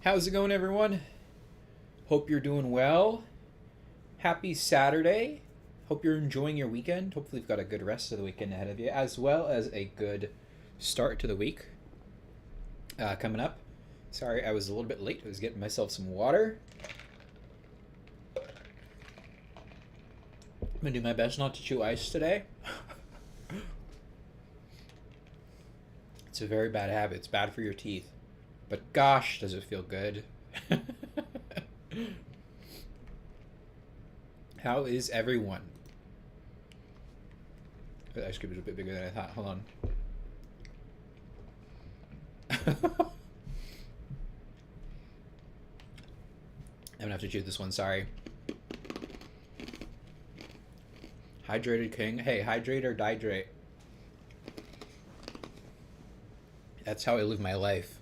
How's it going, everyone? Hope you're doing well. Happy Saturday. Hope you're enjoying your weekend. Hopefully, you've got a good rest of the weekend ahead of you, as well as a good start to the week coming up. Sorry, I was a little bit late. I was getting myself some water. I'm gonna do my best not to chew ice today. It's a very bad habit. It's bad for your teeth. But gosh, does it feel good. How is everyone? The ice cream is a bit bigger than I thought. Hold on. I'm gonna have to chew this one, sorry. Hydrated King. Hey, hydrate or dihydrate. That's how I live my life.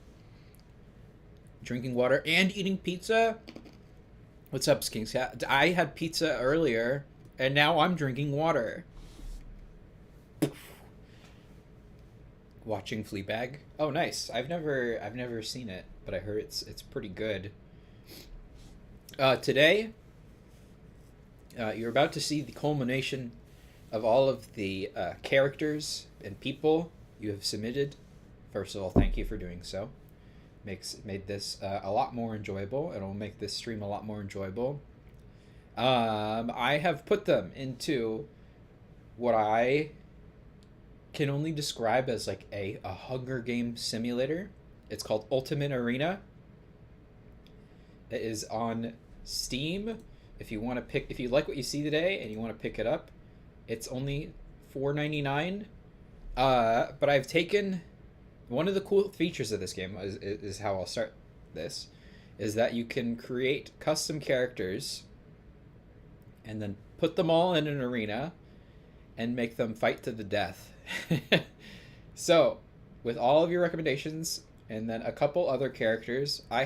Drinking water and eating pizza? What's up, Skinks? I had pizza earlier, and now I'm drinking water. Watching Fleabag. Oh, nice. I've never seen it, but I heard it's pretty good. Today, you're about to see the culmination of all of the characters and people you have submitted. First of all, thank you for doing so. Made this a lot more enjoyable. It'll make this stream a lot more enjoyable. I have put them into what I can only describe as like a Hunger Game simulator. It's called Ultimate Arena. It is on Steam. If you like what you see today and you want to pick it up, it's only $4.99. But I've taken one of the cool features of this game is how I'll start this, is that you can create custom characters and then put them all in an arena and make them fight to the death. So, with all of your recommendations and then a couple other characters, I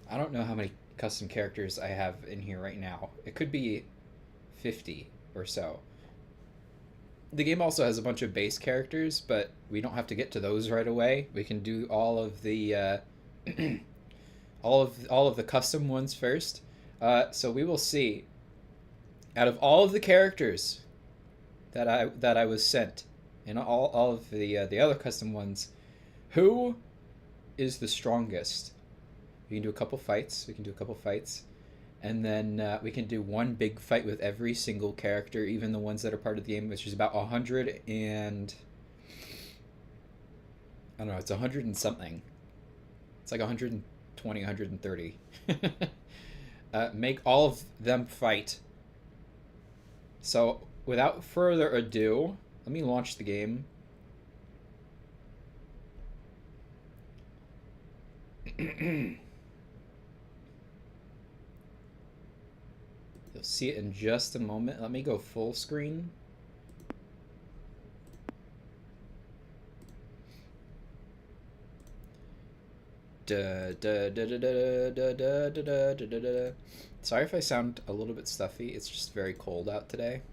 don't know how many custom characters I have in here right now. It could be 50 or so. The game also has a bunch of base characters, but we don't have to get to those right away. We can do all of the all of the custom ones first. So we will see. Out of all of the characters that I was sent, and all of the other custom ones, who is the strongest? We can do a couple fights. And then we can do one big fight with every single character, even the ones that are part of the game, which is about 100 and... I don't know, it's 100 and something. It's like 120, 130. Make all of them fight. So, without further ado, let me launch the game. You'll see it in just a moment. Let me go full screen. Sorry if I sound a little bit stuffy. It's just very cold out today.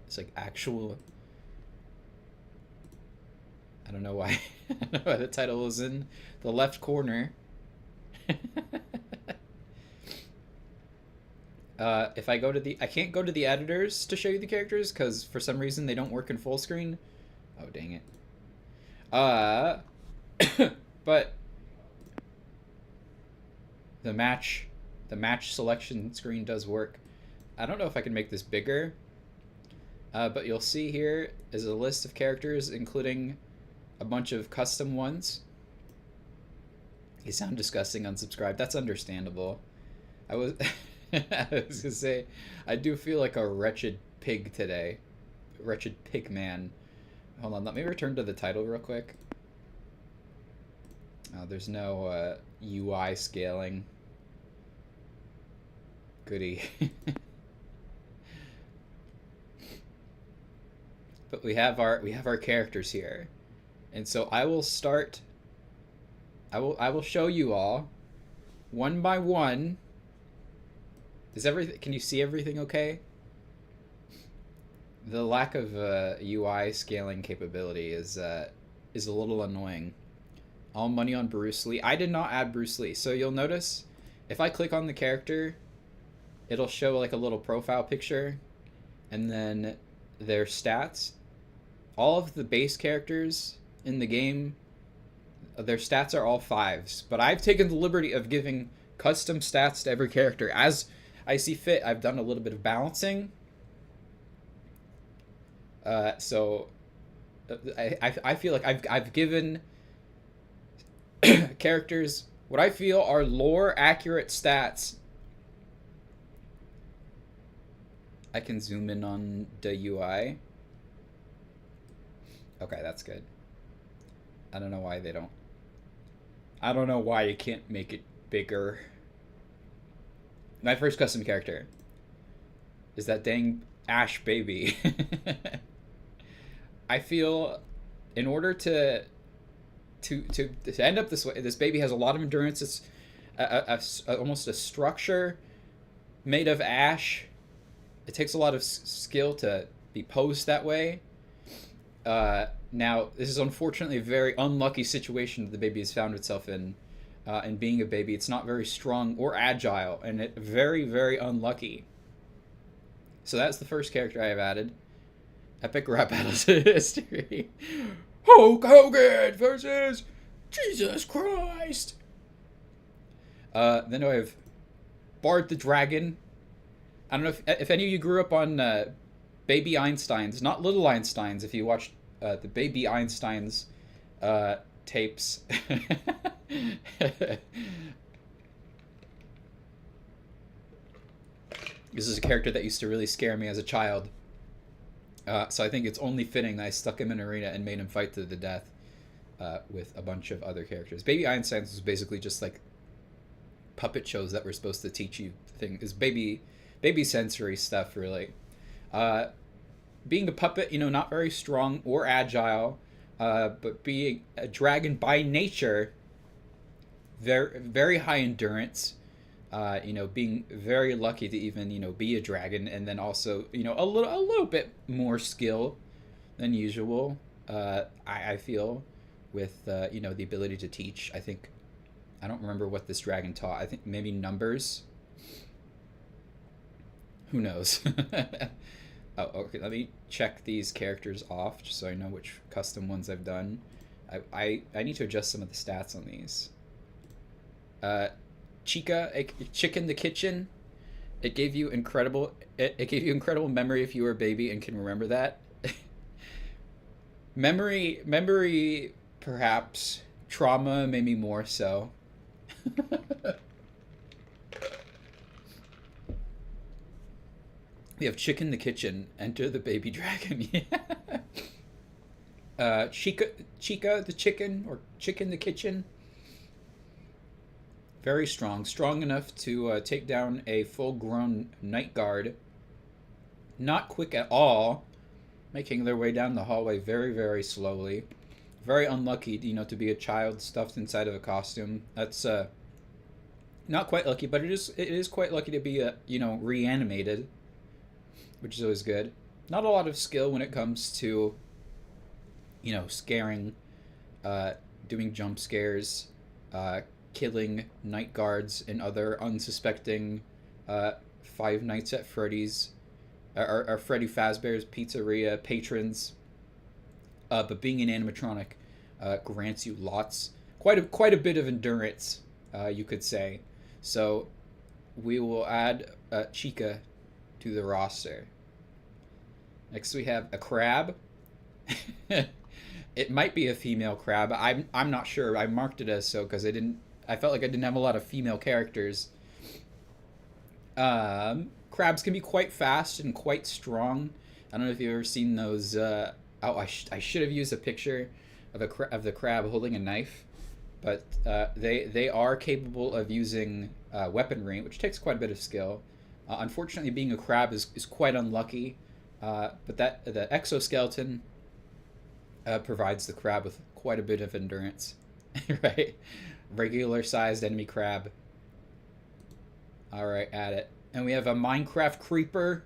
It's like actual... I don't know why. I don't know why the title is in the left corner. If I go to I can't go to the editors to show you the characters because for some reason they don't work in full screen. Oh, dang it. But the match selection screen does work. I don't know if I can make this bigger. But you'll see here is a list of characters, including a bunch of custom ones. You sound disgusting, unsubscribe. That's understandable. I was gonna say, I do feel like a wretched pig today. Wretched pig man. Hold on, let me return to the title real quick. Oh, there's no UI scaling. Goody. But we have our characters here. And so I will start I will show you all one by one. Can you see everything okay? The lack of UI scaling capability is a little annoying. All money on Bruce Lee. I did not add Bruce Lee. So you'll notice if I click on the character, it'll show like a little profile picture and then their stats. All of the base characters in the game, their stats are all 5s. But I've taken the liberty of giving custom stats to every character. As I see fit, I've done a little bit of balancing. So I feel like I've given characters what I feel are lore accurate stats. I can zoom in on the UI. Okay, that's good. I don't know why they don't. I don't know why you can't make it bigger. My first custom character is that dang Ash baby. I feel in order to end up this way, this baby has a lot of endurance. It's almost a structure made of ash. It takes a lot of skill to be posed that way. Now, this is unfortunately a very unlucky situation that the baby has found itself in. And being a baby, it's not very strong or agile, and it very, very unlucky. So that's the first character I have added. Epic rap battles history. Hulk Hogan versus Jesus Christ. Then I have Bard the Dragon. I don't know if any of you grew up on Baby Einsteins, not Little Einsteins. If you watched the Baby Einsteins tapes. This is a character that used to really scare me as a child. So I think it's only fitting that I stuck him in an arena and made him fight to the death with a bunch of other characters. Baby Einsteins was basically just like puppet shows that were supposed to teach you things. Baby sensory stuff, really. Being a puppet, not very strong or agile, but being a dragon by nature, very, very high endurance. Being very lucky to even, be a dragon, and then also, a little bit more skill than usual. I feel with, the ability to teach. I don't remember what this dragon taught. I think maybe numbers. Who knows? Oh, okay. Let me check these characters off just so I know which custom ones I've done. I need to adjust some of the stats on these. Chica, Chicken the Kitchen. It gave you incredible. It gave you incredible memory if you were a baby and can remember that. memory, perhaps. Trauma, maybe more so. We have Chicken the Kitchen. Enter the baby dragon. Yeah. Chica the Chicken, or Chicken the Kitchen. Very strong. Strong enough to take down a full-grown night guard. Not quick at all. Making their way down the hallway very, very slowly. Very unlucky, to be a child stuffed inside of a costume. That's not quite lucky, but it is quite lucky to be reanimated, which is always good. Not a lot of skill when it comes to, scaring, doing jump scares, killing night guards and other unsuspecting Five Nights at Freddy's, or Freddy Fazbear's Pizzeria patrons. But being an animatronic grants you quite a bit of endurance, you could say. So we will add Chica to the roster. Next we have a crab. It might be a female crab. I'm not sure. I marked it as so because I felt like I didn't have a lot of female characters. Crabs can be quite fast and quite strong. I don't know if you've ever seen those. I should have used a picture of the crab holding a knife, but they are capable of using weaponry, which takes quite a bit of skill. Unfortunately, being a crab is quite unlucky, but the exoskeleton provides the crab with quite a bit of endurance, right? Regular-sized enemy crab. All right, add it. And we have a Minecraft creeper.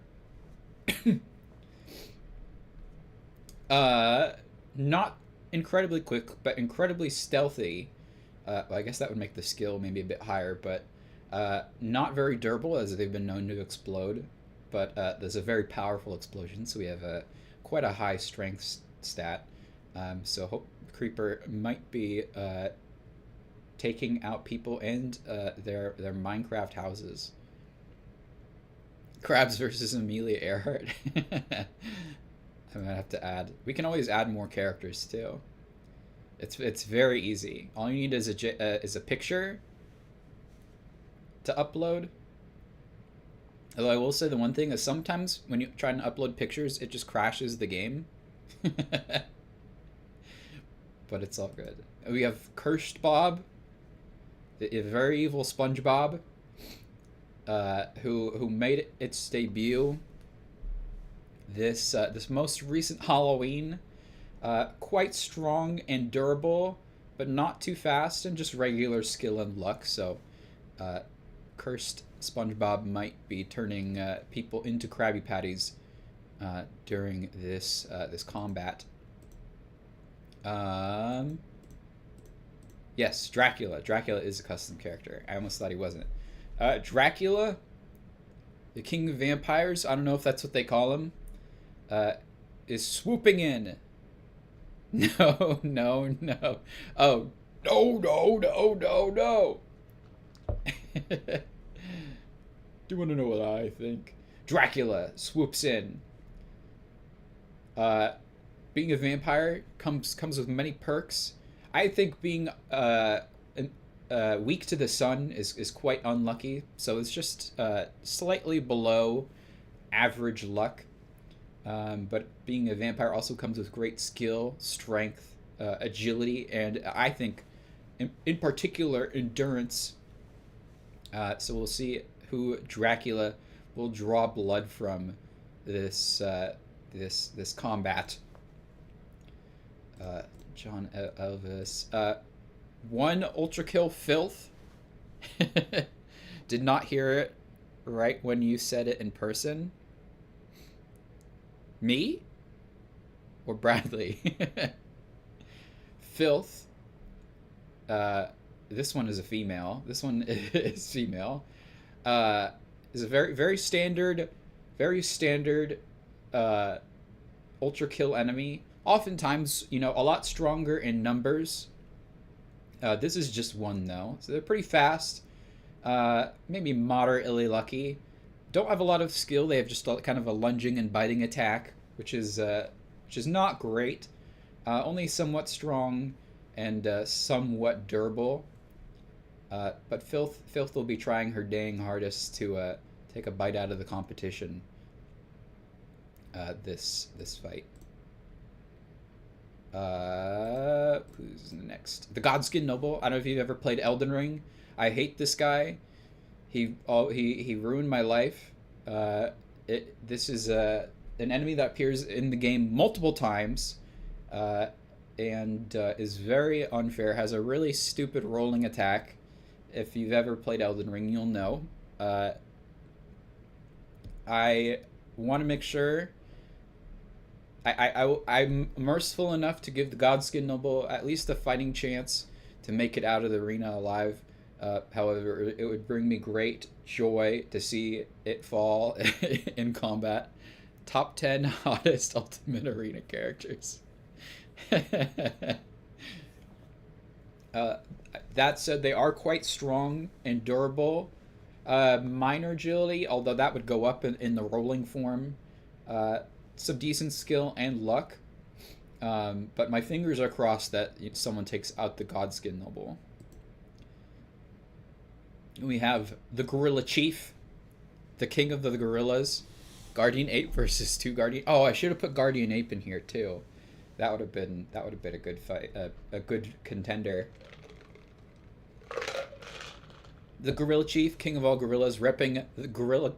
Not incredibly quick, but incredibly stealthy. Well, I guess that would make the skill maybe a bit higher, but not very durable as they've been known to explode. But there's a very powerful explosion, so we have quite a high strength stat. So Hope Creeper might be taking out people and their Minecraft houses. Krabs versus Amelia Earhart. I'm gonna have to add. We can always add more characters too. It's very easy. All you need is a picture to upload. Although I will say the one thing is sometimes when you try to upload pictures, it just crashes the game. But it's all good. We have Cursed Bob, the very evil SpongeBob, who made its debut this most recent Halloween. Quite strong and durable, but not too fast, and just regular skill and luck. So, Cursed SpongeBob might be turning people into Krabby Patties during this combat. Yes, Dracula. Dracula is a custom character. I almost thought he wasn't. Dracula, the king of vampires, I don't know if that's what they call him, is swooping in. No, no, no. Oh, no, no, no, no, no. Do you want to know what I think? Dracula swoops in. Being a vampire comes with many perks. I think being weak to the sun is quite unlucky, so it's just slightly below average luck. But being a vampire also comes with great skill, strength, agility, and I think, in particular, endurance. So we'll see who Dracula will draw blood from this combat. John Elvis. One Ultra Kill Filth. Did not hear it right when you said it in person. Me? Or Bradley? Filth. This one is a female. This one is female. Is a very standard ultra kill enemy. Oftentimes, a lot stronger in numbers. This is just one though, so they're pretty fast. Maybe moderately lucky. Don't have a lot of skill. They have just kind of a lunging and biting attack, which is not great. Only somewhat strong and somewhat durable. But Filth will be trying her dang hardest to take a bite out of the competition. This fight. Who's next? The Godskin Noble. I don't know if you've ever played Elden Ring. I hate this guy. He ruined my life. This is an enemy that appears in the game multiple times, and is very unfair. Has a really stupid rolling attack. If you've ever played Elden Ring, you'll know. I want to make sure. I'm merciful enough to give the Godskin Noble at least a fighting chance to make it out of the arena alive. However, it would bring me great joy to see it fall in combat. Top 10 hottest Ultimate Arena characters. That said, they are quite strong and durable. Minor agility, although that would go up in the rolling form. Some decent skill and luck. But my fingers are crossed that someone takes out the Godskin Noble. We have the Gorilla Chief, the king of the gorillas. Guardian Ape versus 2 Guardian. Oh, I should have put Guardian Ape in here too. That would have been a good fight, a good contender. The Gorilla Chief, king of all gorillas, repping the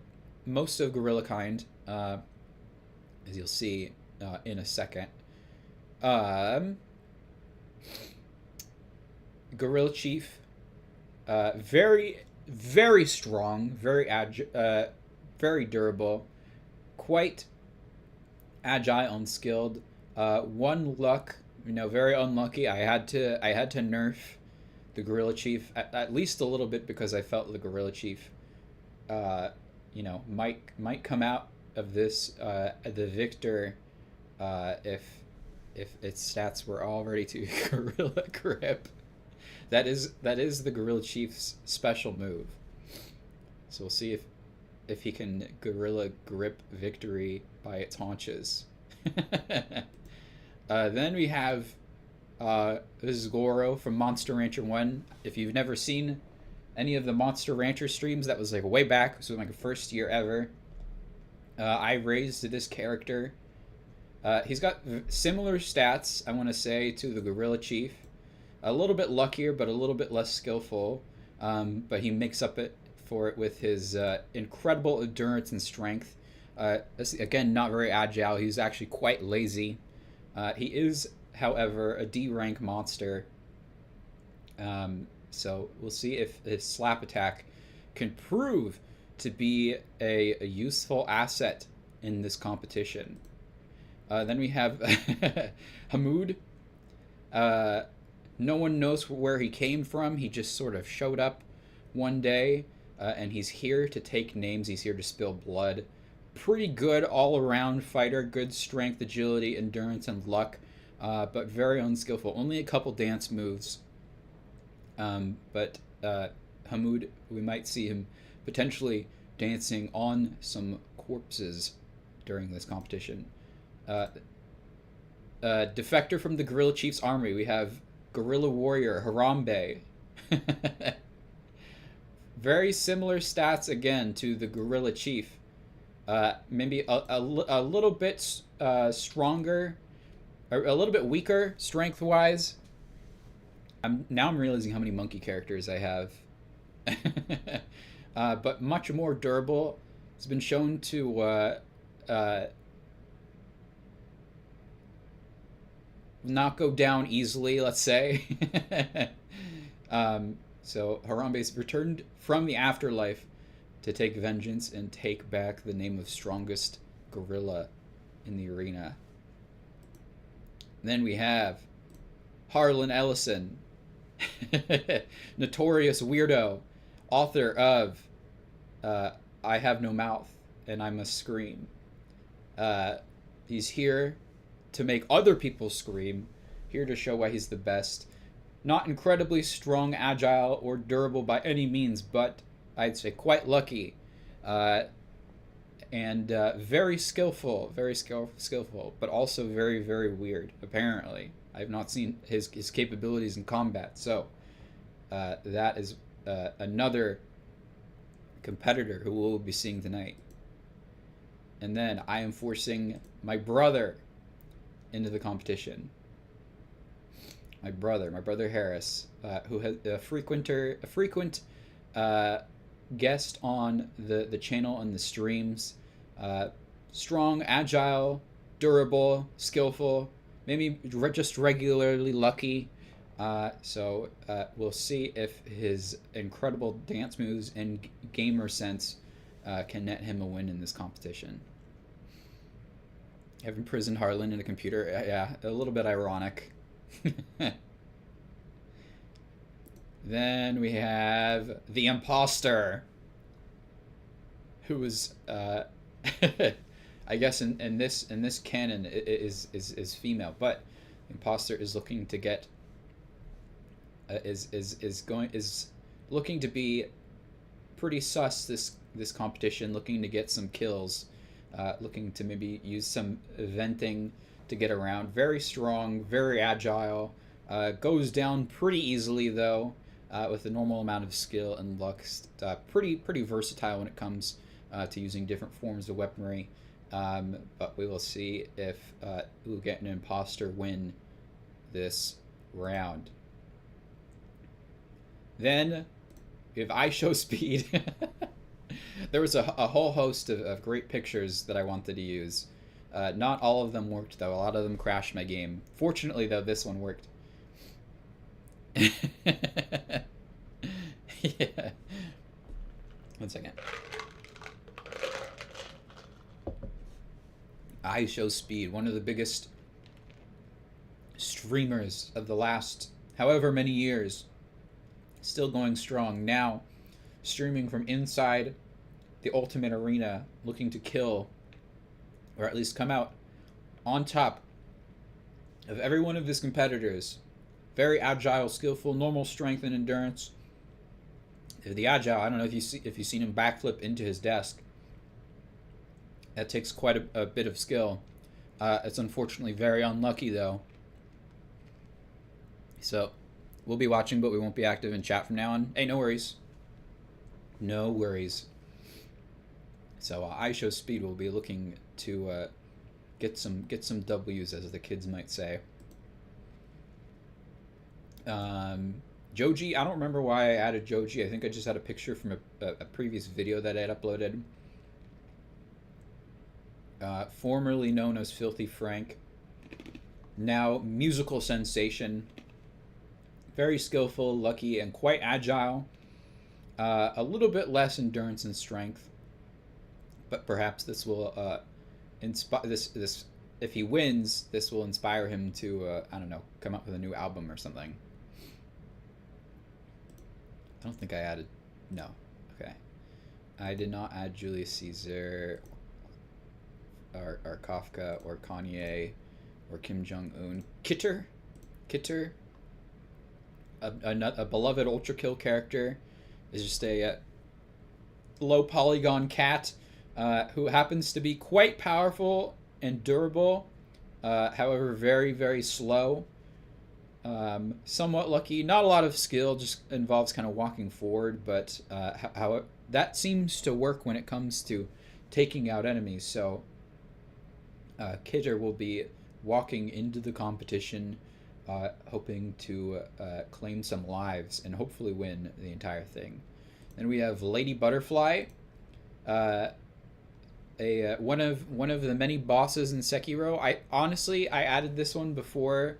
most of gorilla kind, as you'll see in a second. Gorilla Chief, very strong, very durable, quite agile, unskilled. One luck, very unlucky. I had to nerf the Gorilla Chief at least a little bit, because I felt the Gorilla Chief, might come out of this the victor, if its stats were all ready to Gorilla Grip. That is the Gorilla Chief's special move. So we'll see if he can Gorilla Grip victory by its haunches. Then we have this is Goro from Monster Rancher 1. If you've never seen any of the Monster Rancher streams, that was like way back. This was like the first year ever. I raised this character. He's got similar stats, I want to say, to the Gorilla Chief. A little bit luckier, but a little bit less skillful. But he makes up for it with his incredible endurance and strength. Again, not very agile. He's actually quite lazy. He is, however, a D rank monster. So we'll see if his slap attack can prove to be a useful asset in this competition. Then we have Hamoud. No one knows where he came from. He just sort of showed up one day, and he's here to take names. He's here to spill blood. Pretty good all-around fighter. Good strength, agility, endurance, and luck, but very unskillful. Only a couple dance moves. But Hamoud, we might see him potentially dancing on some corpses during this competition. Defector from the Gorilla Chief's army, we have Gorilla Warrior Harambe. Very similar stats again to the Gorilla Chief. Maybe a little bit stronger, or a little bit weaker strength-wise. I'm realizing how many monkey characters I have. But much more durable. It's been shown to not go down easily, let's say. So Harambe's returned from the afterlife to take vengeance and take back the name of strongest gorilla in the arena. Then we have Harlan Ellison, notorious weirdo, author of I Have No Mouth and I Must Scream. He's here to make other people scream, here to show why he's the best. Not incredibly strong, agile, or durable by any means, but I'd say quite lucky. And very skillful, but also very, very weird, apparently. I've not seen his capabilities in combat, so that is another competitor who we'll be seeing tonight. And then I am forcing my brother into the competition. My brother Harris, who has a frequent guest on the channel and the streams. Strong, agile, durable, skillful, maybe just regularly lucky. So we'll see if his incredible dance moves and gamer sense can net him a win in this competition. Have imprisoned Harlan in a computer. Yeah, a little bit ironic. Then we have the imposter, who is I guess in this canon is female, but the imposter is looking to get is looking to be pretty sus this competition, looking to get some kills, looking to maybe use some venting to get around. Very strong, very agile, goes down pretty easily though, with a normal amount of skill and luck. Pretty versatile when it comes to using different forms of weaponry. But we will see if we'll get an imposter win this round. Then we have I Show Speed. There was a whole host of great pictures that I wanted to use. Not all of them worked, though. A lot of them crashed my game. Fortunately, though, this one worked. Yeah. 1 second. I Show Speed, one of the biggest streamers of the last however many years. Still going strong. Now, streaming from inside the Ultimate Arena, looking to kill, or at least come out on top of every one of his competitors. Very agile, skillful, normal strength and endurance. The agile, I don't know if you've seen him backflip into his desk. That takes quite a bit of skill. It's unfortunately very unlucky though. So we'll be watching, but we won't be active in chat from now on. Hey, no worries. No worries. So I Show Speed will be looking to get some W's, as the kids might say. Joji, I don't remember why I added Joji. I think I just had a picture from a previous video that I had uploaded. Formerly known as Filthy Frank. Now musical sensation. Very skillful, lucky, and quite agile. A little bit less endurance and strength. But perhaps this will inspire this. If he wins, this will inspire him to I don't know, come up with a new album or something. I don't think I added. No. Okay. I did not add Julius Caesar or Kafka or Kanye or Kim Jong-un. Kitter, a beloved Ultra Kill character, is just a low polygon cat who happens to be quite powerful and durable, however very, very slow. Somewhat lucky, not a lot of skill, just involves kind of walking forward, but how that seems to work when it comes to taking out enemies. So Kidder will be walking into the competition, hoping to claim some lives and hopefully win the entire thing. Then we have Lady Butterfly, one of the many bosses in Sekiro. I added this one before.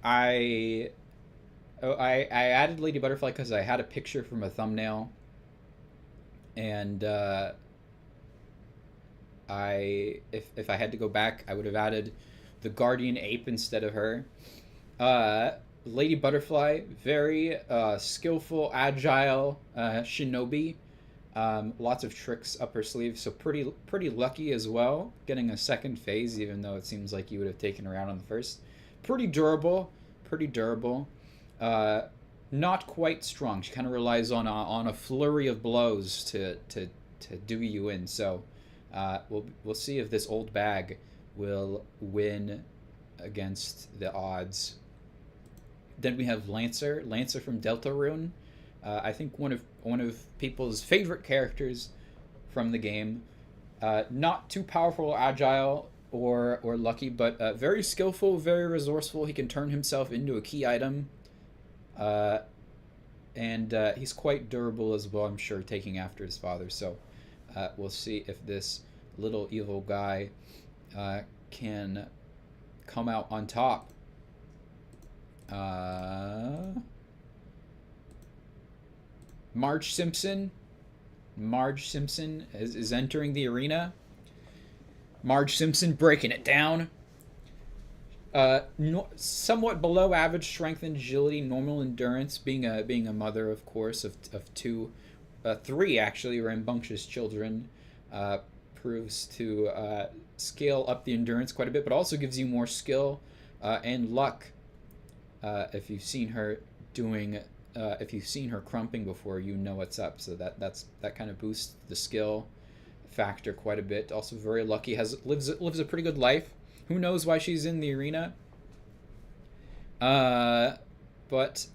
I added Lady Butterfly because I had a picture from a thumbnail, and if I had to go back, I would have added the Guardian Ape instead of her. Lady Butterfly, very skillful, agile shinobi. Lots of tricks up her sleeve, so pretty lucky as well, getting a second phase, even though it seems like you would have taken her out on the first. Pretty durable. Not quite strong. She kind of relies on a flurry of blows to do you in. So we'll see if this old bag will win against the odds. Then we have Lancer from Deltarune. I think one of people's favorite characters from the game. Not too powerful, agile, or lucky, but very skillful, very resourceful. He can turn himself into a key item, and he's quite durable as well, I'm sure, taking after his father. So we'll see if this little evil guy can come out on top. Marge Simpson is entering the arena. Marge Simpson breaking it down. Somewhat below average strength and agility, normal endurance, being a mother, of course, of three actually rambunctious children, proves to scale up the endurance quite a bit, but also gives you more skill and luck. If you've seen her crumping before, you know what's up. So that kind of boosts the skill factor quite a bit. Also very lucky, lives a pretty good life. Who knows why she's in the arena? But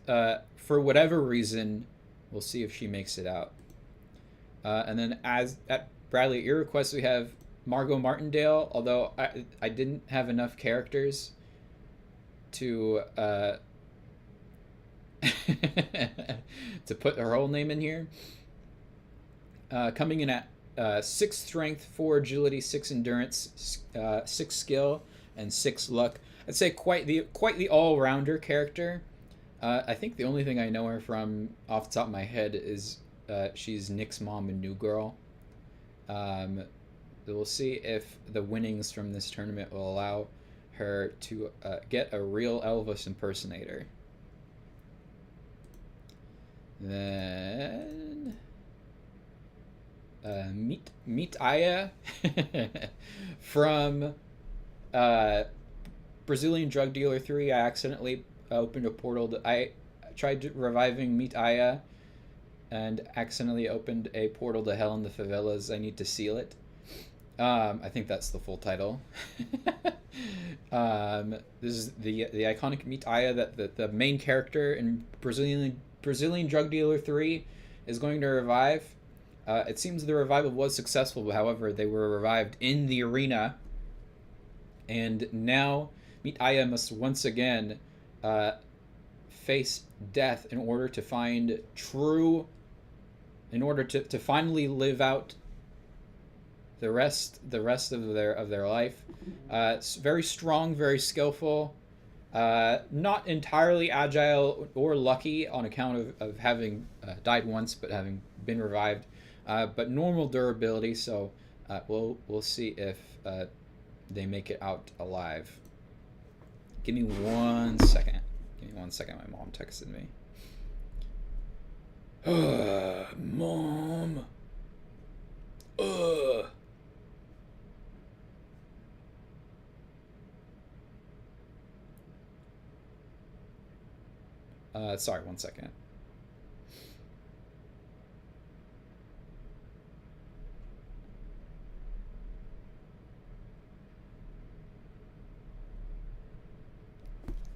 for whatever reason, we'll see if she makes it out. And then as at Bradley, at your request, we have Margot Martindale. Although I didn't have enough characters to to put her whole name in here. Coming in at 6 strength, 4 agility, 6 endurance, 6 skill, and 6 luck. I'd say quite the all-rounder character. I think the only thing I know her from off the top of my head is she's Nick's mom in New Girl. We'll see if the winnings from this tournament will allow her to get a real Elvis impersonator. Then Meet Aya from Brazilian Drug Dealer 3. I accidentally opened a portal. I tried reviving Meet Aya and accidentally opened a portal to Hell in the Favelas. I need to seal it. I think that's the full title. This is the iconic Meet Aya that the main character in Brazilian Drug Dealer 3 is going to revive. It seems the revival was successful, however, they were revived in the arena, and now Meet Aya must once again face death in order to find true, in order to finally live out the rest of their life. It's very strong, very skillful, not entirely agile or lucky on account of having died once but having been revived, but normal durability. So we'll see if they make it out alive. Give me 1 second. Give me 1 second. My mom texted me. Mom. Sorry, 1 second.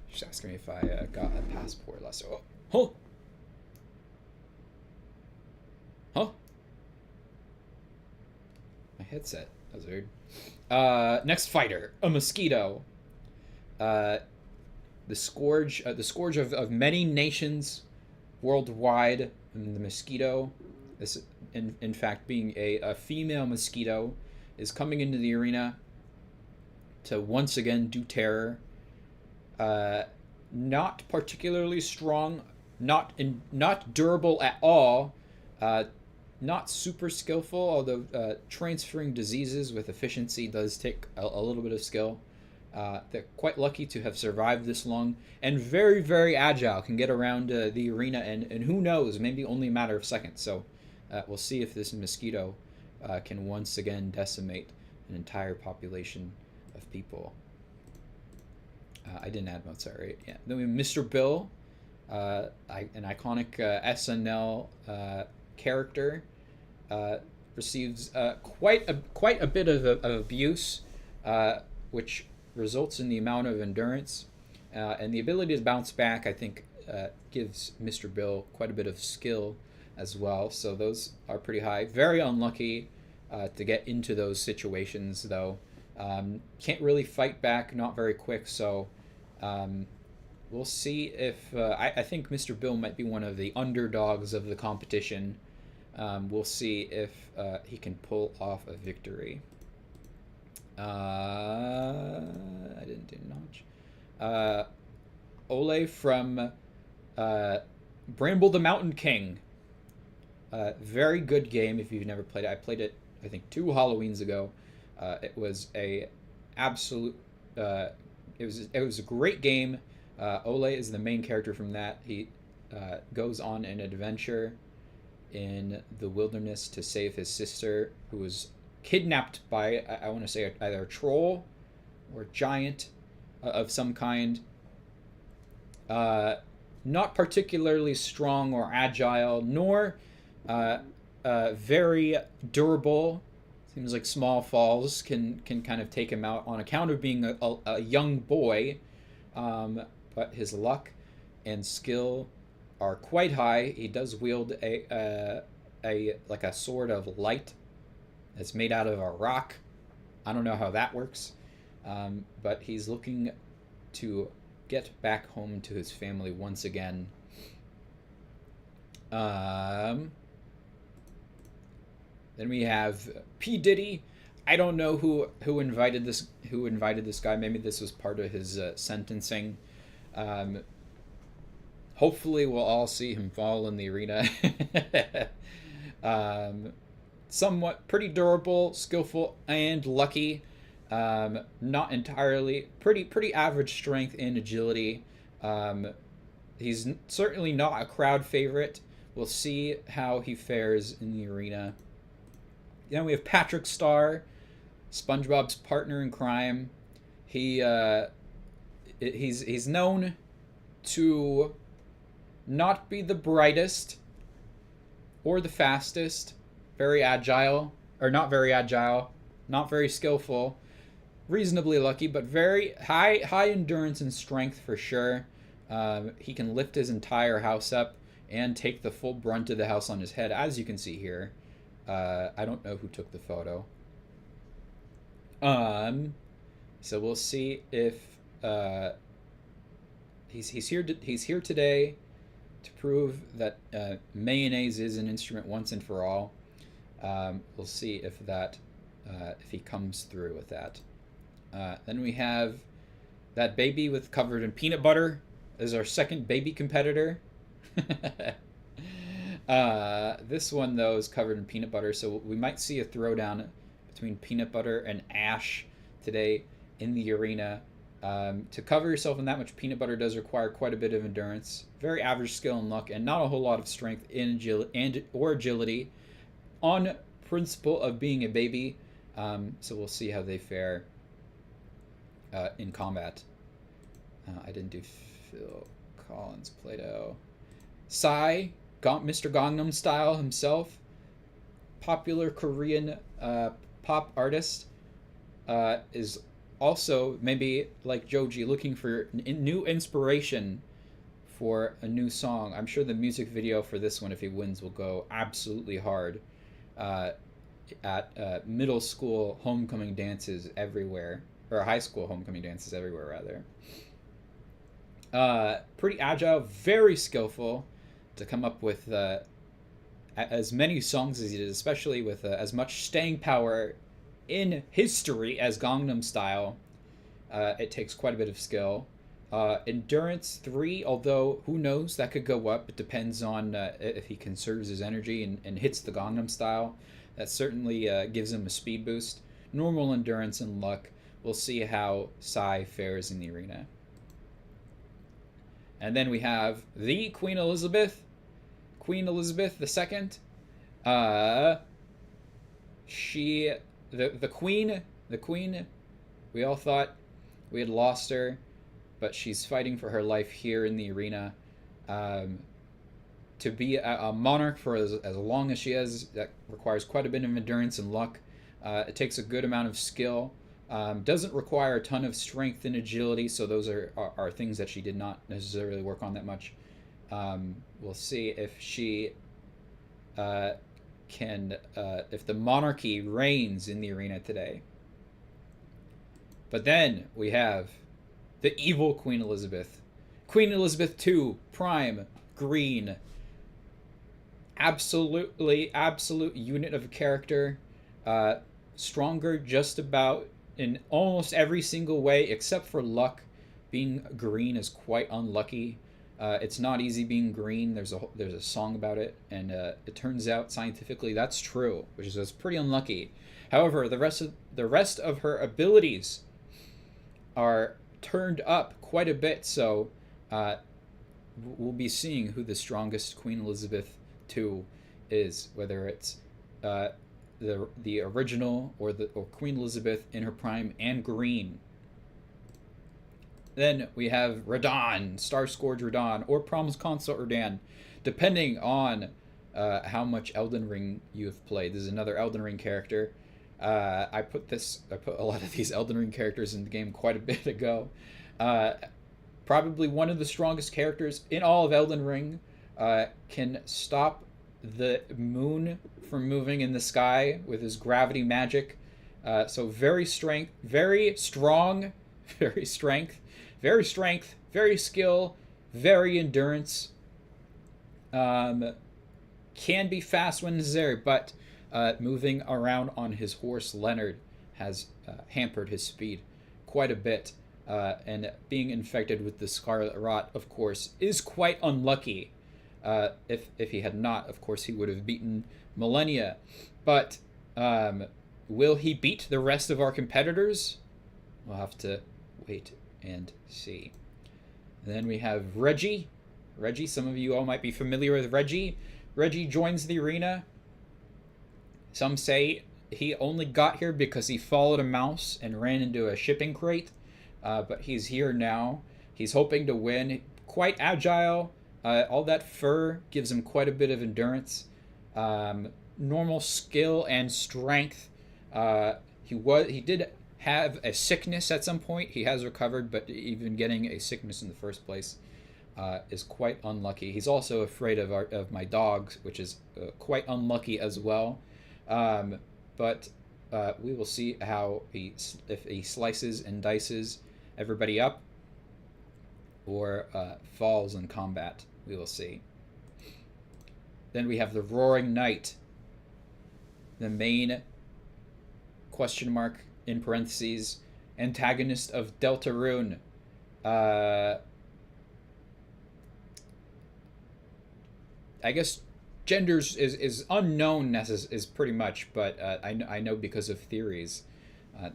She's asking me if I got a passport last. Oh, huh? My headset. That was weird. Next fighter, a mosquito. The scourge of many nations worldwide. And the mosquito, this in fact being a female mosquito, is coming into the arena to once again do terror. Not particularly strong, not durable at all, not super skillful, although transferring diseases with efficiency does take a little bit of skill. They're quite lucky to have survived this long, and very, very agile, can get around the arena, and who knows, maybe only a matter of seconds. So we'll see if this mosquito can once again decimate an entire population of people. I didn't add Mozart, right? Yeah. Then we have Mr. Bill, an iconic SNL character, receives quite a bit of abuse, which results in the amount of endurance, and the ability to bounce back. I think gives Mr. Bill quite a bit of skill as well. So those are pretty high. Very unlucky to get into those situations, though. Can't really fight back, not very quick, so we'll see if I think Mr. Bill might be one of the underdogs of the competition. We'll see if he can pull off a victory. I didn't do Notch. Ole from Bramble the Mountain King. Very good game if you've never played it. I played it, I think, 2 Halloweens ago. It was a absolute. It was a great game. Ole is the main character from that. He goes on an adventure in the wilderness to save his sister, who was kidnapped by, I want to say, either a troll or a giant of some kind. Not particularly strong or agile, nor very durable. Seems like small falls can kind of take him out on account of being a young boy, but his luck and skill are quite high. He does wield a sword of light that's made out of a rock. I don't know how that works, but he's looking to get back home to his family once again. Then we have P. Diddy. I don't know who invited this guy. Maybe this was part of his sentencing. Hopefully we'll all see him fall in the arena. Somewhat pretty durable, skillful, and lucky. Not entirely. Pretty average strength and agility. He's certainly not a crowd favorite, We'll see how he fares in the arena. Then we have Patrick Star, SpongeBob's partner in crime. He's known to not be the brightest or the fastest. Very agile, or not very agile, not very skillful. Reasonably lucky, but very high endurance and strength for sure. He can lift his entire house up and take the full brunt of the house on his head, as you can see here. I don't know who took the photo. So we'll see if he's here today to prove that mayonnaise is an instrument once and for all. We'll see if he comes through with that. Then we have that baby covered in peanut butter as our second baby competitor. This one, though, is covered in peanut butter, so we might see a throwdown between peanut butter and Ash today in the arena. To cover yourself in that much peanut butter does require quite a bit of endurance, very average skill and luck, and not a whole lot of strength or agility on principle of being a baby. So we'll see how they fare in combat. I didn't do Phil Collins, Plato. Psy, Mr. Gangnam Style himself, popular Korean pop artist, is also, maybe like Joji, looking for new inspiration for a new song. I'm sure the music video for this one, if he wins, will go absolutely hard at middle school homecoming dances everywhere, or high school homecoming dances everywhere, rather. Pretty agile, very skillful to come up with as many songs as he did, especially with as much staying power in history as Gangnam Style. It takes quite a bit of skill. Endurance 3, although who knows, that could go up. It depends on if he conserves his energy and hits the Gangnam Style. That certainly gives him a speed boost. Normal endurance and luck. We'll see how Psy fares in the arena. And then we have the Queen Elizabeth II. The queen, we all thought we had lost her, but she's fighting for her life here in the arena. To be a monarch for as long as she has, that requires quite a bit of endurance and luck. It takes a good amount of skill. Doesn't require a ton of strength and agility, so those are things that she did not necessarily work on that much. We'll see if she if the monarchy reigns in the arena today. But then we have the evil Queen Elizabeth. Queen Elizabeth II, Prime, Green. Absolute unit of character. Stronger just about in almost every single way, except for luck. Being green is quite unlucky. It's not easy being green. There's a song about it, and it turns out scientifically that's true, which is pretty unlucky. However, the rest of her abilities are turned up quite a bit, so we'll be seeing who the strongest Queen Elizabeth II is, whether it's the original or Queen Elizabeth in her prime and green. Then we have Radahn, Star Scourge Radahn, or Promise Consort Radahn, depending on how much Elden Ring you have played. This is another Elden Ring character. I put a lot of these Elden Ring characters in the game quite a bit ago. Probably one of the strongest characters in all of Elden Ring. Can stop the moon from moving in the sky with his gravity magic. So very strong, very skill, very endurance. Can be fast when necessary, but moving around on his horse Leonard has hampered his speed quite a bit. And being infected with the Scarlet Rot, of course, is quite unlucky. If he had not, of course, he would have beaten Millennia. But will he beat the rest of our competitors? We'll have to wait and see. Then we have Reggie. Some of you all might be familiar with Reggie. Reggie joins the arena. Some say he only got here because he followed a mouse and ran into a shipping crate, but he's here now. He's hoping to win. Quite agile. All that fur gives him quite a bit of endurance. Normal skill and strength. He did have a sickness at some point. He has recovered, but even getting a sickness in the first place is quite unlucky. He's also afraid of my dogs, which is quite unlucky as well. But we will see how if he slices and dices everybody up or falls in combat. We will see. Then we have the Roaring Knight, the main question mark in parentheses antagonist of Deltarune. I guess genders is unknown is pretty much, but I know because of theories.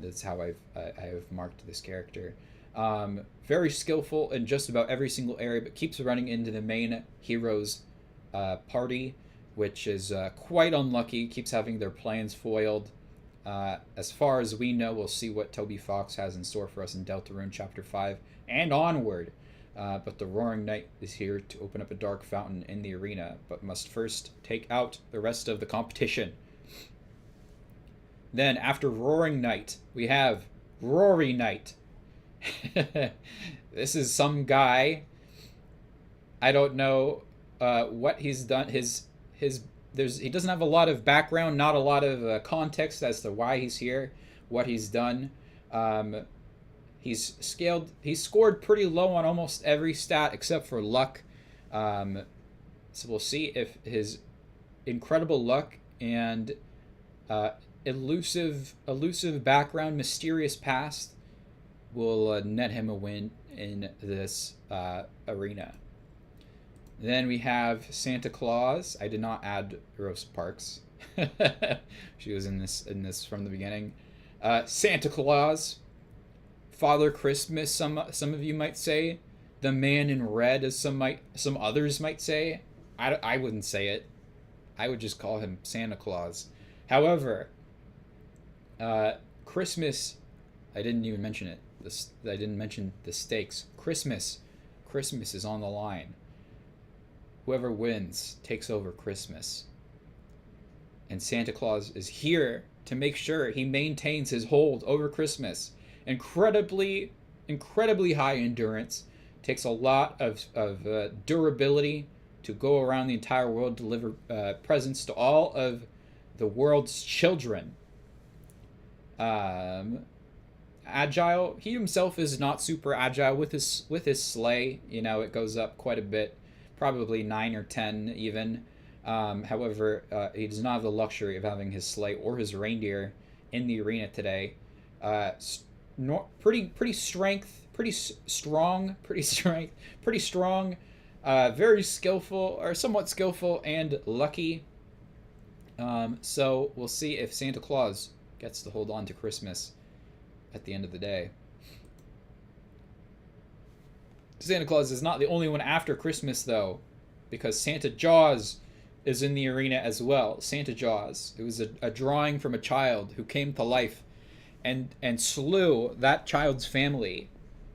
That's how I have marked this character. Very skillful in just about every single area, but keeps running into the main hero's party, which is quite unlucky. Keeps having their plans foiled. As far as we know, we'll see what Toby Fox has in store for us in Deltarune Chapter 5 and onward. But the Roaring Knight is here to open up a dark fountain in the arena, but must first take out the rest of the competition. Then, after Roaring Knight, we have Rory Knight. This is some guy. I don't know what he's done. He doesn't have a lot of background, not a lot of context as to why he's here, what he's done. He's scored pretty low on almost every stat except for luck. So we'll see if his incredible luck and elusive background, mysterious past will net him a win in this arena. Then we have Santa Claus. I did not add Rosa Parks. She was in this from the beginning. Santa Claus, Father Christmas. Some of you might say, the Man in Red, as some others might say. I wouldn't say it. I would just call him Santa Claus. However, Christmas. I didn't even mention it. I didn't mention the stakes. Christmas is on the line. Whoever wins takes over Christmas. And Santa Claus is here to make sure he maintains his hold over Christmas. Incredibly high endurance. Takes a lot of durability to go around the entire world, deliver presents to all of the world's children. Agile. He himself is not super agile with his sleigh. You know, it goes up quite a bit. Probably 9 or 10 even. However, he does not have the luxury of having his sleigh or his reindeer in the arena today. Pretty strong. Very skillful, or somewhat skillful and lucky. So we'll see if Santa Claus gets to hold on to Christmas at the end of the day. Santa Claus is not the only one after Christmas, though, because Santa Jaws is in the arena as well. Santa Jaws. It was a drawing from a child who came to life and slew that child's family.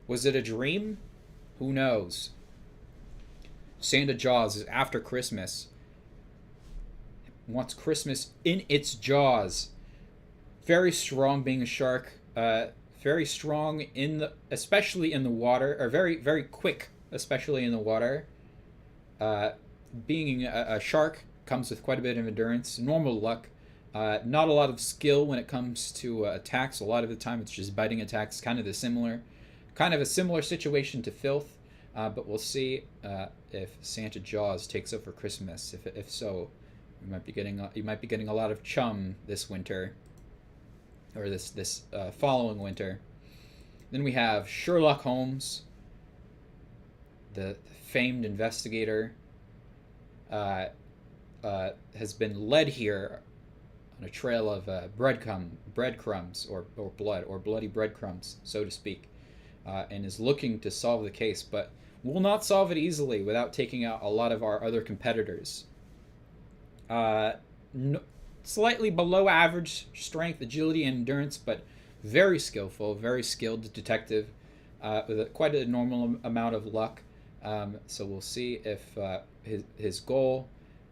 Was it a dream? Who knows? Santa Jaws is after Christmas. Wants Christmas in its jaws. Very strong being a shark. Very strong especially in the water, or very, very quick, especially in the water. Being a shark comes with quite a bit of endurance, normal luck, not a lot of skill when it comes to attacks. A lot of the time it's just biting attacks, kind of a similar situation to Filth, but we'll see if Santa Jaws takes over Christmas. If so, you might be getting a lot of chum this winter. Or this following winter. Then we have Sherlock Holmes, the famed investigator, has been led here on a trail of breadcrumbs or blood, or bloody breadcrumbs, so to speak, and is looking to solve the case, but will not solve it easily without taking out a lot of our other competitors. Uh, no, slightly below average strength, agility, and endurance, but very skillful, very skilled detective with quite a normal amount of luck. So we'll see if his goals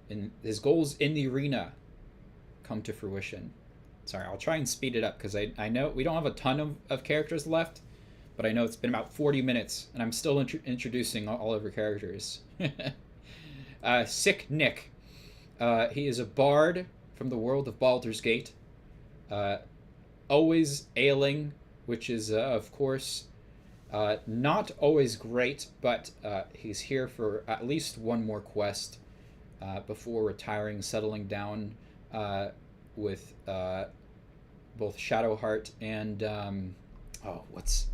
in the arena come to fruition. Sorry, I'll try and speed it up because I know we don't have a ton of characters left, but I know it's been about 40 minutes and I'm still introducing all of our characters. Sick Nick. He is a bard from the world of Baldur's Gate. Always ailing, which is, of course, not always great, but he's here for at least one more quest before retiring, settling down with both Shadowheart and what's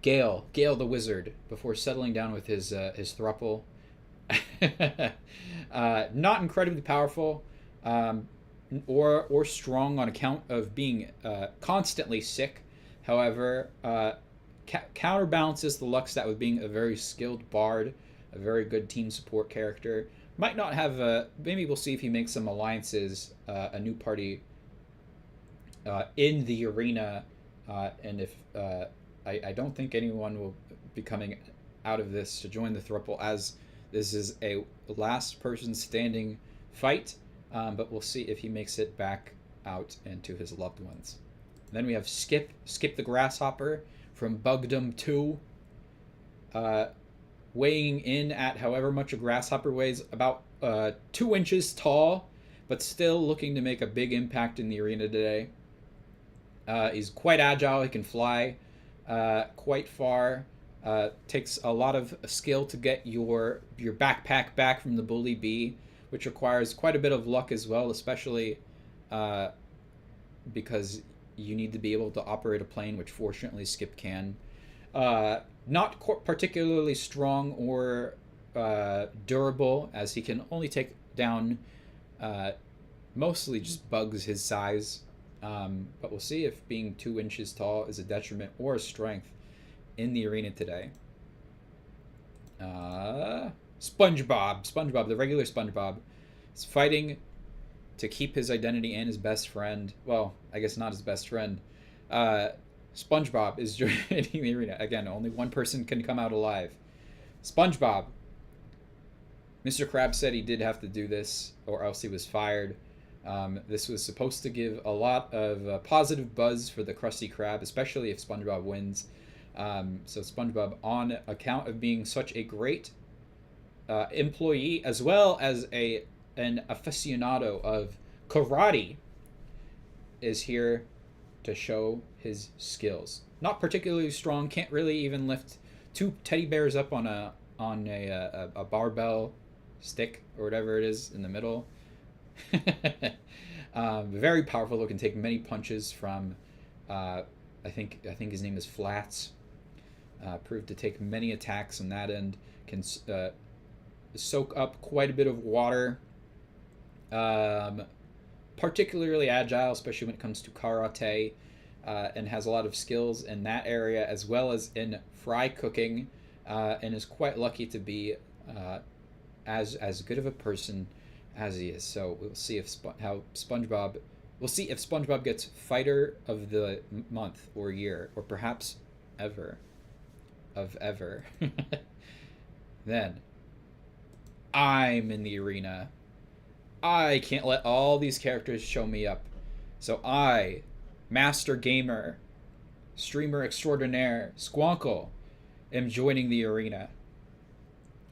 Gale the Wizard, before settling down with his thruple. Not incredibly powerful, or strong on account of being constantly sick. However, counterbalances the luck stat with being a very skilled bard, a very good team support character. Might not have maybe we'll see if he makes some alliances, a new party in the arena, and if I don't think anyone will be coming out of this to join the thruple, as this is a last person standing fight, but we'll see if he makes it back out and to his loved ones. And then we have Skip the Grasshopper from Bugdom 2, weighing in at however much a grasshopper weighs, about 2 inches tall, but still looking to make a big impact in the arena today. He's quite agile. He can fly quite far. Takes a lot of skill to get your backpack back from the bully bee, which requires quite a bit of luck as well, especially because you need to be able to operate a plane, which fortunately Skip can. Not particularly strong or durable, as he can only take down mostly just bugs his size. But we'll see if being 2 inches tall is a detriment or a strength in the arena today. SpongeBob, the regular SpongeBob, is fighting to keep his identity and his best friend. Well, I guess not his best friend. SpongeBob is joining the arena. Again, only one person can come out alive. SpongeBob. Mr. Krabs said he did have to do this, or else he was fired. This was supposed to give a lot of positive buzz for the Krusty Krab, especially if SpongeBob wins. So SpongeBob, on account of being such a great employee, as well as an aficionado of karate, is here to show his skills. Not particularly strong, can't really even lift 2 teddy bears up on a barbell stick or whatever it is in the middle. Very powerful, though, can take many punches from I think his name is Flats. Proved to take many attacks on that end. Can soak up quite a bit of water. Particularly agile, especially when it comes to karate, and has a lot of skills in that area as well as in fry cooking, and is quite lucky to be as good of a person as he is. So we'll see if SpongeBob gets Fighter of the Month or Year, or perhaps ever. Then I'm in the arena. I can't let all these characters show me up. So I, Master Gamer, Streamer Extraordinaire, Squonkle, am joining the arena.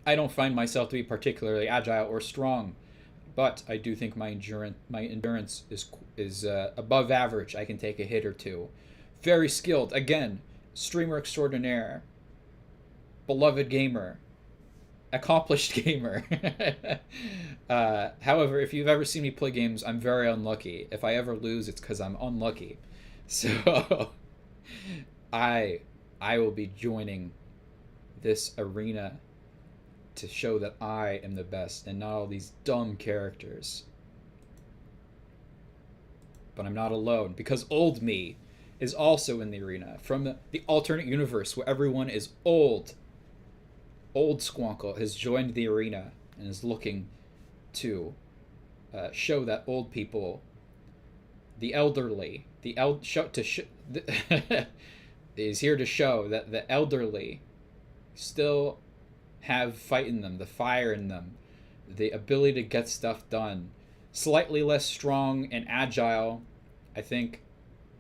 I don't find myself to be particularly agile or strong, but I do think my endurance is above average. I can take a hit or two. Very skilled. Again, Streamer Extraordinaire, beloved gamer, accomplished gamer. However, if you've ever seen me play games, I'm very unlucky. If I ever lose, it's because I'm unlucky. So I will be joining this arena to show that I am the best and not all these dumb characters. But I'm not alone, because old me is also in the arena from the alternate universe where everyone is old. Old Squonkle has joined the arena and is looking to show that old people, the elderly, is here to show that the elderly still have fight in them, the fire in them, the ability to get stuff done. Slightly less strong and agile, I think.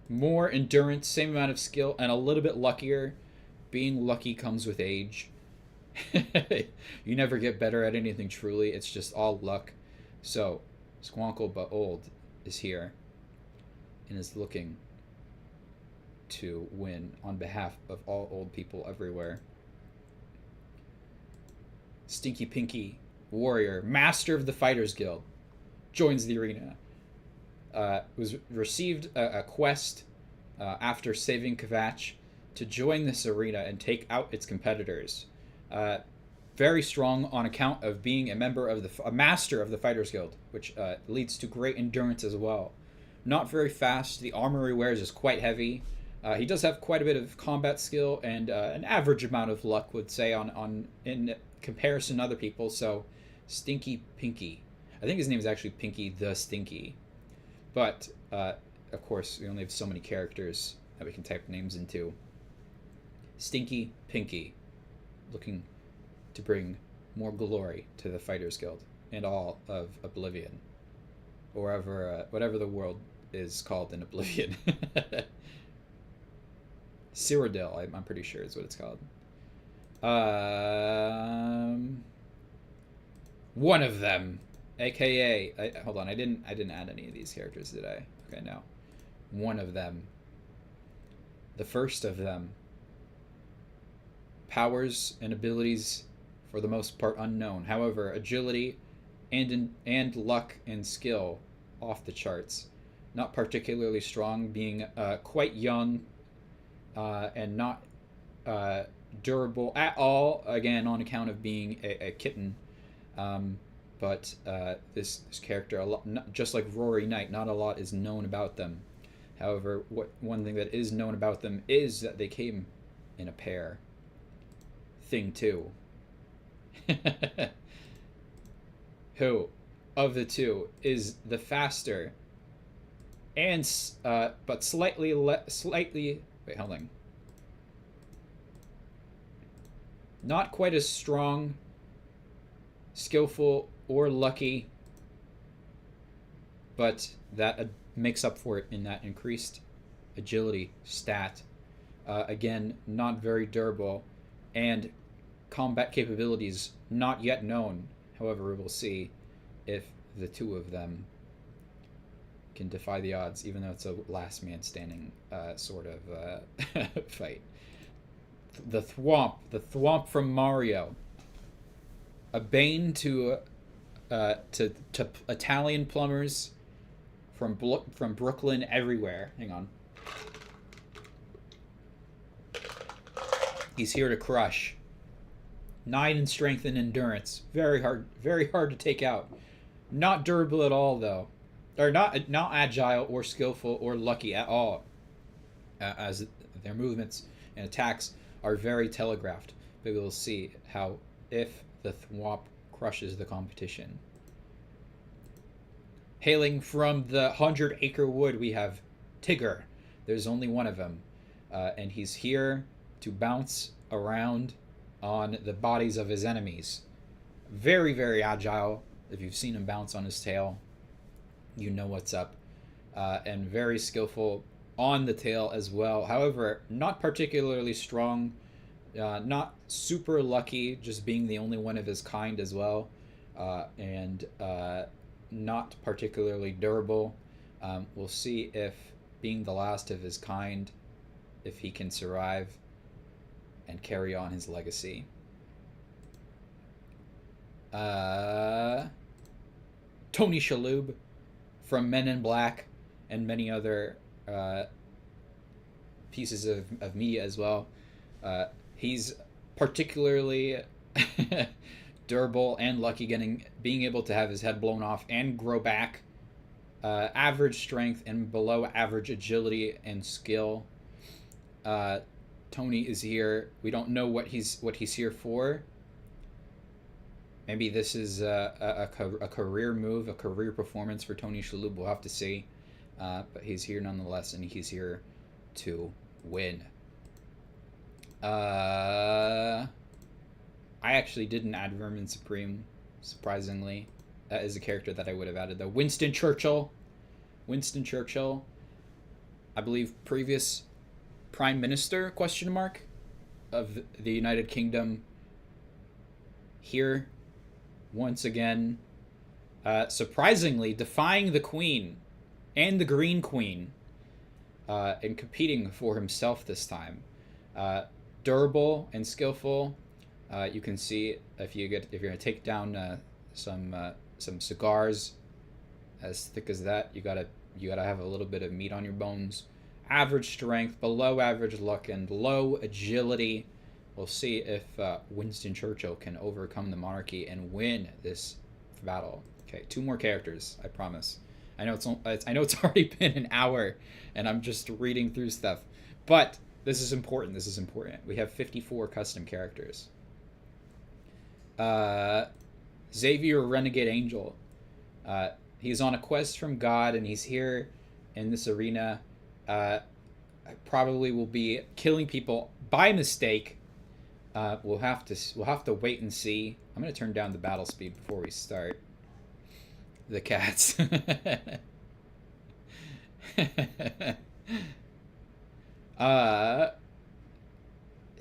More endurance, same amount of skill, and a little bit luckier. Being lucky comes with age. You never get better at anything truly, it's just all luck. So, Squonkle but old is here and is looking to win on behalf of all old people everywhere. Stinky Pinky Warrior, Master of the Fighters Guild, joins the arena. Was received a quest after saving Kvatch to join this arena and take out its competitors. Very strong on account of being a master of the Fighters Guild, which leads to great endurance as well. Not very fast. The armor he wears is quite heavy. He does have quite a bit of combat skill and an average amount of luck, would say, in comparison to other people. So, Stinky Pinky. I think his name is actually Pinky the Stinky. But, of course, we only have so many characters that we can type names into. Stinky Pinky, looking to bring more glory to the Fighters Guild and all of Oblivion, or whatever the world is called in Oblivion. Cyrodiil, I'm pretty sure is what it's called. One of them, aka, hold on, I didn't add any of these characters, did I? Okay, no. One of them. The first of them. Powers and abilities, for the most part, unknown. However, agility and luck and skill off the charts. Not particularly strong, being quite young and not durable at all, again, on account of being a kitten. But this character, just like Rory Knight, not a lot is known about them. However, one thing that is known about them is that they came in a pair. Thing 2. Who of the two is the faster and but slightly wait, hold on. Not quite as strong, skillful, or lucky, but that makes up for it in that increased agility stat. Again, not very durable, and combat capabilities not yet known. However, we'll see if the two of them can defy the odds, even though it's a last man standing sort of fight. The Thwomp from Mario. A bane to Italian plumbers from Brooklyn everywhere. Hang on. He's here to crush. 9 in strength and endurance. Very hard to take out. Not durable at all, though. Or not agile or skillful or lucky at all. As their movements and attacks are very telegraphed. But we'll see how if the Thwomp crushes the competition. Hailing from the 100-acre wood, we have Tigger. There's only one of them. And he's here to bounce around on the bodies of his enemies. Very, very agile. If you've seen him bounce on his tail, you know what's up. And very skillful on the tail as well. However, not particularly strong. Not super lucky, just being the only one of his kind as well. And not particularly durable. We'll see if being the last of his kind, if he can survive and carry on his legacy. Tony Shalhoub from Men in Black and many other pieces of media as well. He's particularly durable and lucky, being able to have his head blown off and grow back. Average strength and below average agility and skill. Tony is here. We don't know what he's here for, Maybe this is a career move, a career performance for Tony Shalhoub. We'll have to see. But he's here nonetheless, and he's here to win. I actually didn't add Vermin Supreme, surprisingly. That is a character that I would have added, though. Winston Churchill. Winston Churchill. I believe previous Prime Minister, question mark, of the United Kingdom. Here, once again, surprisingly, defying the Queen and the Green Queen, and competing for himself this time. Durable and skillful. You can see if you're gonna take down some cigars as thick as that, you gotta have a little bit of meat on your bones. Average strength, below average luck, and low agility. We'll see if Winston Churchill can overcome the monarchy and win this battle. Okay, 2 more characters, I promise. I know it's already been an hour, and I'm just reading through stuff, but this is important. This is important. We have 54 custom characters. Xavier, Renegade Angel. He's on a quest from God, and he's here in this arena. Probably will be killing people by mistake. We'll have to wait and see. I'm gonna turn down the battle speed before we start. The cats.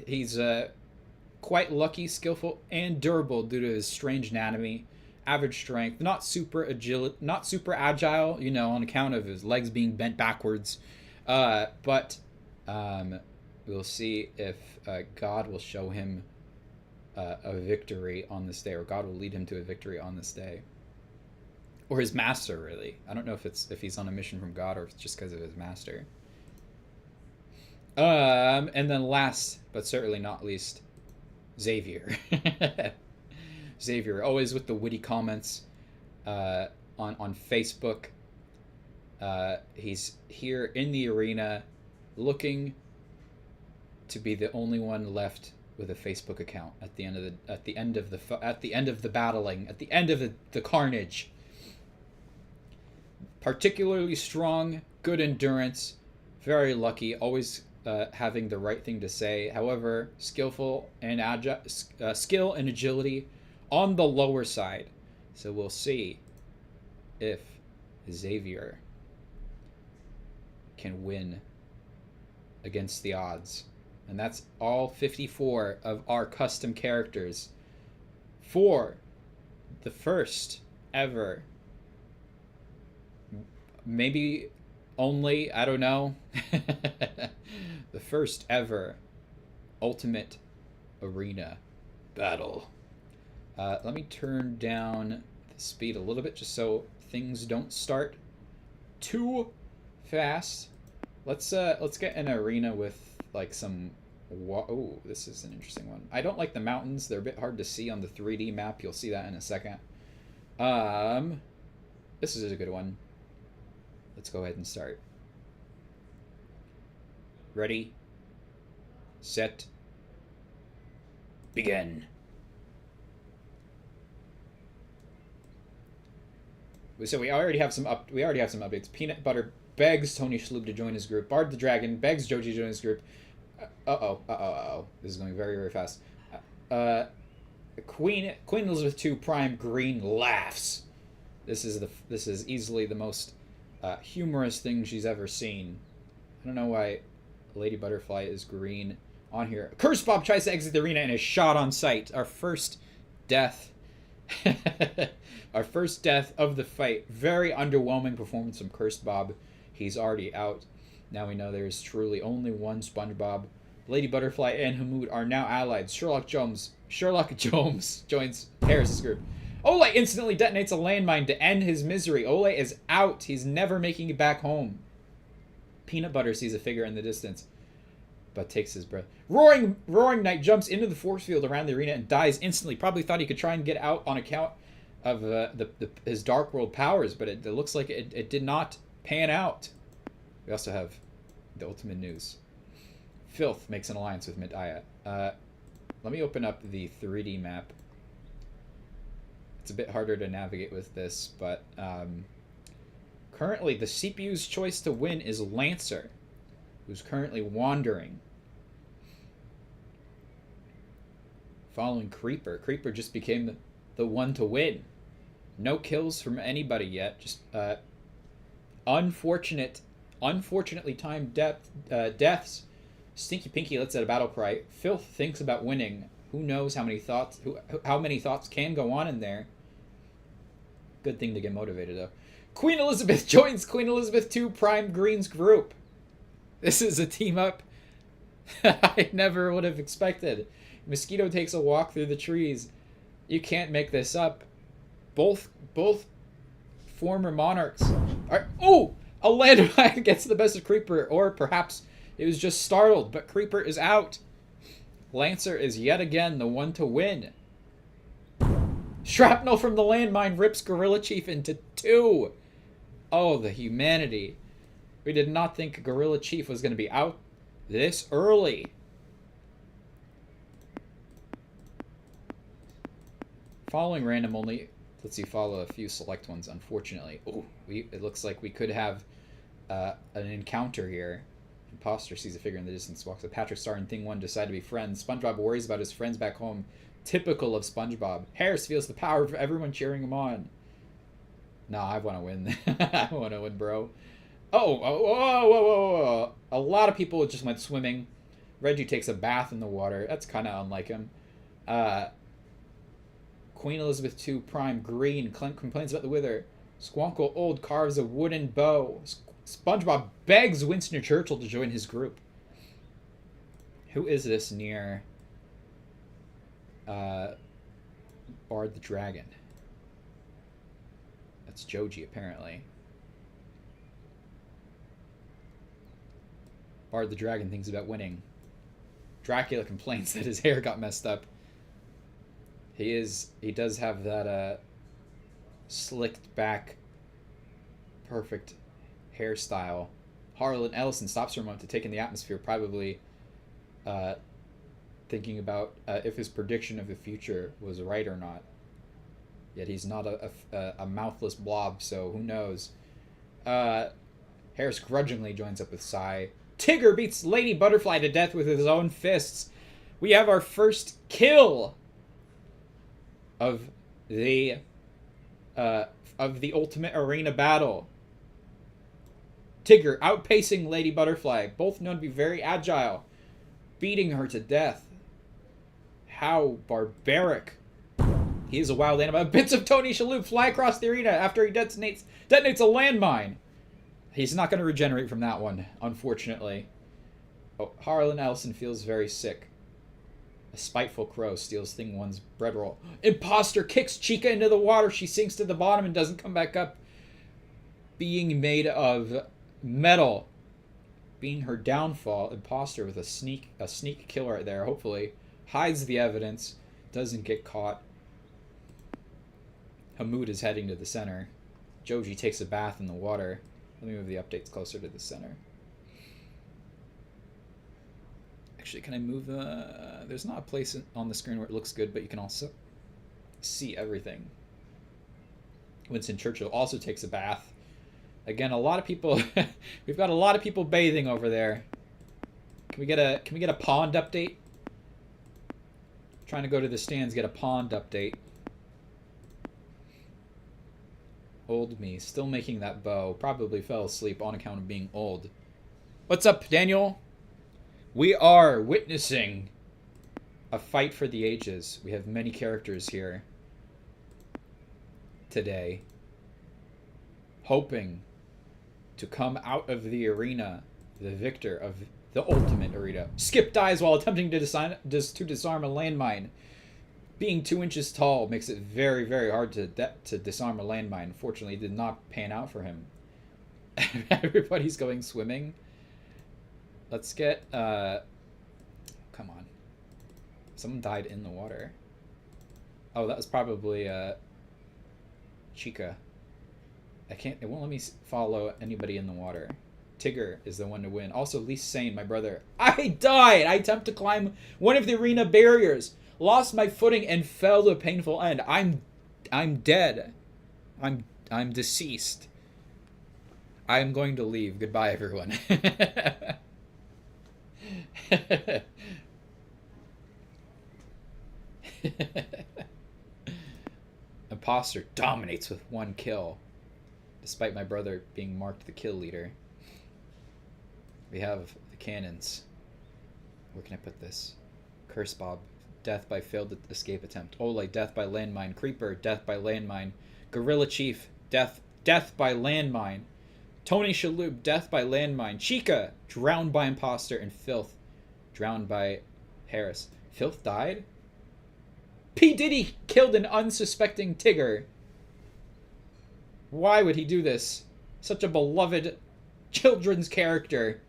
He's quite lucky, skillful, and durable due to his strange anatomy. Average strength, not super agile, you know, on account of his legs being bent backwards. But we'll see if God will show him a victory on this day, or God will lead him to a victory on this day, or his master. Really, I don't know if he's on a mission from God or if it's just because of his master. And then last but certainly not least, Xavier. Xavier, always with the witty comments on Facebook. He's here in the arena, looking to be the only one left with a Facebook account at the end of the battling, at the end of the carnage. Particularly strong, good endurance, very lucky, always having the right thing to say. However, skillful and skill and agility on the lower side. So we'll see if Xavier can win against the odds. And that's all 54 of our custom characters for the first ever, maybe only, I don't know, the first ever Ultimate Arena battle. Let me turn down the speed a little bit just so things don't start too fast. Let's get an arena with like some. Oh, this is an interesting one. I don't like the mountains. They're a bit hard to see on the 3D map. You'll see that in a second. This is a good one. Let's go ahead and start. Ready, set, begin. So we already have some updates. Peanut Butter begs Tony Shalhoub to join his group. Bard the Dragon begs Joji to join his group. This is going very, very fast. Queen Elizabeth II Prime Green laughs. This is easily the most humorous thing she's ever seen. I don't know why Lady Butterfly is green on here. Curse Bob tries to exit the arena and is shot on sight. Our first death. Our first death of the fight. Very underwhelming performance from Cursed Bob. He's already out. Now we know there is truly only one SpongeBob. Lady Butterfly and Hamoud are now allied. Sherlock Jones joins Harris's group. Ole instantly detonates a landmine to end his misery. Ole is out. He's never making it back home. Peanut Butter sees a figure in the distance, but takes his breath. Roaring Knight jumps into the force field around the arena and dies instantly. Probably thought he could try and get out on account of his Dark World powers, but it looks like it did not pan out. We also have the ultimate news. Filth makes an alliance with Medaya. Let me open up the 3D map. It's a bit harder to navigate with this, but currently the CPU's choice to win is Lancer, who's currently wandering. Following Creeper. Creeper just became the one to win. No kills from anybody yet. Just unfortunately timed deaths. Stinky Pinky lets out a battle cry. Filth thinks about winning. Who knows how many thoughts can go on in there. Good thing to get motivated though. Queen Elizabeth joins Queen Elizabeth 2 Prime Green's group. This is a team up I never would have expected. Mosquito takes a walk through the trees. You can't make this up. Both former monarchs are... Oh! A landmine gets the best of Creeper. Or perhaps it was just startled, but Creeper is out. Lancer is yet again the one to win. Shrapnel from the landmine rips Gorilla Chief into two. Oh, the humanity. We did not think Gorilla Chief was going to be out this early. Following random only... Let's see, follow a few select ones, unfortunately. Oh, it looks like we could have an encounter here. Imposter sees a figure in the distance, walks up. Patrick Star and Thing 1 decide to be friends. SpongeBob worries about his friends back home. Typical of SpongeBob. Harris feels the power of everyone cheering him on. Nah, I want to win. I want to win, bro. Whoa. A lot of people just went swimming. Reggie takes a bath in the water. That's kind of unlike him. Queen Elizabeth II Prime Green complains about the weather. Squonkle Old carves a wooden bow. SpongeBob begs Winston Churchill to join his group. Who is this near Bard the Dragon? That's Joji, apparently. Bard the Dragon thinks about winning. Dracula complains that his hair got messed up. He does have that slicked back, perfect hairstyle. Harlan Ellison stops for a moment to take in the atmosphere, probably thinking about if his prediction of the future was right or not. Yet he's not a mouthless blob, so who knows. Harris grudgingly joins up with Sai. Tigger beats Lady Butterfly to death with his own fists. We have our first kill of the ultimate arena battle. Tigger outpacing Lady Butterfly, both known to be very agile, beating her to death. How barbaric. He is a wild animal. Bits of Tony Shalhoub fly across the arena after he detonates a landmine. He's not going to regenerate from that one, unfortunately. Oh, Harlan Ellison feels very sick. A spiteful crow steals Thing 1's bread roll. Imposter kicks Chica into the water. She sinks to the bottom and doesn't come back up. Being made of metal. Being her downfall, Imposter with a sneak kill right there, hopefully. Hides the evidence. Doesn't get caught. Hamoud is heading to the center. Joji takes a bath in the water. Let me move the updates closer to the center. Actually, can I move the... There's not a place on the screen where it looks good, but you can also see everything. Winston Churchill also takes a bath. Again, a lot of people... We've got a lot of people bathing over there. Can we get a pond update? Trying to go to the stands, get a pond update. Old me, still making that bow. Probably fell asleep on account of being old. What's up, Daniel? We are witnessing a fight for the ages. We have many characters here today, hoping to come out of the arena the victor of the ultimate arena. Skip dies while attempting to disarm a landmine. Being 2 inches tall makes it very, very hard to disarm a landmine. Unfortunately, it did not pan out for him. Everybody's going swimming. Let's get... come on. Someone died in the water. Oh, that was probably Chica. It won't let me follow anybody in the water. Tigger is the one to win. Also, Lee Sane, my brother. I died! I attempt to climb one of the arena barriers. Lost my footing and fell to a painful end. I'm I'm dead. I'm deceased. I am going to leave. Goodbye, everyone. Imposter dominates with 1 kill, despite my brother being marked the kill leader. We have the cannons. Where can I put this? Curse Bob. Death by failed escape attempt. Ole, death by landmine. Creeper, death by landmine. Gorilla Chief, death by landmine. Tony Shalhoub, death by landmine. Chica, drowned by imposter. And Filth, drowned by Harris. Filth died? P. Diddy killed an unsuspecting Tigger. Why would he do this? Such a beloved children's character.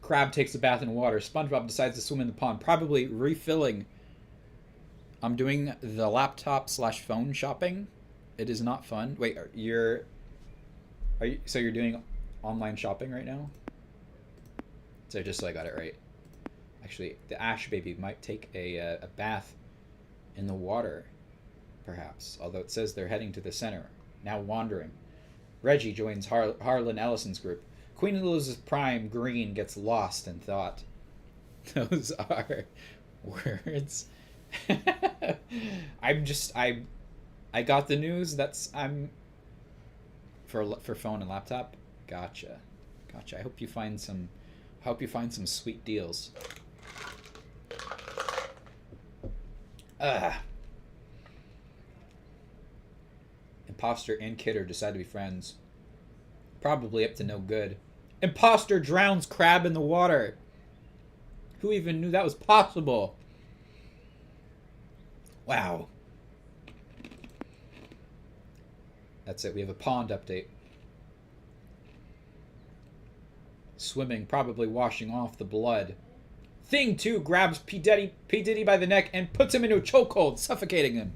Crab takes a bath in water. SpongeBob decides to swim in the pond, probably refilling. I'm doing the laptop/phone shopping. It is not fun. Wait, so you're doing online shopping right now? So just so I got it right. Actually, the Ash baby might take a bath in the water, perhaps. Although it says they're heading to the center, now wandering. Reggie joins Harlan Ellison's group. Queen Elizabeth's prime green gets lost in thought. Those are words. I got the news. I'm for phone and laptop. Gotcha. I hope you find some sweet deals. Imposter and Kidder decide to be friends. Probably up to no good. Imposter drowns crab in the water. Who even knew that was possible? Wow. That's it. We have a pond update. Swimming, probably washing off the blood. Thing 2 grabs P. Diddy by the neck and puts him into a chokehold, suffocating him.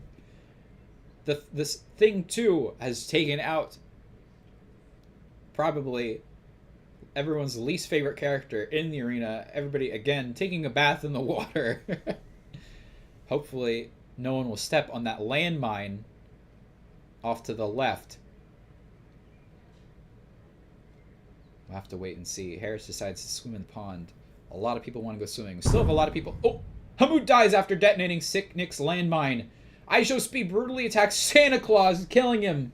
This Thing 2 has taken out probably everyone's least favorite character in the arena. Everybody, again, taking a bath in the water. Hopefully, no one will step on that landmine off to the left. We'll have to wait and see. Harris decides to swim in the pond. A lot of people want to go swimming. We still have a lot of people. Oh! Hamoud dies after detonating Sick Nick's landmine. Aisho Speed brutally attacks Santa Claus, killing him.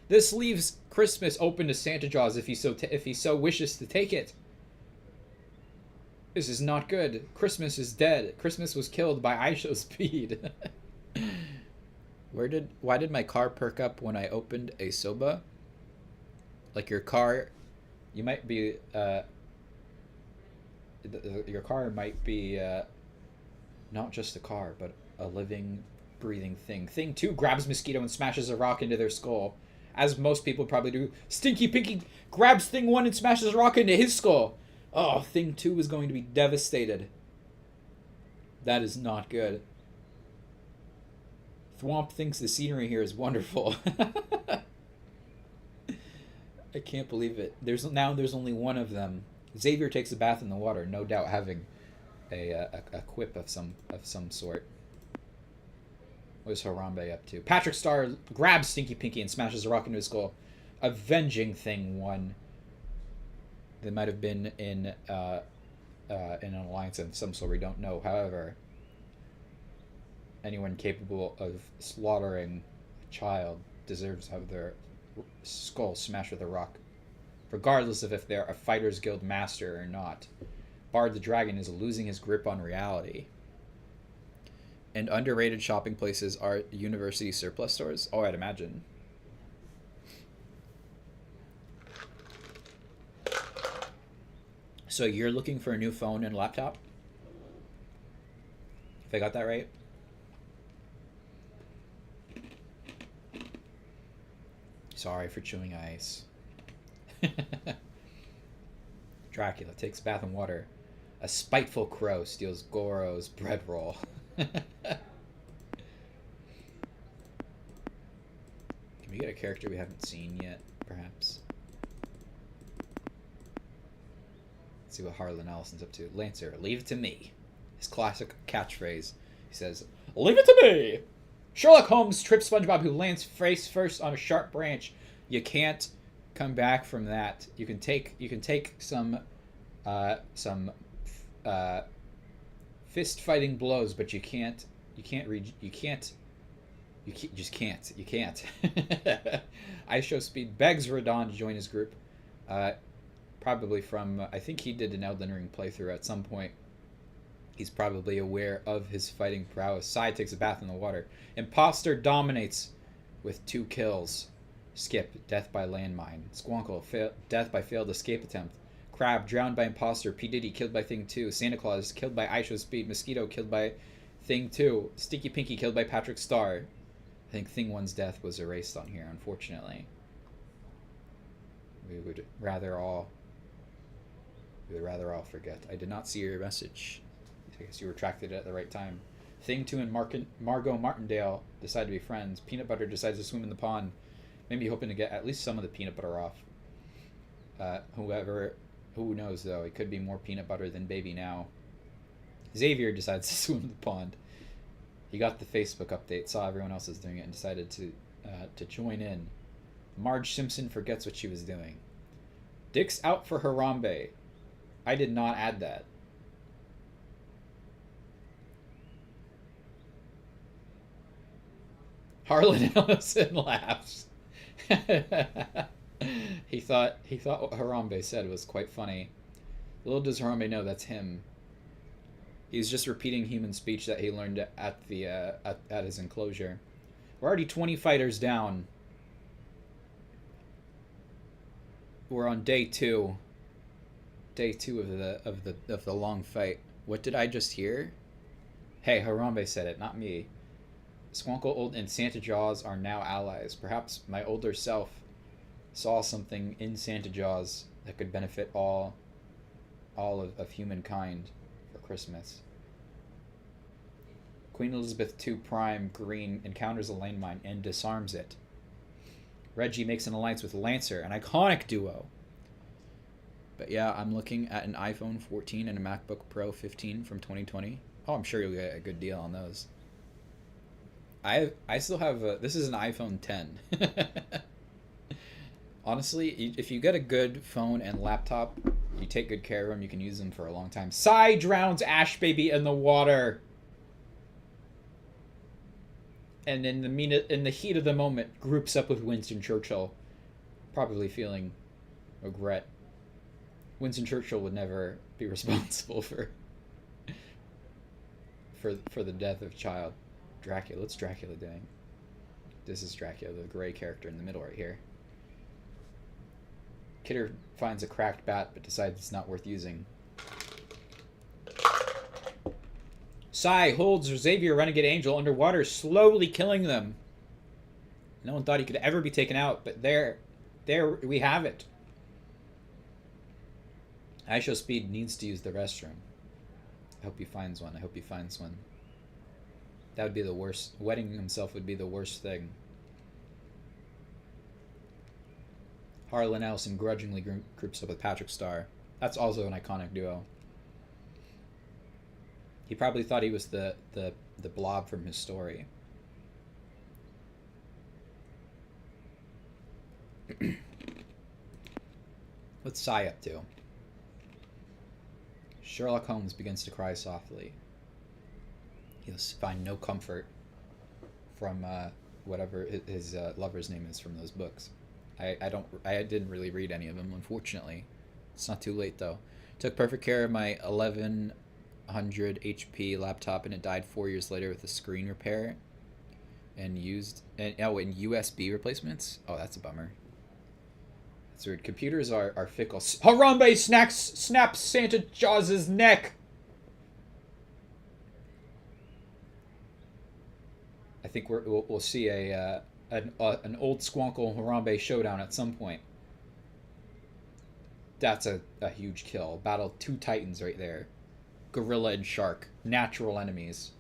This leaves Christmas open to Santa Claus if he so wishes to take it. This is not good. Christmas is dead. Christmas was killed by Aisho Speed. Why did my car perk up when I opened a soba? Like your car, you might be your car might be not just a car, but a living, breathing thing. Thing 2 grabs Mosquito and smashes a rock into their skull. As most people probably do. Stinky Pinky grabs Thing 1 and smashes a rock into his skull. Oh, Thing 2 is going to be devastated. That is not good. Thwomp thinks the scenery here is wonderful. I can't believe it. There's only one of them. Xavier takes a bath in the water, no doubt having a quip of some sort. What is Harambe up to? Patrick Star grabs Stinky Pinky and smashes a rock into his skull, avenging Thing 1. They might have been in an alliance of some sort we don't know. However, anyone capable of slaughtering a child deserves to have their skull smashed with a rock, regardless of if they're a Fighters Guild master or not. Bard the Dragon is losing his grip on reality. And underrated shopping places are university surplus stores? Oh, I'd imagine. So you're looking for a new phone and laptop? If I got that right? Sorry for chewing ice. Dracula takes bath in water. A spiteful crow steals Goro's bread roll. Can we get a character we haven't seen yet, perhaps? Let's see what Harlan Ellison's up to. Lancer, leave it to me. His classic catchphrase. He says, Leave it to me. Sherlock Holmes trips SpongeBob, who lands face first on a sharp branch. You can't come back from that. You can take some fist fighting blows, but you just can't. You can't. I show speed begs Radon to join his group. Probably from I think he did an Elden Ring playthrough at some point. He's probably aware of his fighting prowess. Sai takes a bath in the water. Imposter dominates with 2 kills. Skip, death by landmine. Squonkle, death by failed escape attempt. Crab, drowned by imposter. P. Diddy, killed by Thing 2. Santa Claus, killed by Aisho Speed. Mosquito, killed by Thing 2. Sticky Pinky, killed by Patrick Starr. I think Thing 1's death was erased on here, unfortunately. We would rather all forget. I did not see your message. I guess you retracted it at the right time. Thing 2 and Margot Martindale decide to be friends. Peanut Butter decides to swim in the pond. Maybe hoping to get at least some of the peanut butter off. Who knows, though? It could be more peanut butter than baby now. Xavier decides to swim in the pond. He got the Facebook update, saw everyone else was doing it, and decided to join in. Marge Simpson forgets what she was doing. Dick's out for Harambe. I did not add that. Harlan Ellison laughs. He thought what Harambe said was quite funny. Little does Harambe know that's him. He's just repeating human speech that he learned at his enclosure. We're already 20 fighters down. We're on day 2. Day 2 of the long fight. What did I just hear? Hey, Harambe said it, not me. Squonkle and Santa Jaws are now allies. Perhaps my older self saw something in Santa Jaws that could benefit all of humankind for Christmas. Queen Elizabeth II Prime Green encounters a landmine and disarms it. Reggie makes an alliance with Lancer, an iconic duo. But yeah, I'm looking at an iPhone 14 and a MacBook Pro 15 from 2020. Oh, I'm sure you'll get a good deal on those. I still have this is an iPhone 10. Honestly, if you get a good phone and laptop, you take good care of them, you can use them for a long time. Sai drowns Ash Baby in the water. And in the heat of the moment, groups up with Winston Churchill, probably feeling regret. Winston Churchill would never be responsible for the death of a child. Dracula. What's Dracula doing? This is Dracula, the gray character in the middle right here. Kidder finds a cracked bat, but decides it's not worth using. Sai holds Xavier Renegade Angel underwater, slowly killing them. No one thought he could ever be taken out, but there we have it. Aisho Speed needs to use the restroom. I hope he finds one. That would be the worst. Wetting himself would be the worst thing. Harlan Ellison grudgingly groups up with Patrick Starr. That's also an iconic duo. He probably thought he was the blob from his story. What's Sai up to? Sherlock Holmes begins to cry softly. He'll find no comfort from whatever his lover's name is from those books. I didn't really read any of them, unfortunately. It's not too late though. Took perfect care of my 1100 HP laptop, and it died 4 years later with a screen repair and USB replacements. Oh, that's a bummer. That's weird. Computers are fickle. Harambe snaps Santa Jaws' neck. I think we'll see an old Squonkle Harambe showdown at some point. That's a huge kill. Battle 2 titans right there. Gorilla and shark. Natural enemies.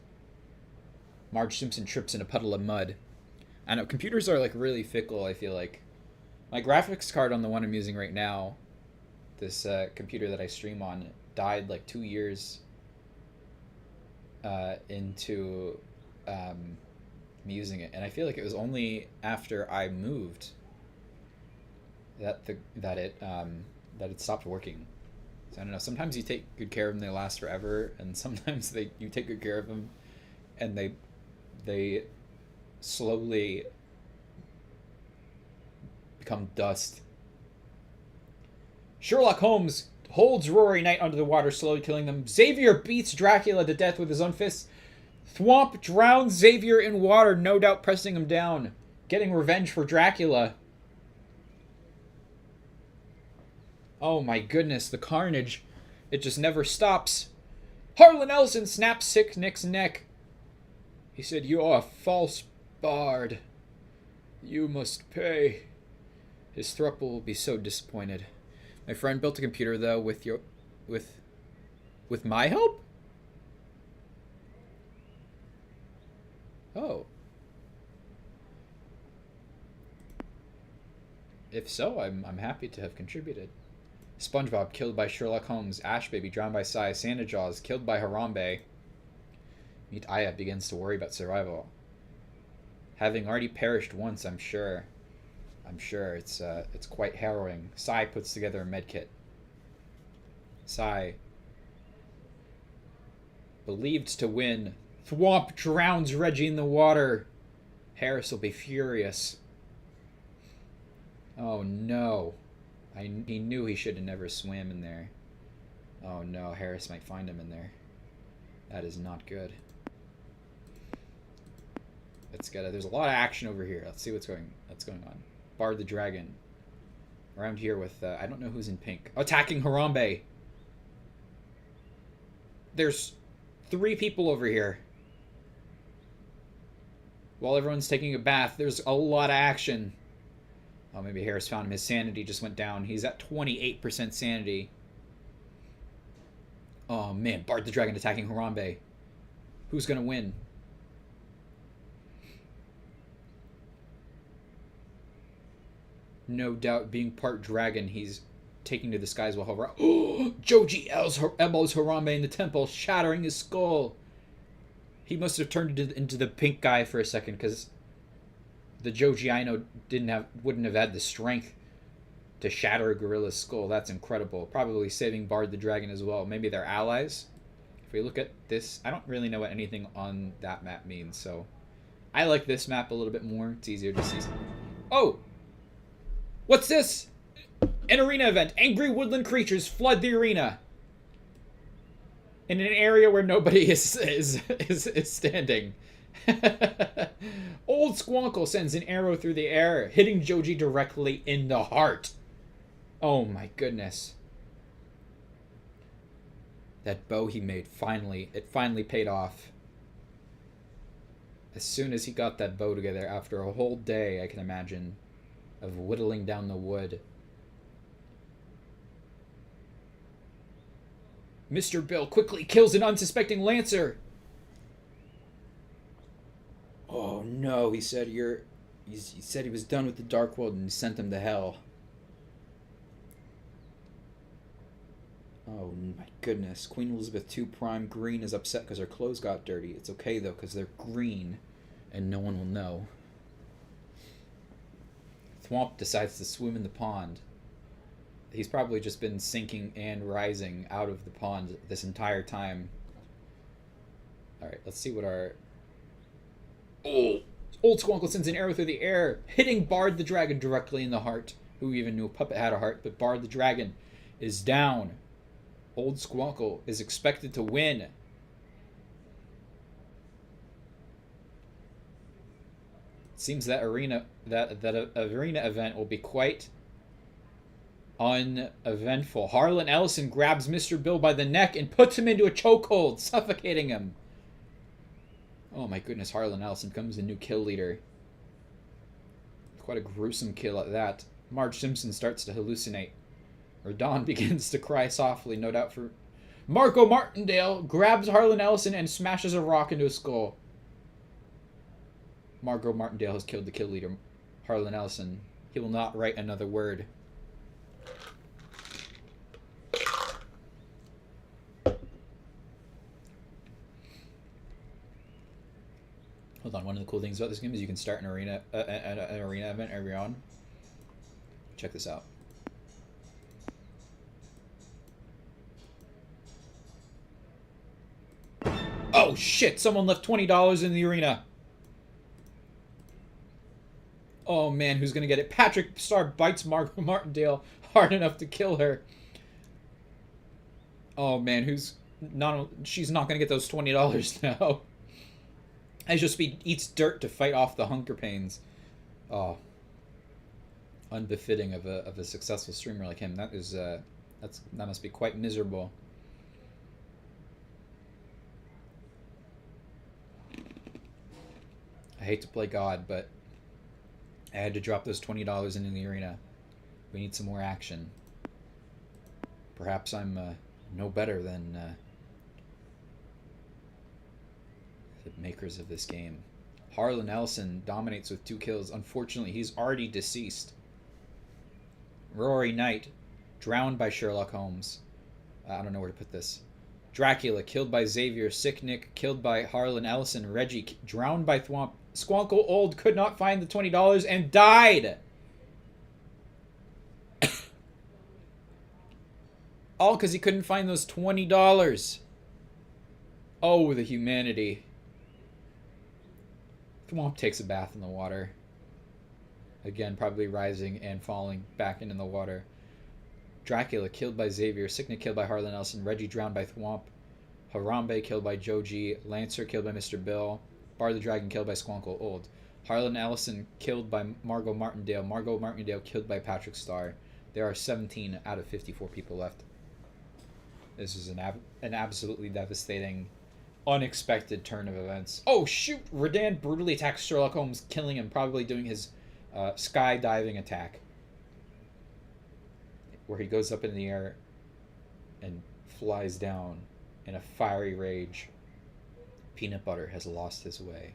Marge Simpson trips in a puddle of mud. I know, computers are like really fickle, I feel like. My graphics card on the one I'm using right now, this computer that I stream on, died like 2 years into me using it, and I feel like it was only after I moved that it stopped working. So I don't know. Sometimes you take good care of them, they last forever, and sometimes you take good care of them, and they slowly become dust. Sherlock Holmes holds Rory Knight under the water, slowly killing them. Xavier beats Dracula to death with his own fists. Thwomp drowns Xavier in water, no doubt pressing him down, getting revenge for Dracula. Oh my goodness, the carnage. It just never stops. Harlan Ellison snaps Sick Nick's neck. He said, "You are a false bard. You must pay." His thruple will be so disappointed. My friend built a computer, though, with my help? Oh. If so, I'm happy to have contributed. SpongeBob killed by Sherlock Holmes. Ash Baby drowned by Sai. Santa Jaws killed by Harambe. Meet Aya begins to worry about survival. Having already perished once, I'm sure it's quite harrowing. Sai puts together a medkit. Sai, believed to win. Thwomp drowns Reggie in the water. Harris will be furious. Oh no. He knew he should have never swam in there. Oh no, Harris might find him in there. That is not good. There's a lot of action over here. Let's see what's going on. Bard the Dragon. Around here with, I don't know who's in pink. Attacking Harambe! There's 3 people over here. While everyone's taking a bath, there's a lot of action. Oh, maybe Harris found him. His sanity just went down. He's at 28% sanity. Oh man, Bard the Dragon attacking Harambe. Who's gonna win? No doubt, being part dragon, he's taking to the skies while Joji elbows Harambe in the temple, shattering his skull. He must have turned into the pink guy for a second, because the Joji I know wouldn't have had the strength to shatter a gorilla's skull. That's incredible. Probably saving Bard the Dragon as well. Maybe they're allies. If we look at this, I don't really know what anything on that map means, so I like this map a little bit more. It's easier to see. Oh! What's this? An arena event. Angry woodland creatures flood the arena. In an area where nobody is standing. Old Squonkle sends an arrow through the air, hitting Joji directly in the heart. Oh my goodness. That bow he made, it finally paid off. As soon as he got that bow together, after a whole day, I can imagine, of whittling down the wood. Mr. Bill quickly kills an unsuspecting lancer. Oh no, he said he said he was done with the Dark World and he sent him to hell. Oh my goodness. Queen Elizabeth II Prime Green is upset because her clothes got dirty. It's okay though, because they're green and no one will know. Thwomp decides to swim in the pond. He's probably just been sinking and rising out of the pond this entire time. Alright, let's see what our... Oh! Old Squonkle sends an arrow through the air, hitting Bard the Dragon directly in the heart. Who even knew a puppet had a heart? But Bard the Dragon is down. Old Squonkle is expected to win. Seems that arena event will be quite uneventful. Harlan Ellison grabs Mr. Bill by the neck and puts him into a chokehold, suffocating him. Oh my goodness, Harlan Ellison becomes the new kill leader. Quite a gruesome kill at that. Marge Simpson starts to hallucinate. Or Dawn begins to cry softly, no doubt for... Marco Martindale grabs Harlan Ellison and smashes a rock into his skull. Margot Martindale has killed the kill leader, Harlan Ellison. He will not write another word. Hold on, one of the cool things about this game is you can start an arena event early on. Check this out. Oh shit, someone left $20 in the arena. Oh man, who's gonna get it? Patrick Star bites Margot Martindale hard enough to kill her. Oh man, she's not gonna get those $20 now. As just eats dirt to fight off the hunger pains. Oh, unbefitting of a successful streamer like him. That must be quite miserable. I hate to play God, but I had to drop those $20 into the arena. We need some more action. Perhaps I'm no better than the makers of this game. Harlan Ellison dominates with 2 kills. Unfortunately, he's already deceased. Rory Knight, drowned by Sherlock Holmes. I don't know where to put this. Dracula, killed by Xavier. Sick Nick, killed by Harlan Ellison. Reggie, drowned by Thwomp. Squonkle Old could not find the $20 and died. All because he couldn't find those $20. Oh, the humanity. Thwomp takes a bath in the water. Again, probably rising and falling back into the water. Dracula killed by Xavier. Sicknick killed by Harlan Ellison. Reggie drowned by Thwomp. Harambe killed by Joji. Lancer killed by Mr. Bill. Bar the Dragon killed by Squonkle Old. Harlan Ellison killed by Margot Martindale. Margot Martindale killed by Patrick Star. There are 17 out of 54 people left. This is an absolutely devastating, unexpected turn of events. Oh shoot! Redan brutally attacks Sherlock Holmes, killing him, probably doing his skydiving attack. Where he goes up in the air and flies down in a fiery rage. Peanut Butter has lost his way.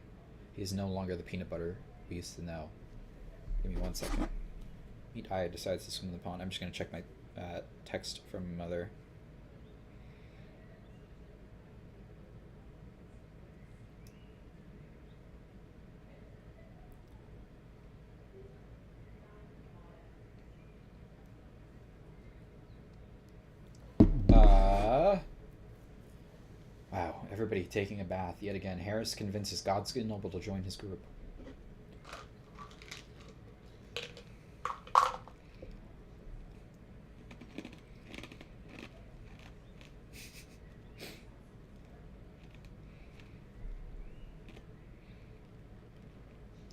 He is no longer the peanut butter we used to know. Give me 1 second. Meat Aya decides to swim in the pond. I'm just going to check my text from Mother. Wow, everybody taking a bath yet again. Harris convinces Godskin Noble to join his group.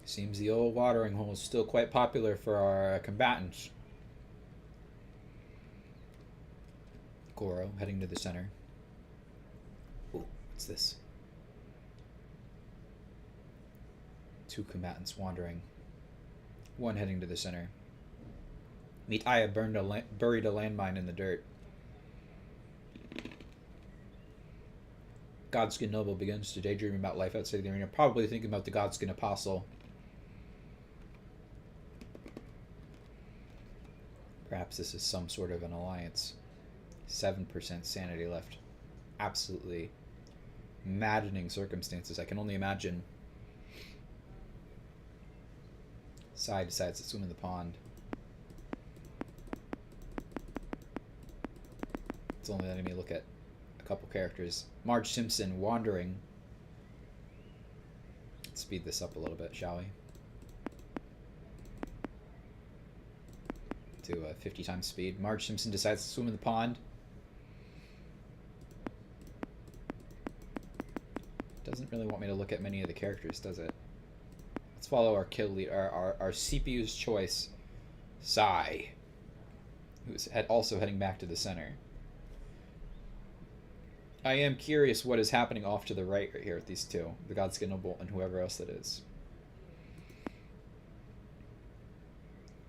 Seems the old watering hole is still quite popular for our combatants. Goro heading to the center. Ooh, what's this? 2 combatants wandering. 1 heading to the center. Meet Aya buried a landmine in the dirt. Godskin Noble begins to daydream about life outside the arena, probably thinking about the Godskin Apostle. Perhaps this is some sort of an alliance. 7% sanity left. Absolutely maddening circumstances. I can only imagine. Sai decides to swim in the pond. It's only letting me look at a couple characters. Marge Simpson wandering. Let's speed this up a little bit, shall we? To 50 times speed. Marge Simpson decides to swim in the pond. Doesn't really want me to look at many of the characters, does it? Let's follow our kill lead, our CPU's choice, Sai, who's also heading back to the center. I am curious what is happening off to the right here with these 2, the Godskin Noble and whoever else that is.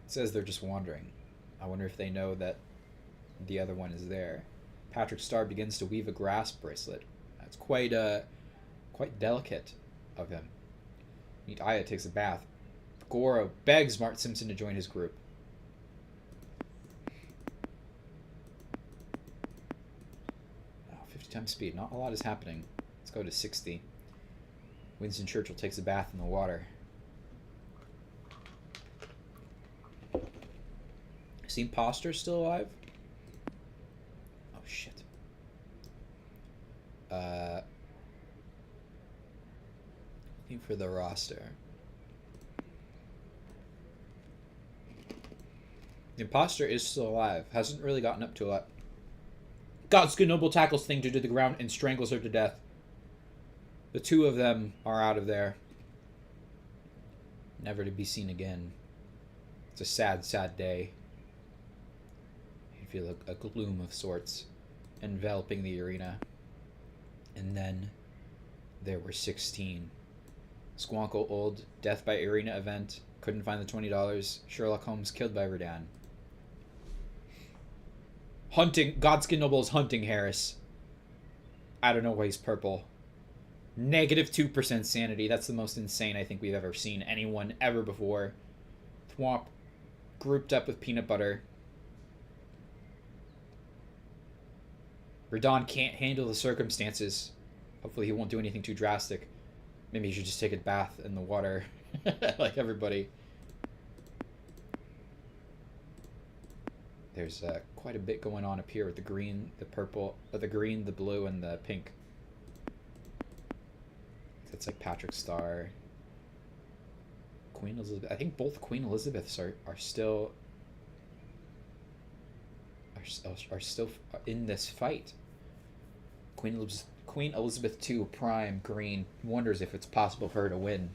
It says they're just wandering. I wonder if they know that the other one is there. Patrick Star begins to weave a grass bracelet. That's quite delicate of him. Meet Aya takes a bath. Goro begs Mart Simpson to join his group. 50 times speed. Not a lot is happening. Let's go to 60. Winston Churchill takes a bath in the water. Is the imposter still alive? Oh, shit. Looking for the roster. The imposter is still alive. Hasn't really gotten up to a lot. God's Noble tackles Thing to the ground and strangles her to death. The two of them are out of there. Never to be seen again. It's a sad, sad day. You feel a gloom of sorts enveloping the arena. And then there were 16. Squonkle old, death by arena event, couldn't find the $20. Sherlock Holmes killed by Redan. Hunting, Godskin Noble is hunting Harris. I don't know why he's purple. Negative 2% sanity. That's the most insane I think we've ever seen anyone ever before. Thwomp grouped up with peanut butter. Redan can't handle the circumstances. Hopefully he won't do anything too drastic. Maybe he should just take a bath in the water. Like everybody. There's quite a bit going on up here with the green, the purple, the green, the blue, and the pink. It's like Patrick Star. Queen Elizabeth. I think both Queen Elizabeths are still in this fight. Queen Elizabeth II Prime Green wonders if it's possible for her to win.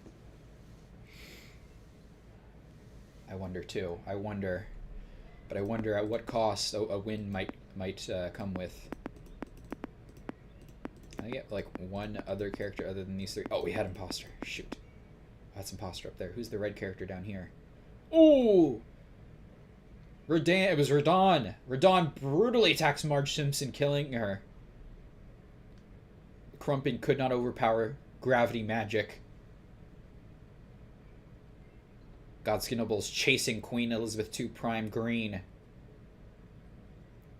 I wonder too. But I wonder at what cost a win might come with. Can I get like one other character other than these three? Oh, we had imposter. Shoot, that's imposter up there. Who's the red character down here? Ooh, Redan. It was Redan. Redan brutally attacks Marge Simpson, killing her. Crumpin could not overpower gravity magic. Godskin Noble's chasing Queen Elizabeth II Prime Green.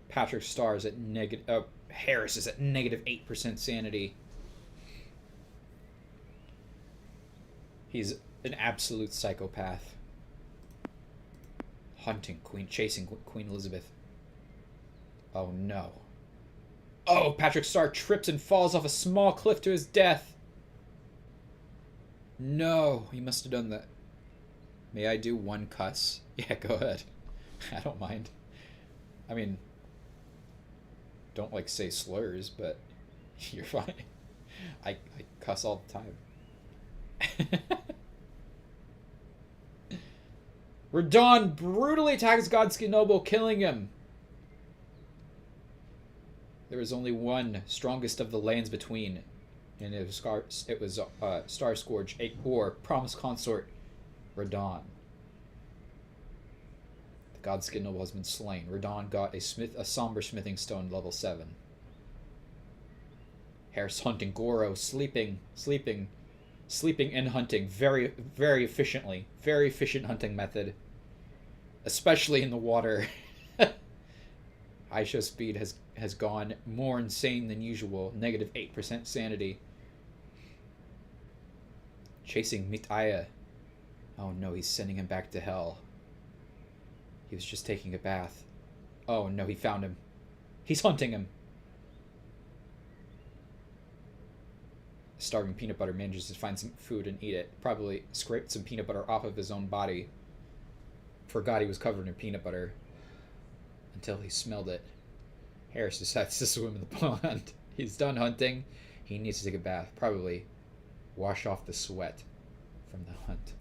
Patrick Star is at negative. Harris is at negative 8% sanity. He's an absolute psychopath. Hunting Queen, chasing Queen Elizabeth. Oh no. Oh, Patrick Star trips and falls off a small cliff to his death. No, he must have done that. May I do one cuss? Yeah, go ahead. I don't mind. I mean, don't like say slurs, but you're fine. I cuss all the time. Redan brutally attacks Godskin Noble, killing him. There was only one, strongest of the lands between, and it was Star Scourge, or Promised Consort, Redan. The Godskin Noble has been slain. Redan got a somber smithing stone level 7. Harris hunting Goro, sleeping and hunting very, very efficiently. Very efficient hunting method. Especially in the water. High show speed has gone more insane than usual. Negative 8% sanity. Chasing Mitaya. Oh no, he's sending him back to hell. He was just taking a bath. Oh no, he found him. He's hunting him. Starving peanut butter manages to find some food and eat it. Probably scraped some peanut butter off of his own body. Forgot he was covered in peanut butter. Until he smelled it. Harris decides to swim in the pond. He's done hunting. He needs to take a bath. Probably wash off the sweat from the hunt.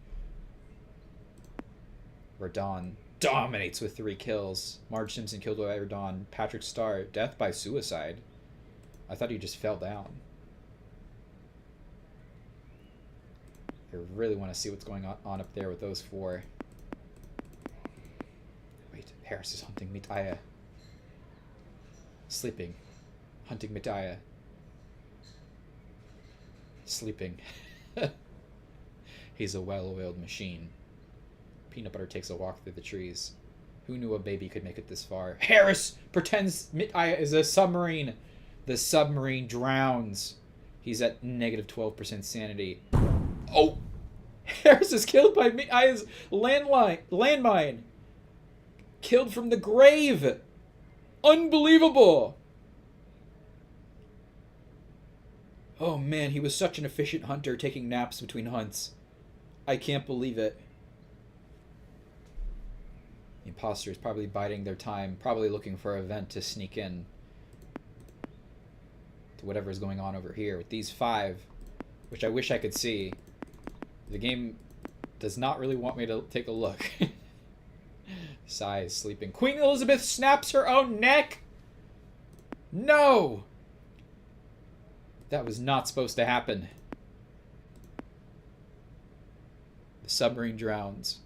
Redan dominates with 3 kills. Marge Simpson killed by Redan. Patrick Star, death by suicide. I thought he just fell down. I really want to see what's going on up there with those 4. Wait, Harris is hunting Mitaya. Sleeping. Hunting Mitaya. Sleeping. He's a well-oiled machine. Peanut butter takes a walk through the trees. Who knew a baby could make it this far? Harris pretends Mitaya is a submarine. The submarine drowns. He's at negative 12% sanity. Oh! Harris is killed by Aya's landmine. Killed from the grave. Unbelievable. Oh man, he was such an efficient hunter taking naps between hunts. I can't believe it. The imposter is probably biding their time, probably looking for a vent to sneak in to whatever is going on over here with these 5, which I wish I could see. The game does not really want me to take a look. Sai is sleeping. Queen Elizabeth snaps her own neck? No! That was not supposed to happen. The submarine drowns.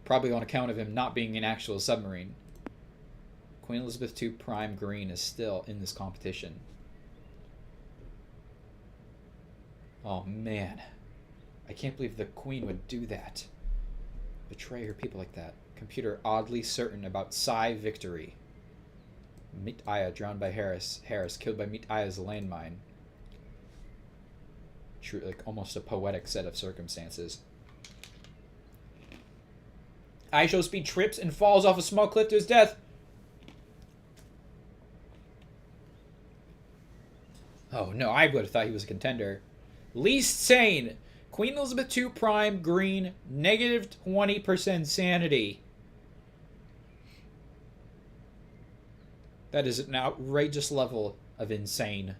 Probably on account of him not being an actual submarine. Queen Elizabeth II Prime Green is still in this competition. Oh man. I can't believe the Queen would do that. Betray her people like that. Computer oddly certain about Sai victory. Meet Aya drowned by Harris. Harris killed by Meet Aya's landmine. True, like almost a poetic set of circumstances. IShowSpeed trips and falls off a small cliff to his death. Oh no, I would have thought he was a contender. Least sane. Queen Elizabeth II Prime Green, negative 20% sanity. That is an outrageous level of insane.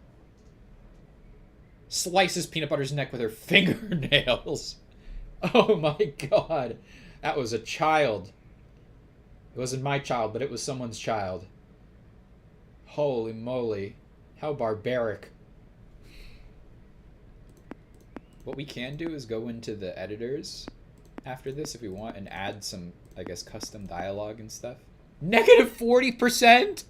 Slices Peanut Butter's neck with her fingernails. Oh my god. That was a child. It wasn't my child, but it was someone's child. Holy moly. How barbaric. What we can do is go into the editors after this if we want and add some, I guess, custom dialogue and stuff. Negative 40%?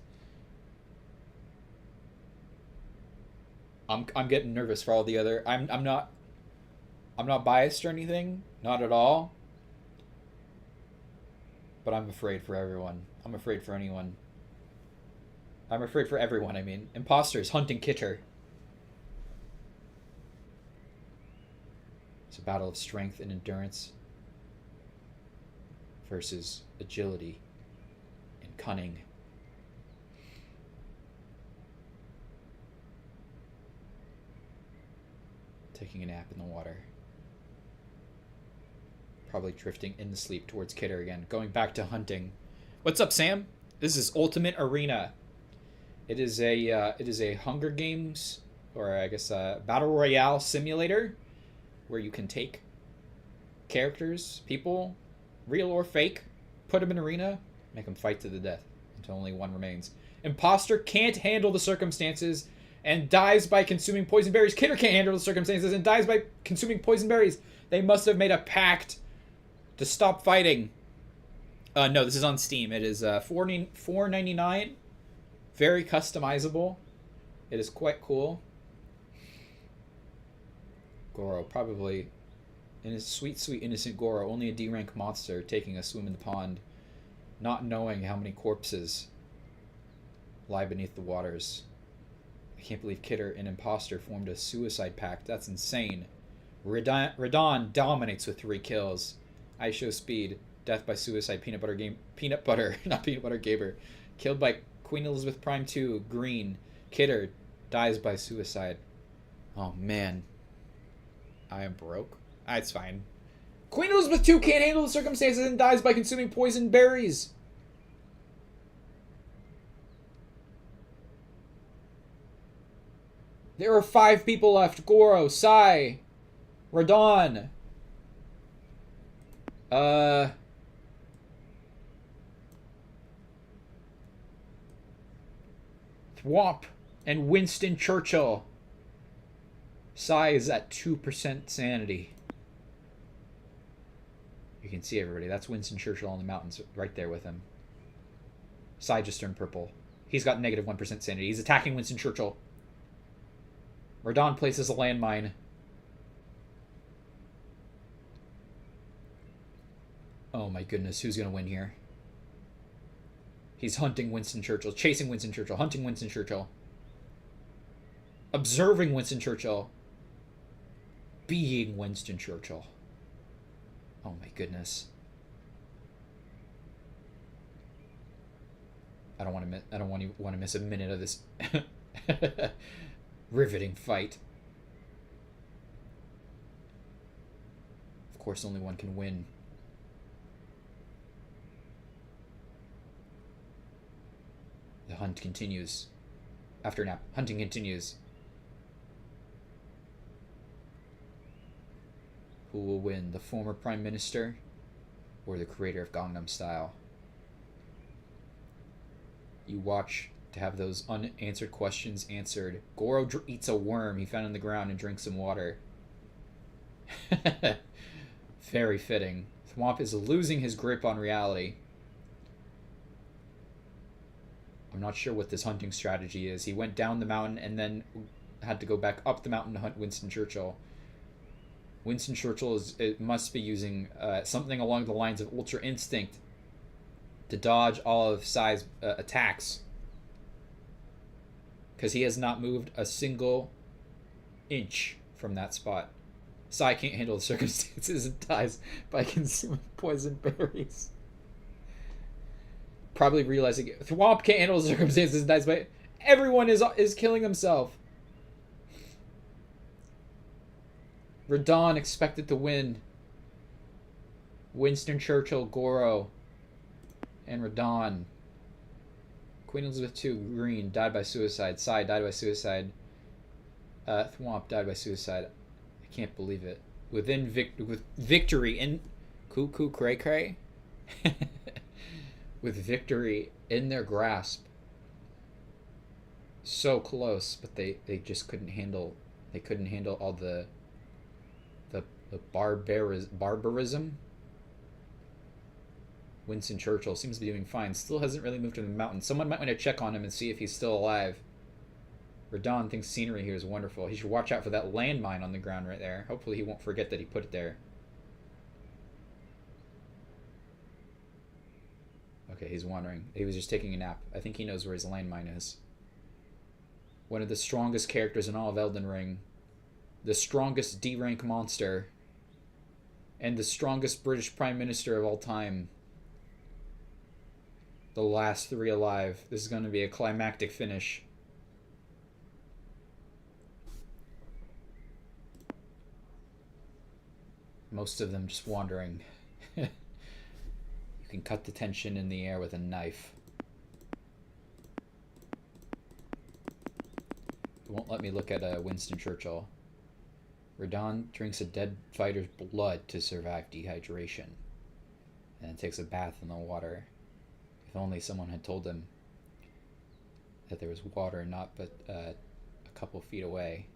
I'm getting nervous for all the other... I'm not biased or anything. Not at all. But I'm afraid for everyone. I'm afraid for anyone. I'm afraid for everyone, I mean. Imposters hunting Kitter. It's a battle of strength and endurance versus agility and cunning. Taking a nap in the water. Probably drifting into sleep towards Kidder again. Going back to hunting. What's up, Sam? This is Ultimate Arena. It is a Hunger Games, or I guess a Battle Royale simulator, where you can take characters, people, real or fake, put them in arena, make them fight to the death until only one remains. Imposter can't handle the circumstances and dies by consuming poison berries. Kidder can't handle the circumstances and dies by consuming poison berries. They must have made a pact to stop fighting. No, this is on Steam. It is $4.99. Very customizable. It is quite cool. Goro, probably in his sweet, sweet innocent Goro, only a D-rank monster taking a swim in the pond, not knowing how many corpses lie beneath the waters. I can't believe Kidder and Imposter formed a suicide pact. That's insane. Radon dominates with 3 kills. IShowSpeed, death by suicide, Peanut Butter, not Peanut Butter Gaber. Killed by Queen Elizabeth Prime 2, Green. Kidder dies by suicide. Oh man. I am broke. It's fine. Queen Elizabeth II can't handle the circumstances and dies by consuming poison berries. There are 5 people left. Goro, Sai, Radon. Thwomp and Winston Churchill. Sai is at 2% sanity. You can see everybody. That's Winston Churchill on the mountains right there with him. Sai just turned purple. He's got negative 1% sanity. He's attacking Winston Churchill. Radon places a landmine. Oh my goodness, who's going to win here? He's hunting Winston Churchill, chasing Winston Churchill, hunting Winston Churchill. Observing Winston Churchill. being Winston Churchill. Oh my goodness. I don't want to miss a minute of this riveting fight. Of course, only one can win. The hunt continues. After nap, hunting continues. Who will win, the former Prime Minister or the creator of Gangnam Style? You watch to have those unanswered questions answered. Goro eats a worm he found on the ground and drinks some water. Very fitting. Thwomp is losing his grip on reality. I'm not sure what this hunting strategy is. He went down the mountain and then had to go back up the mountain to hunt Winston Churchill. Winston Churchill must be using something along the lines of Ultra Instinct to dodge all of Psy's attacks. Because he has not moved a single inch from that spot. Psy can't handle the circumstances and dies by consuming poison berries. Probably realizing Thwomp can't handle the circumstances and dies by... Everyone is killing themselves. Radon expected to win. Winston Churchill, Goro, and Radon. Queen Elizabeth II, green, died by suicide. Psy died by suicide. Thwomp died by suicide. I can't believe it. With victory in... Cuckoo cray cray? With victory in their grasp. So close, but they just couldn't handle... They couldn't handle all the barbarism. Winston Churchill seems to be doing fine. Still hasn't really moved to the mountain. Someone might want to check on him and see if he's still alive. Radon thinks scenery here is wonderful. He should watch out for that landmine on the ground right there. Hopefully he won't forget that he put it there. Okay, he's wandering. He was just taking a nap. I think he knows where his landmine is. One of the strongest characters in all of Elden Ring. The strongest D-rank monster. And the strongest British Prime Minister of all time. The last three alive. This is going to be a climactic finish. Most of them just wandering. You can cut the tension in the air with a knife. It won't let me look at Winston Churchill. Radon drinks a dead fighter's blood to survive dehydration. And takes a bath in the water. If only someone had told him that there was water not but a couple feet away.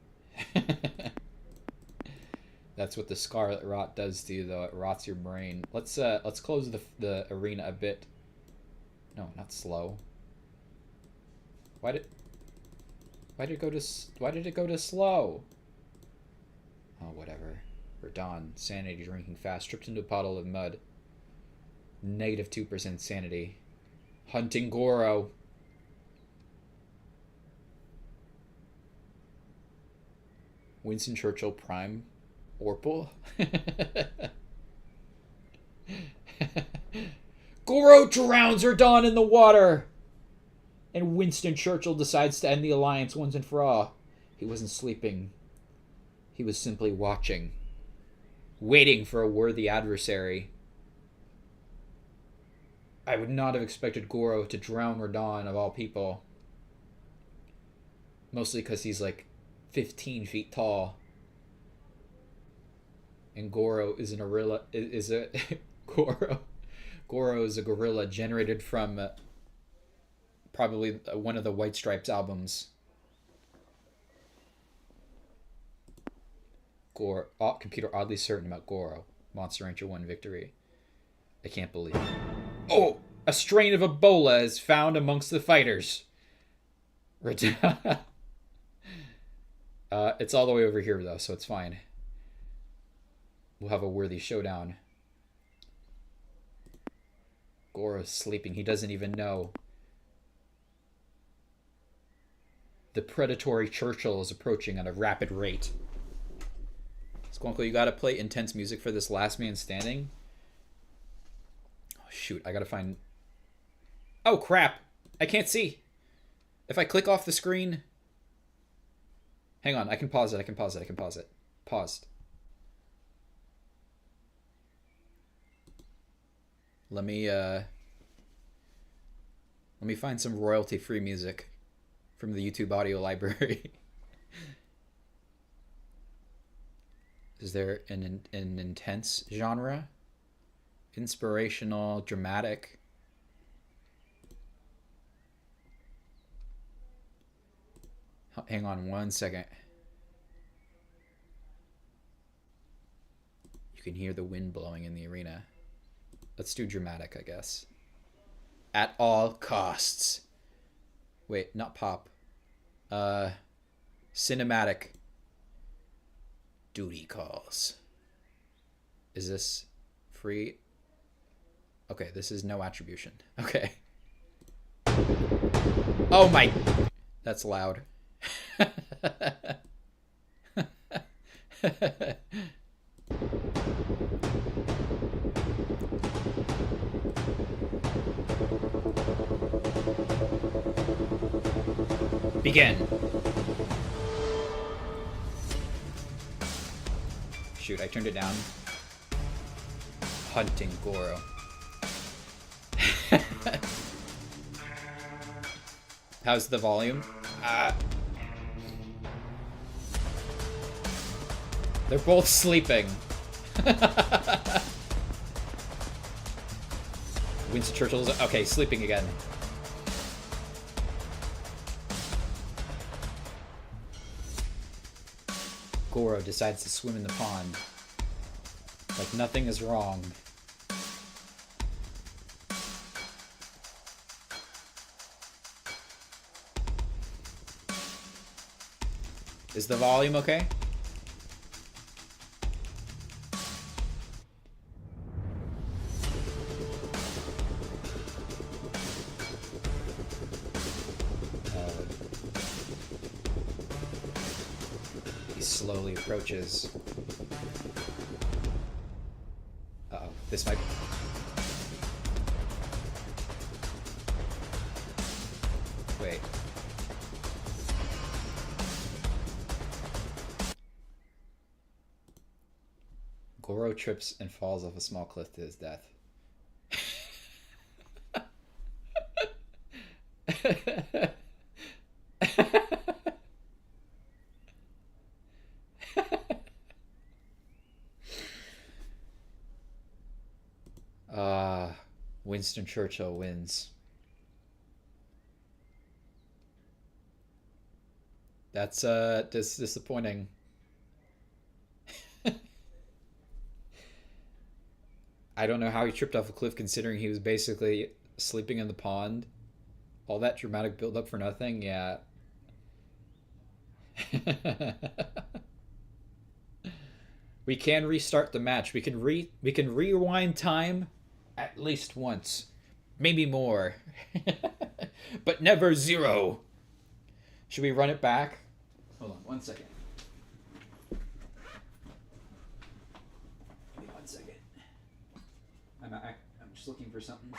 That's what the scarlet rot does to you, though. It rots your brain. Let's close the arena a bit. No, not slow. Why did it go to slow? Oh, whatever. Radon, sanity drinking fast, tripped into a puddle of mud. Negative 2% sanity. Hunting Goro. Winston Churchill Prime Orpal. Goro drowns Radon in the water. And Winston Churchill decides to end the alliance once and for all. He wasn't sleeping. He was simply watching. Waiting for a worthy adversary. I would not have expected Goro to drown Radon of all people. Mostly because he's like 15 feet tall. And Goro is Goro is a gorilla generated from probably one of the White Stripes albums. Computer oddly certain about Goro. Monster Rancher 1 victory. I can't believe it. Oh! A strain of Ebola is found amongst the fighters. It's all the way over here, though, so it's fine. We'll have a worthy showdown. Goro's sleeping. He doesn't even know. The predatory Churchill is approaching at a rapid rate. Squonkle, you gotta play intense music for this last man standing. Oh, shoot, I gotta find... Oh, crap! I can't see! If I click off the screen... Hang on, I can pause it, I can pause it, I can pause it. Paused. Let me find some royalty-free music from the YouTube audio library. Is there an intense genre? Inspirational, dramatic? Hang on one second. You can hear the wind blowing in the arena. Let's do dramatic, I guess. At all costs. Wait, not pop. Cinematic. Duty calls. Is this free? Okay, this is no attribution. Okay. Oh my... That's loud. Begin. Shoot, I turned it down. Hunting Goro. How's the volume? They're both sleeping. Winston Churchill's... Okay, sleeping again. Goro decides to swim in the pond. Like nothing is wrong. Is the volume okay? He slowly approaches. Uh-oh, this might... Wait. Goro trips and falls off a small cliff to his death. Winston Churchill wins. That's disappointing. I don't know how he tripped off a cliff considering he was basically sleeping in the pond. All that dramatic build up for nothing, yeah. We can restart the match. We can rewind time at least once. Maybe more. But never zero. Should we run it back? Hold on, 1 second. Give me 1 second. I'm just looking for something.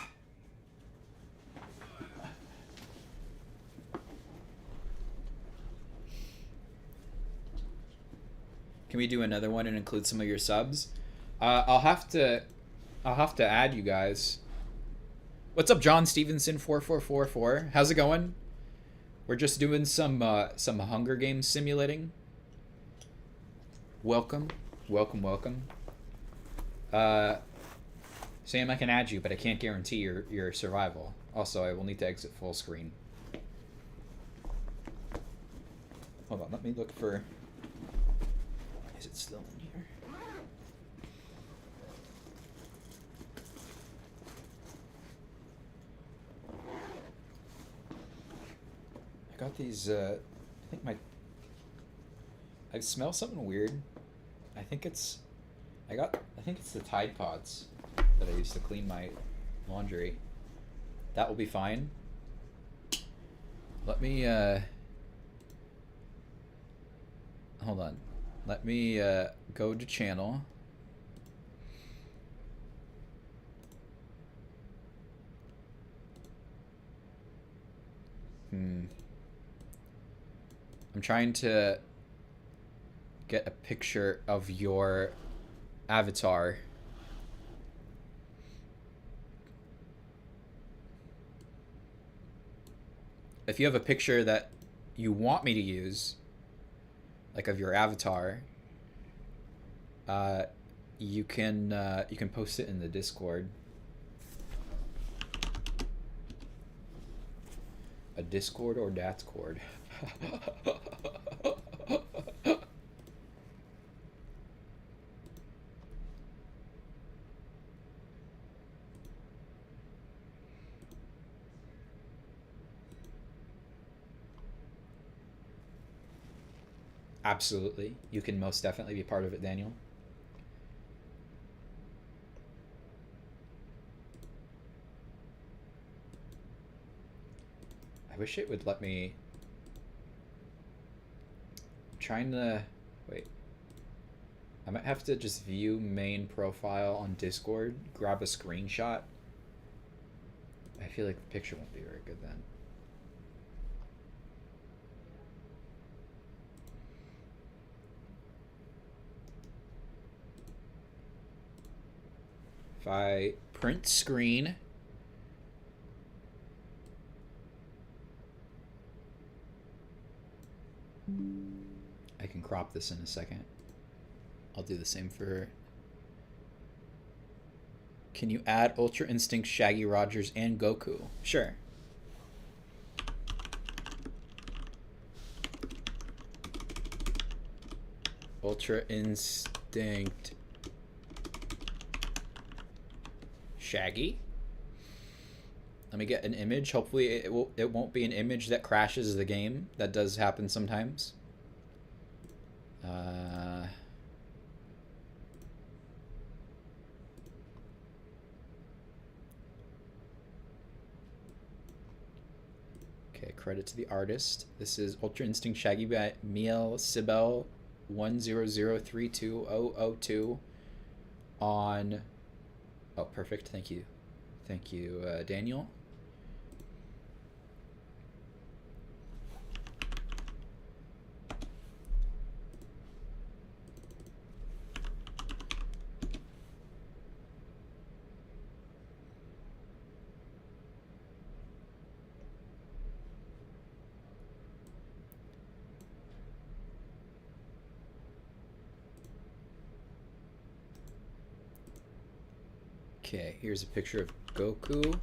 Can we do another one and include some of your subs? I'll have to add you guys. What's up, John Stevenson 4444? How's it going? We're just doing some Hunger Games simulating. Welcome. Sam, I can add you, but I can't guarantee your survival. Also, I will need to exit full screen. Hold on, let me look for... Is it still in here? I got these, I smell something weird. I think it's the Tide Pods that I used to clean my laundry. That will be fine. Let me, hold on. Let me go to channel. I'm trying to get a picture of your avatar. If you have a picture that you want me to use, like of your avatar, you can post it in the Discord. A Discord or Datscord. Absolutely. You can most definitely be part of it, Daniel. I wish it would let me... I'm trying to... Wait. I might have to just view main profile on Discord, grab a screenshot. I feel like the picture won't be very good then. If I print screen... I can crop this in a second. I'll do the same for... Can you add Ultra Instinct, Shaggy Rogers, and Goku? Sure. Ultra Instinct... Shaggy? Let me get an image. Hopefully it won't be an image that crashes the game. That does happen sometimes. Okay, credit to the artist. This is Ultra Instinct Shaggy by Miel Sibel 100320002 on... Oh, perfect. Thank you. Thank you, Daniel. Okay, here's a picture of Goku.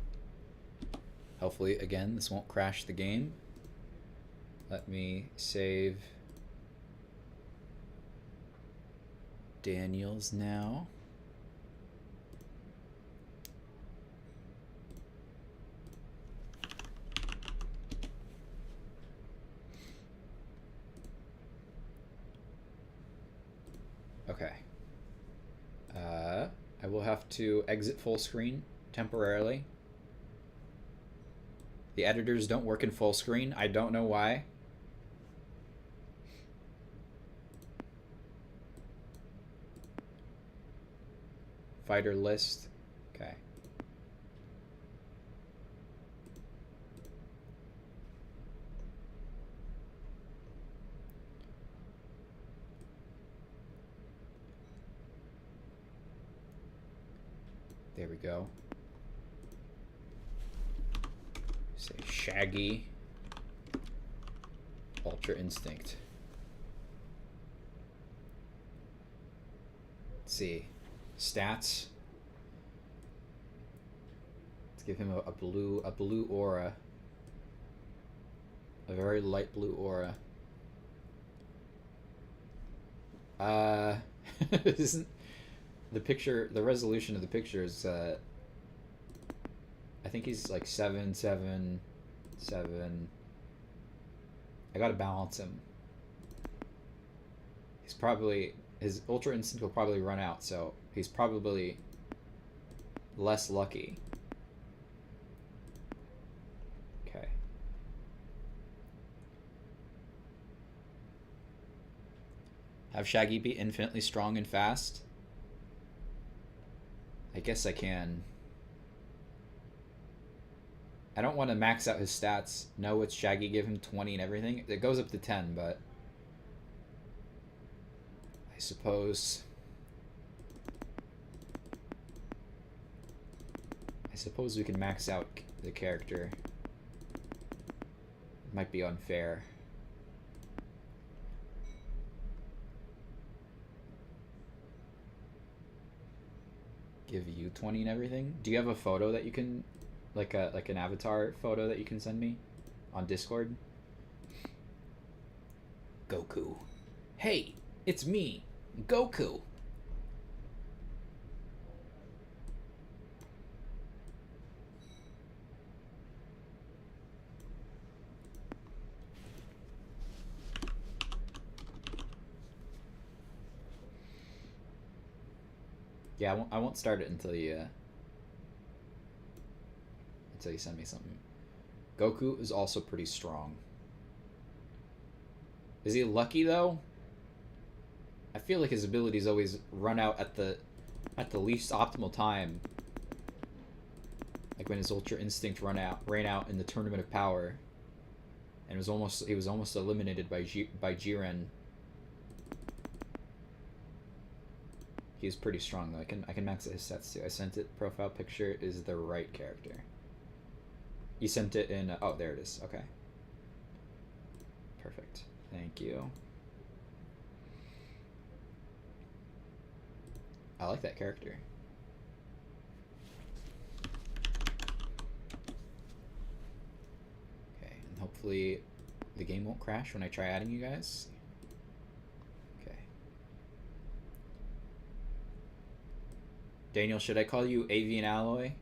Hopefully, again, this won't crash the game. Let me save Daniel's now. Okay. I will have to exit full screen temporarily. The editors don't work in full screen. I don't know why. Fighter list. Okay. There we go. Say Shaggy. Ultra Instinct. Let's see. Stats. Let's give him a blue aura. A very light blue aura. Isn't the picture, the resolution of the picture is I think he's like 777. I gotta balance him. He's probably, his Ultra Instinct will probably run out, so he's probably less lucky. Okay. Have Shaggy be infinitely strong and fast? I guess I can. I don't want to max out his stats. No, it's Shaggy, give him 20 and everything. It goes up to 10, but I suppose we can max out the character. It might be unfair. Give you 20 and everything. Do you have a photo that you can, like an avatar photo that you can send me on Discord? Goku. Hey, it's me, Goku. Yeah, I won't start it until you send me something. Goku is also pretty strong. Is he lucky though? I feel like his abilities always run out at the least optimal time. Like when his Ultra Instinct ran out in the Tournament of Power, and he was almost eliminated by Jiren. He's pretty strong though. I can max out his stats too. I sent it. Profile picture is the right character. You sent it in. Oh, there it is. Okay. Perfect. Thank you. I like that character. Okay, and hopefully the game won't crash when I try adding you guys. Daniel, should I call you Avian Alloy?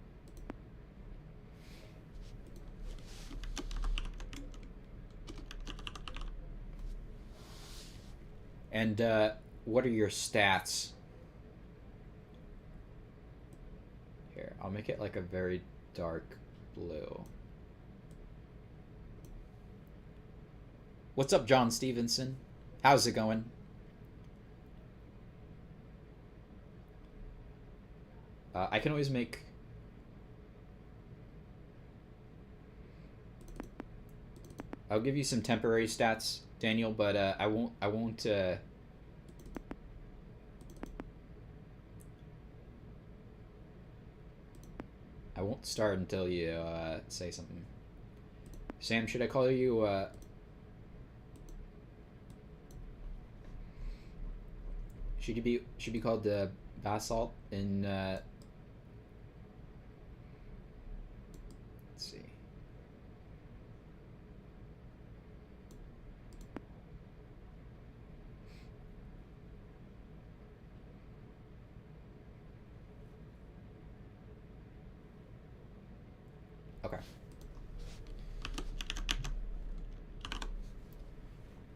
And what are your stats? Here, I'll make it like a very dark blue. What's up, John Stevenson? How's it going? I can always make... I'll give you some temporary stats, Daniel, but I won't start until you say something. Sam, should I call you should be called Basalt in let's see. Okay.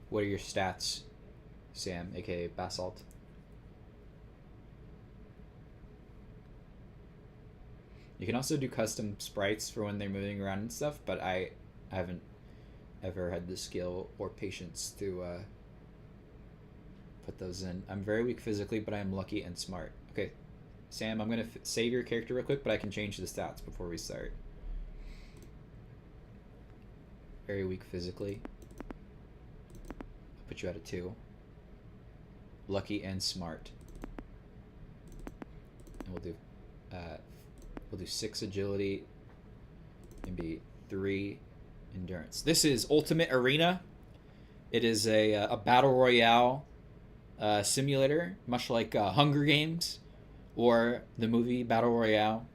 What are your stats, Sam, aka Basalt? You can also do custom sprites for when they're moving around and stuff, but I haven't ever had the skill or patience to put those in. I'm very weak physically, but I am lucky and smart. Okay, Sam, I'm going to save your character real quick, but I can change the stats before we start. Very weak physically. I'll put you at a 2. Lucky and smart. And we'll do 6 agility and be 3 endurance. This is Ultimate Arena. It is a battle royale simulator, much like Hunger Games or the movie Battle Royale.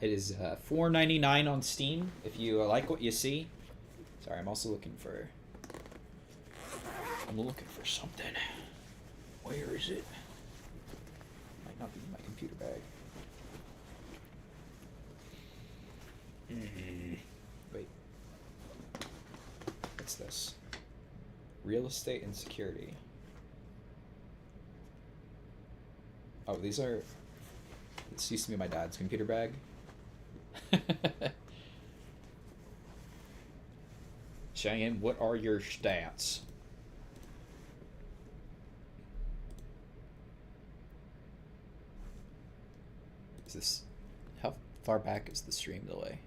It is $4.99 on Steam if you like what you see. Sorry, I'm also looking for... I'm looking for something. Where is it? Might not be in my computer bag. Wait. What's this? Real estate and security. Oh, these are... This used to be my dad's computer bag. Cheyenne, what are your stats? Is this... How far back is the stream delay?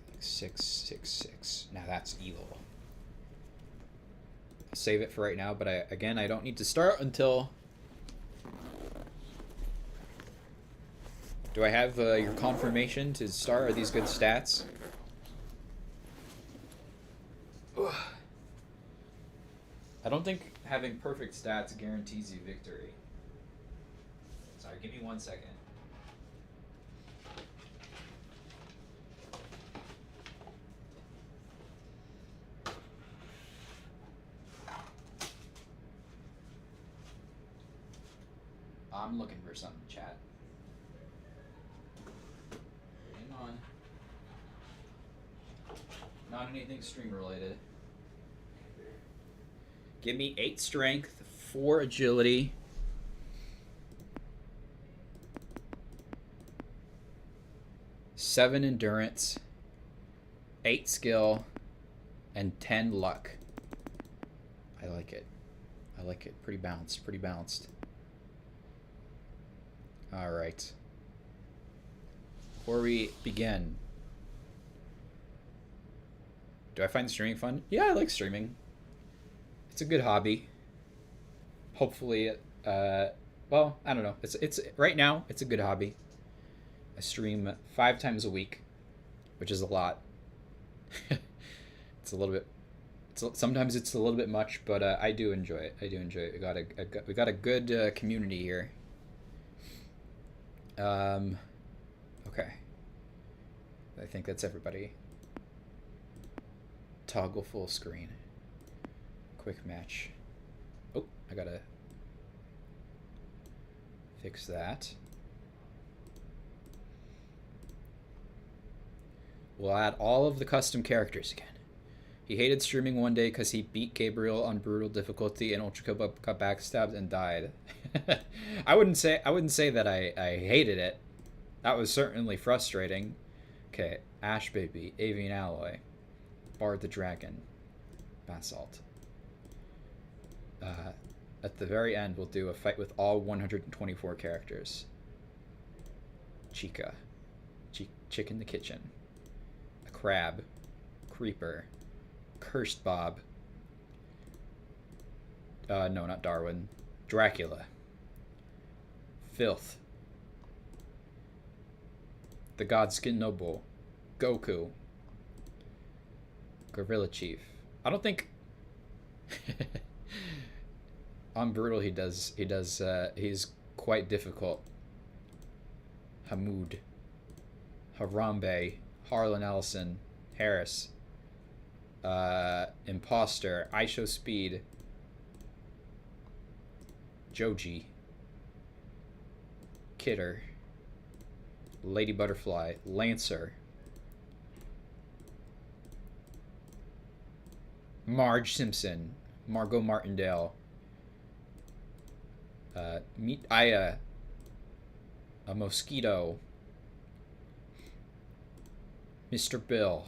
Like 666. Now that's evil. I'll save it for right now, but I don't need to start until... Do I have your confirmation to start? Are these good stats? I don't think having perfect stats guarantees you victory. Sorry, give me 1 second. I'm looking for something, chat. Hang on. Not anything stream related. Give me 8 strength, 4 agility, 7 endurance, 8 skill, and 10 luck. I like it. I like it. Pretty balanced. Pretty balanced. All right. Before we begin, do I find streaming fun? Yeah, I like streaming. It's a good hobby. Hopefully, well, I don't know. It's right now. It's a good hobby. I stream 5 times a week, which is a lot. It's a little bit. Sometimes it's a little bit much, but I do enjoy it. I do enjoy it. We got a good community here. Okay. I think that's everybody. Toggle full screen. Quick match. Oh, I gotta fix that. We'll add all of the custom characters again. He hated streaming one day because he beat Gabriel on brutal difficulty and Ultra got backstabbed and died. I wouldn't say that I hated it. That was certainly frustrating. Okay, Ash Baby, Avian Alloy, Bard the Dragon, Basalt. At the very end, we'll do a fight with all 124 characters. Chica, Chick in the Kitchen, a Crab, Creeper, Cursed Bob. No, not Darwin. Dracula. Filth. The Godskin Noble. Goku. Gorilla Chief. I don't think... On Brutal he's quite difficult. Hamoud. Harambe. Harlan Ellison. Harris. Imposter. I Show Speed. Joji. Kidder. Lady Butterfly. Lancer. Marge Simpson. Margot Martindale. Meet Aya. A Mosquito. Mr. Bill.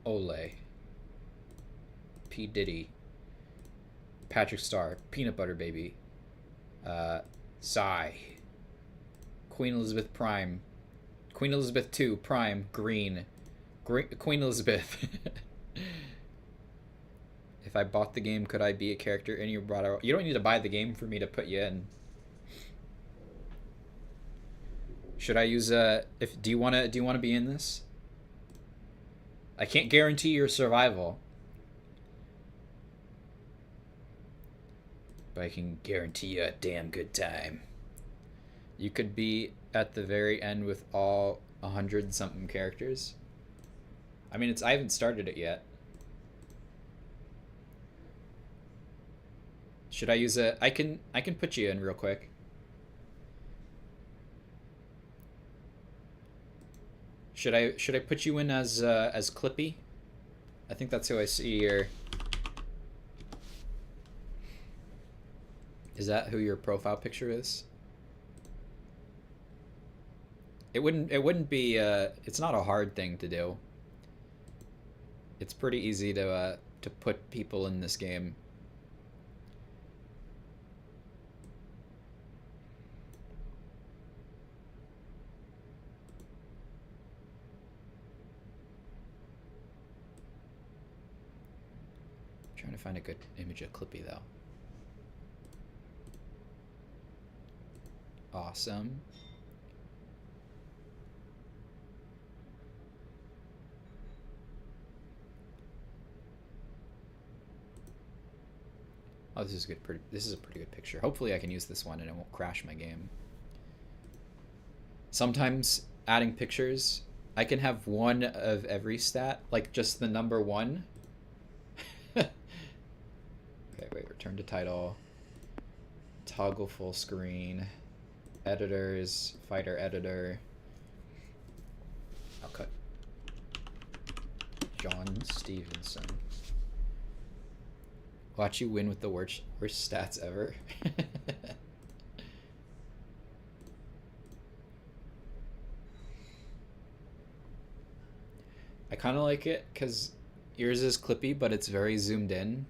Ole. P. Diddy. Patrick Star. Peanut Butter Baby. Psy. Queen Elizabeth Prime. Queen Elizabeth 2 Prime. Green. Queen Elizabeth. If I bought the game, could I be a character in your broader... You don't need to buy the game for me to put you in. Should I use do you wanna be in this? I can't guarantee your survival, but I can guarantee you a damn good time. You could be at the very end with all 100-something characters. I mean, I haven't started it yet. Should I use I can put you in real quick. Should I put you in as Clippy? I think that's who I see here. Is that who your profile picture is? It wouldn't be it's not a hard thing to do. It's pretty easy to put people in this game. Trying to find a good image of Clippy though. Awesome. Oh, this is good. This is a pretty good picture. Hopefully, I can use this one and it won't crash my game. Sometimes adding pictures, I can have one of every stat, like just the number one. Okay, wait. Return to title. Toggle full screen. Editors. Fighter editor. I'll cut. John Stevenson. Watch you win with the worst stats ever. I kind of like it because yours is clippy, but it's very zoomed in.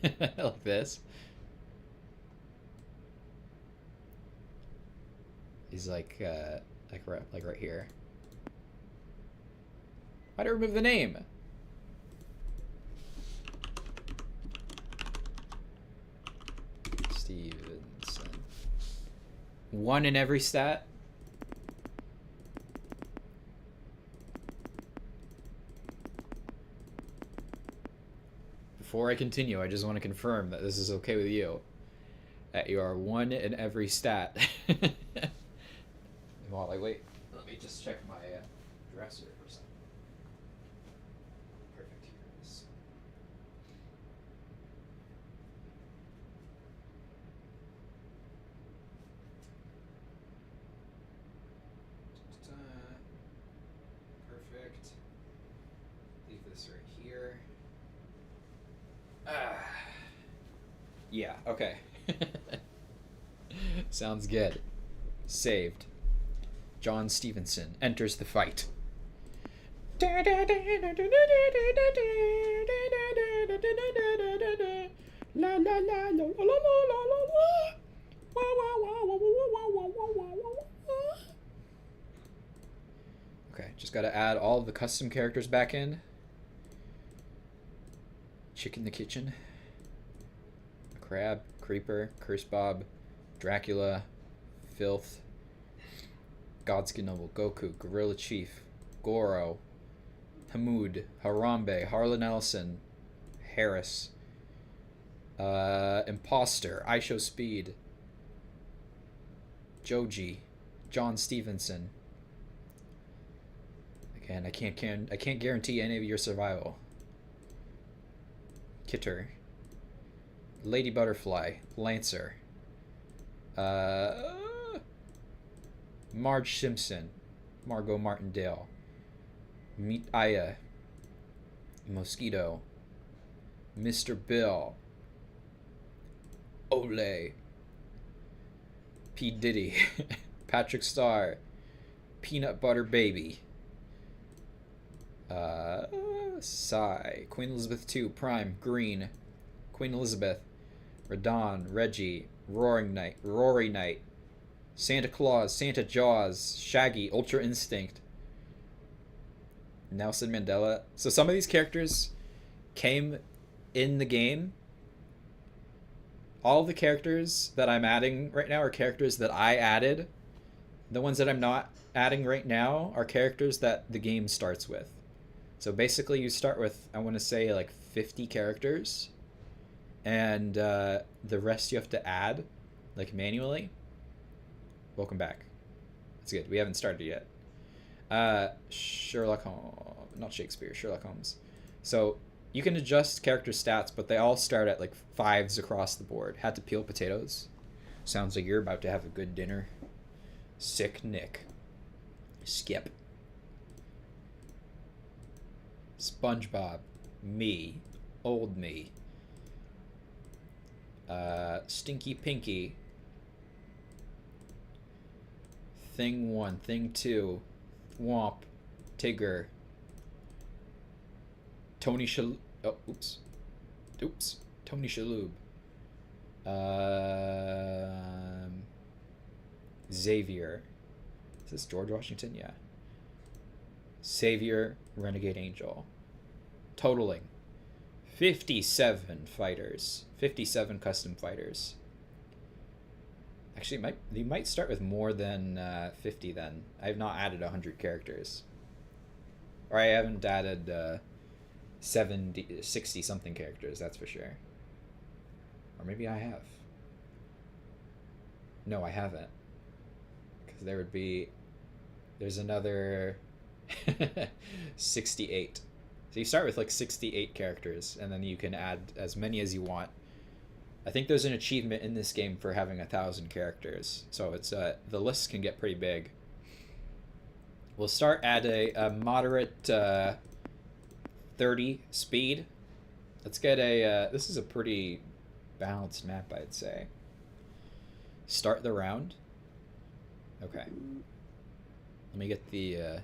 Like this. He's like right here. Why'd I remove the name? Stevenson. One in every stat. Before I continue, I just want to confirm that this is okay with you. That you are one in every stat. While I wait, let me just check my dresser for a second. Perfect, here it is. Perfect. Leave this right here. Yeah, okay. Sounds good. Saved. John Stevenson enters the fight. Okay, just gotta add all of the custom characters back in. Chicken the Kitchen. Crab, Creeper, Curse Bob, Dracula, Filth, Godskin Noble, Goku, Gorilla Chief, Goro, Hamoud, Harambe, Harlan Ellison, Harris, Imposter, Show Speed, Joji, John Stevenson. Again, I can't guarantee any of your survival. Kitter, Lady Butterfly, Lancer, Marge Simpson, Margot Martindale, Meet Aya, Mosquito, Mr. Bill, Olay, P. Diddy, Patrick Starr, Peanut Butter Baby, Psy, Queen Elizabeth II, Prime, Green, Queen Elizabeth, Radon, Reggie, Rory Knight, Santa Claus, Santa Jaws, Shaggy, Ultra Instinct, Nelson Mandela. So some of these characters came in the game. All the characters that I'm adding right now are characters that I added. The ones that I'm not adding right now are characters that the game starts with. So basically you start with, I want to say, like 50 characters. And the rest you have to add, like manually. Welcome back. That's good. We haven't started yet. Sherlock Holmes, not Shakespeare, Sherlock Holmes. So you can adjust character stats, but they all start at like 5s across the board. Had to peel potatoes. Sounds like you're about to have a good dinner. Sick Nick. Skip. SpongeBob. Me. Old me. Stinky Pinky. Thing 1, Thing 2, Womp, Tigger, Tony Shal... Oh, oops. Oops. Tony Shalhoub. Xavier. Is this George Washington? Yeah. Savior, Renegade Angel. Totaling 57 fighters. 57 custom fighters. Actually, you might start with more than 50 then. I have not added 100 characters. Or I haven't added 60 something characters, that's for sure. Or maybe I have. No, I haven't. Because there's another 68. So you start with like 68 characters, and then you can add as many as you want. I think there's an achievement in this game for having 1,000 characters, so it's the list can get pretty big. We'll start at a moderate 30 speed. Let's get a this is a pretty balanced map, I'd say. Start the round. Okay. Let me get the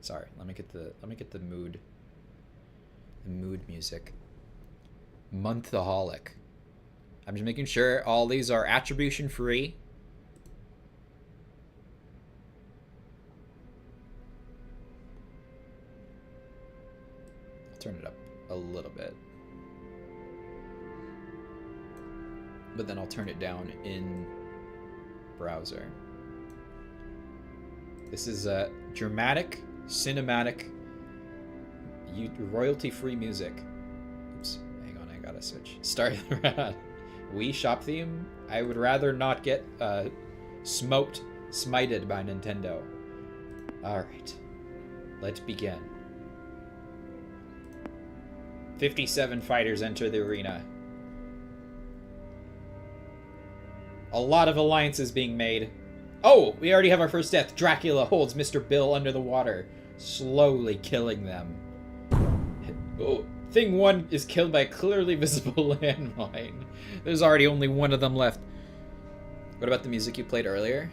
sorry, let me get the mood music. Monthaholic. I'm just making sure all these are attribution free. I'll turn it up a little bit. But then I'll turn it down in browser. This is a dramatic, cinematic, royalty-free music. Oops, hang on, I gotta switch. Start around. Wii shop theme? I would rather not get smited by Nintendo. Alright, let's begin. 57 fighters enter the arena. A lot of alliances being made. Oh, we already have our first death. Dracula holds Mr. Bill under the water, slowly killing them. Oh, Thing 1 is killed by a clearly visible landmine. There's already only one of them left. What about the music you played earlier?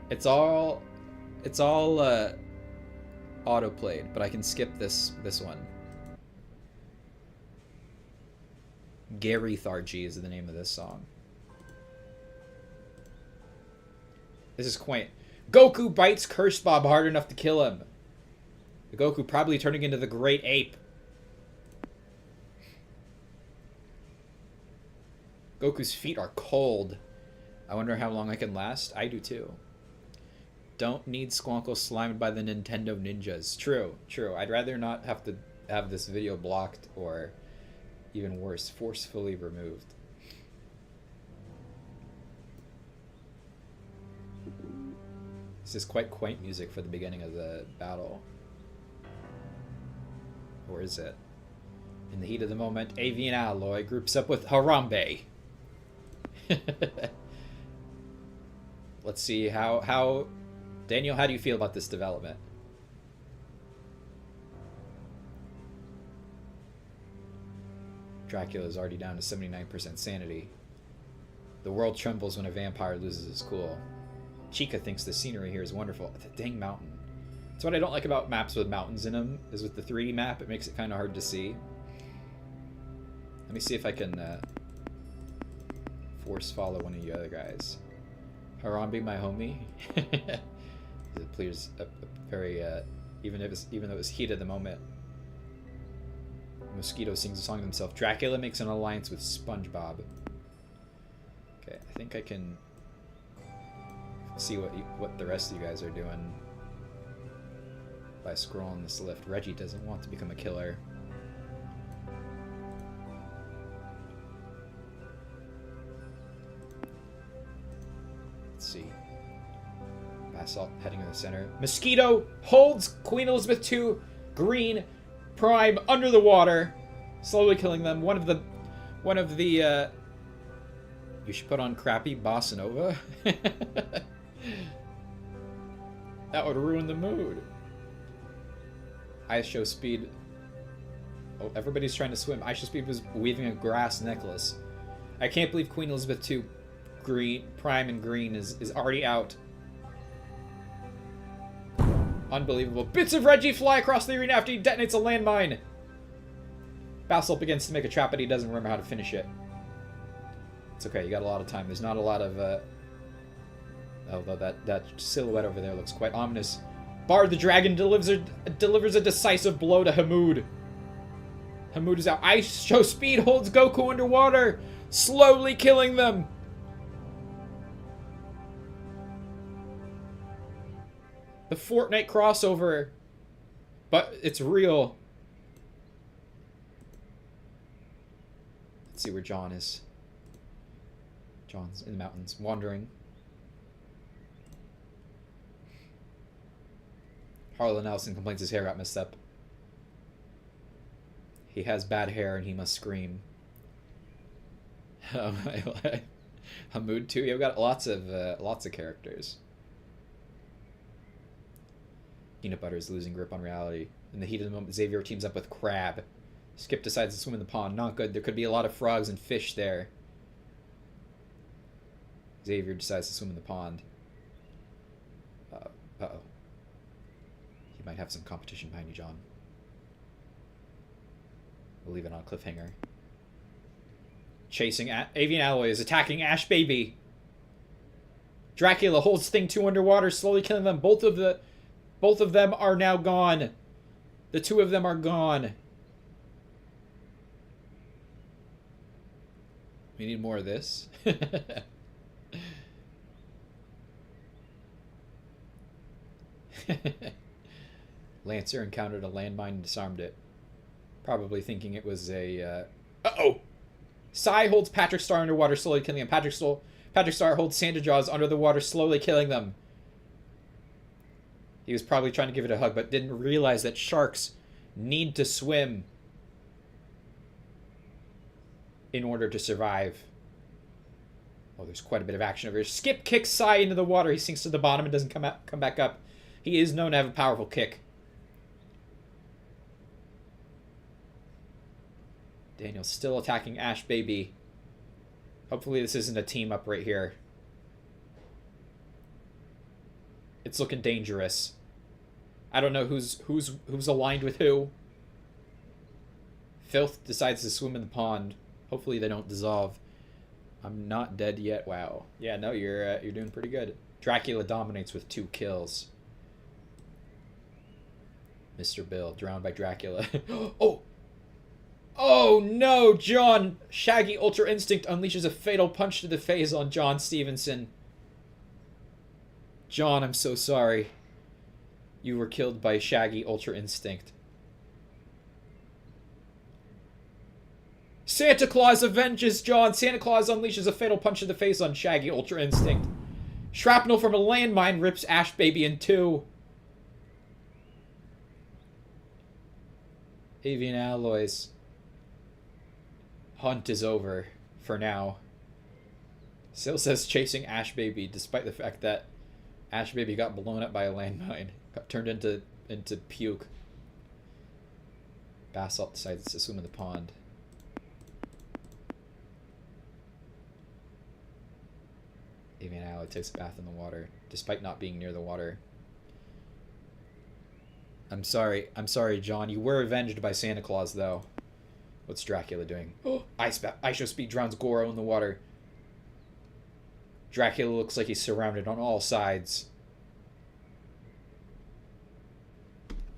It's all auto-played, but I can skip this one. Gary Thargy is the name of this song. This is quaint. Goku bites Curse Bob hard enough to kill him. The Goku probably turning into the Great Ape. Goku's feet are cold. I wonder how long I can last. I do too. Don't need Squonkle slimed by the Nintendo ninjas. True, true. I'd rather not have to have this video blocked or, even worse, forcefully removed. This is quite quaint music for the beginning of the battle. Or is it? In the heat of the moment, Avian Alloy groups up with Harambe. Let's see how Daniel, how do you feel about this development? Dracula is already down to 79% sanity. The world trembles when a vampire loses his cool. Chica thinks the scenery here is wonderful. The dang mountain. That's what I don't like about maps with mountains in them, is with the 3D map, it makes it kind of hard to see. Let me see if I can force follow one of you other guys. Harambe, my homie. It appears a very, even though it was heat of the moment. Mosquito sings a song to himself. Dracula makes an alliance with SpongeBob. Okay, I think I can see what the rest of you guys are doing by scrolling this lift. Reggie doesn't want to become a killer. Let's see. Basalt heading to the center. Mosquito holds Queen Elizabeth II green prime under the water, slowly killing them. One of the you should put on crappy bossa nova. That would ruin the mood. Ice show speed. Oh, everybody's trying to swim. Ice show speed was weaving a grass necklace. I can't believe Queen Elizabeth II Prime and Green is already out. Unbelievable. Bits of Reggie fly across the arena after he detonates a landmine. Basil begins to make a trap, but he doesn't remember how to finish it. It's okay, you got a lot of time. There's not a lot of, although that silhouette over there looks quite ominous. Bard the Dragon delivers a decisive blow to Hamoud. Hamoud is out. Ice Show Speed holds Goku underwater, slowly killing them. The Fortnite crossover, but it's real. Let's see where John is. John's in the mountains, wandering. Harlan Nelson complains his hair got messed up. He has bad hair and he must scream. Hamoud too. You've got lots of characters. Peanut Butter is losing grip on reality. In the heat of the moment, Xavier teams up with Crab. Skip decides to swim in the pond. Not good. There could be a lot of frogs and fish there. Xavier decides to swim in the pond. Uh-oh. You might have some competition behind you, John. We'll leave it on a cliffhanger. Chasing Avian Alloy is attacking Ash Baby. Dracula holds Thing 2 underwater, slowly killing them. Both of them are now gone. The two of them are gone. We need more of this. Lancer encountered a landmine and disarmed it. Probably thinking it was a... Uh-oh! Sai holds Patrick Star underwater, slowly killing him. Patrick Star holds Santa Jaws under the water, slowly killing them. He was probably trying to give it a hug, but didn't realize that sharks need to swim in order to survive. Oh, there's quite a bit of action over here. Skip kicks Sai into the water. He sinks to the bottom and doesn't come back up. He is known to have a powerful kick. Daniel's still attacking Ash Baby. Hopefully this isn't a team up right here. It's looking dangerous. I don't know who's aligned with who. Filth decides to swim in the pond. Hopefully they don't dissolve. I'm not dead yet. Wow. Yeah, no, you're doing pretty good. Dracula dominates with 2 kills. Mr. Bill drowned by Dracula. Oh! Oh no, John! Shaggy Ultra Instinct unleashes a fatal punch to the face on John Stevenson. John, I'm so sorry. You were killed by Shaggy Ultra Instinct. Santa Claus avenges John. Santa Claus unleashes a fatal punch to the face on Shaggy Ultra Instinct. Shrapnel from a landmine rips Ash Baby in 2. Avian Alloys. Hunt is over for now. Still says chasing Ash Baby, despite the fact that Ash Baby got blown up by a landmine. Got turned into puke. Basalt decides to swim in the pond. Avian Alloy takes a bath in the water, despite not being near the water. I'm sorry, John. You were avenged by Santa Claus, though. What's Dracula doing? Oh, Ice Show Speed drowns Goro in the water. Dracula looks like he's surrounded on all sides.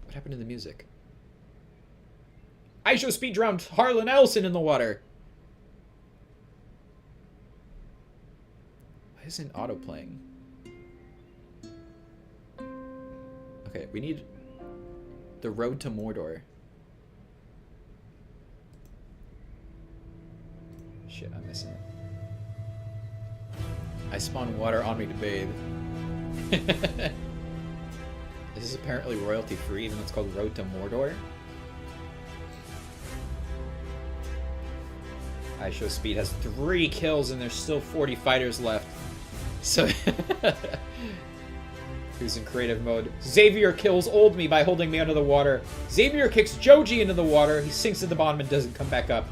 What happened to the music? Ice Show Speed drowned Harlan Ellison in the water. Why isn't auto playing? Okay, we need The Road to Mordor. Shit, I'm missing it. I spawn water on me to bathe. This is apparently royalty free, even though it's called Road to Mordor. Ice Show Speed has 3 kills and there's still 40 fighters left. So who's in creative mode? Xavier kills Old Me by holding me under the water. Xavier kicks Joji into the water. He sinks to the bottom and doesn't come back up.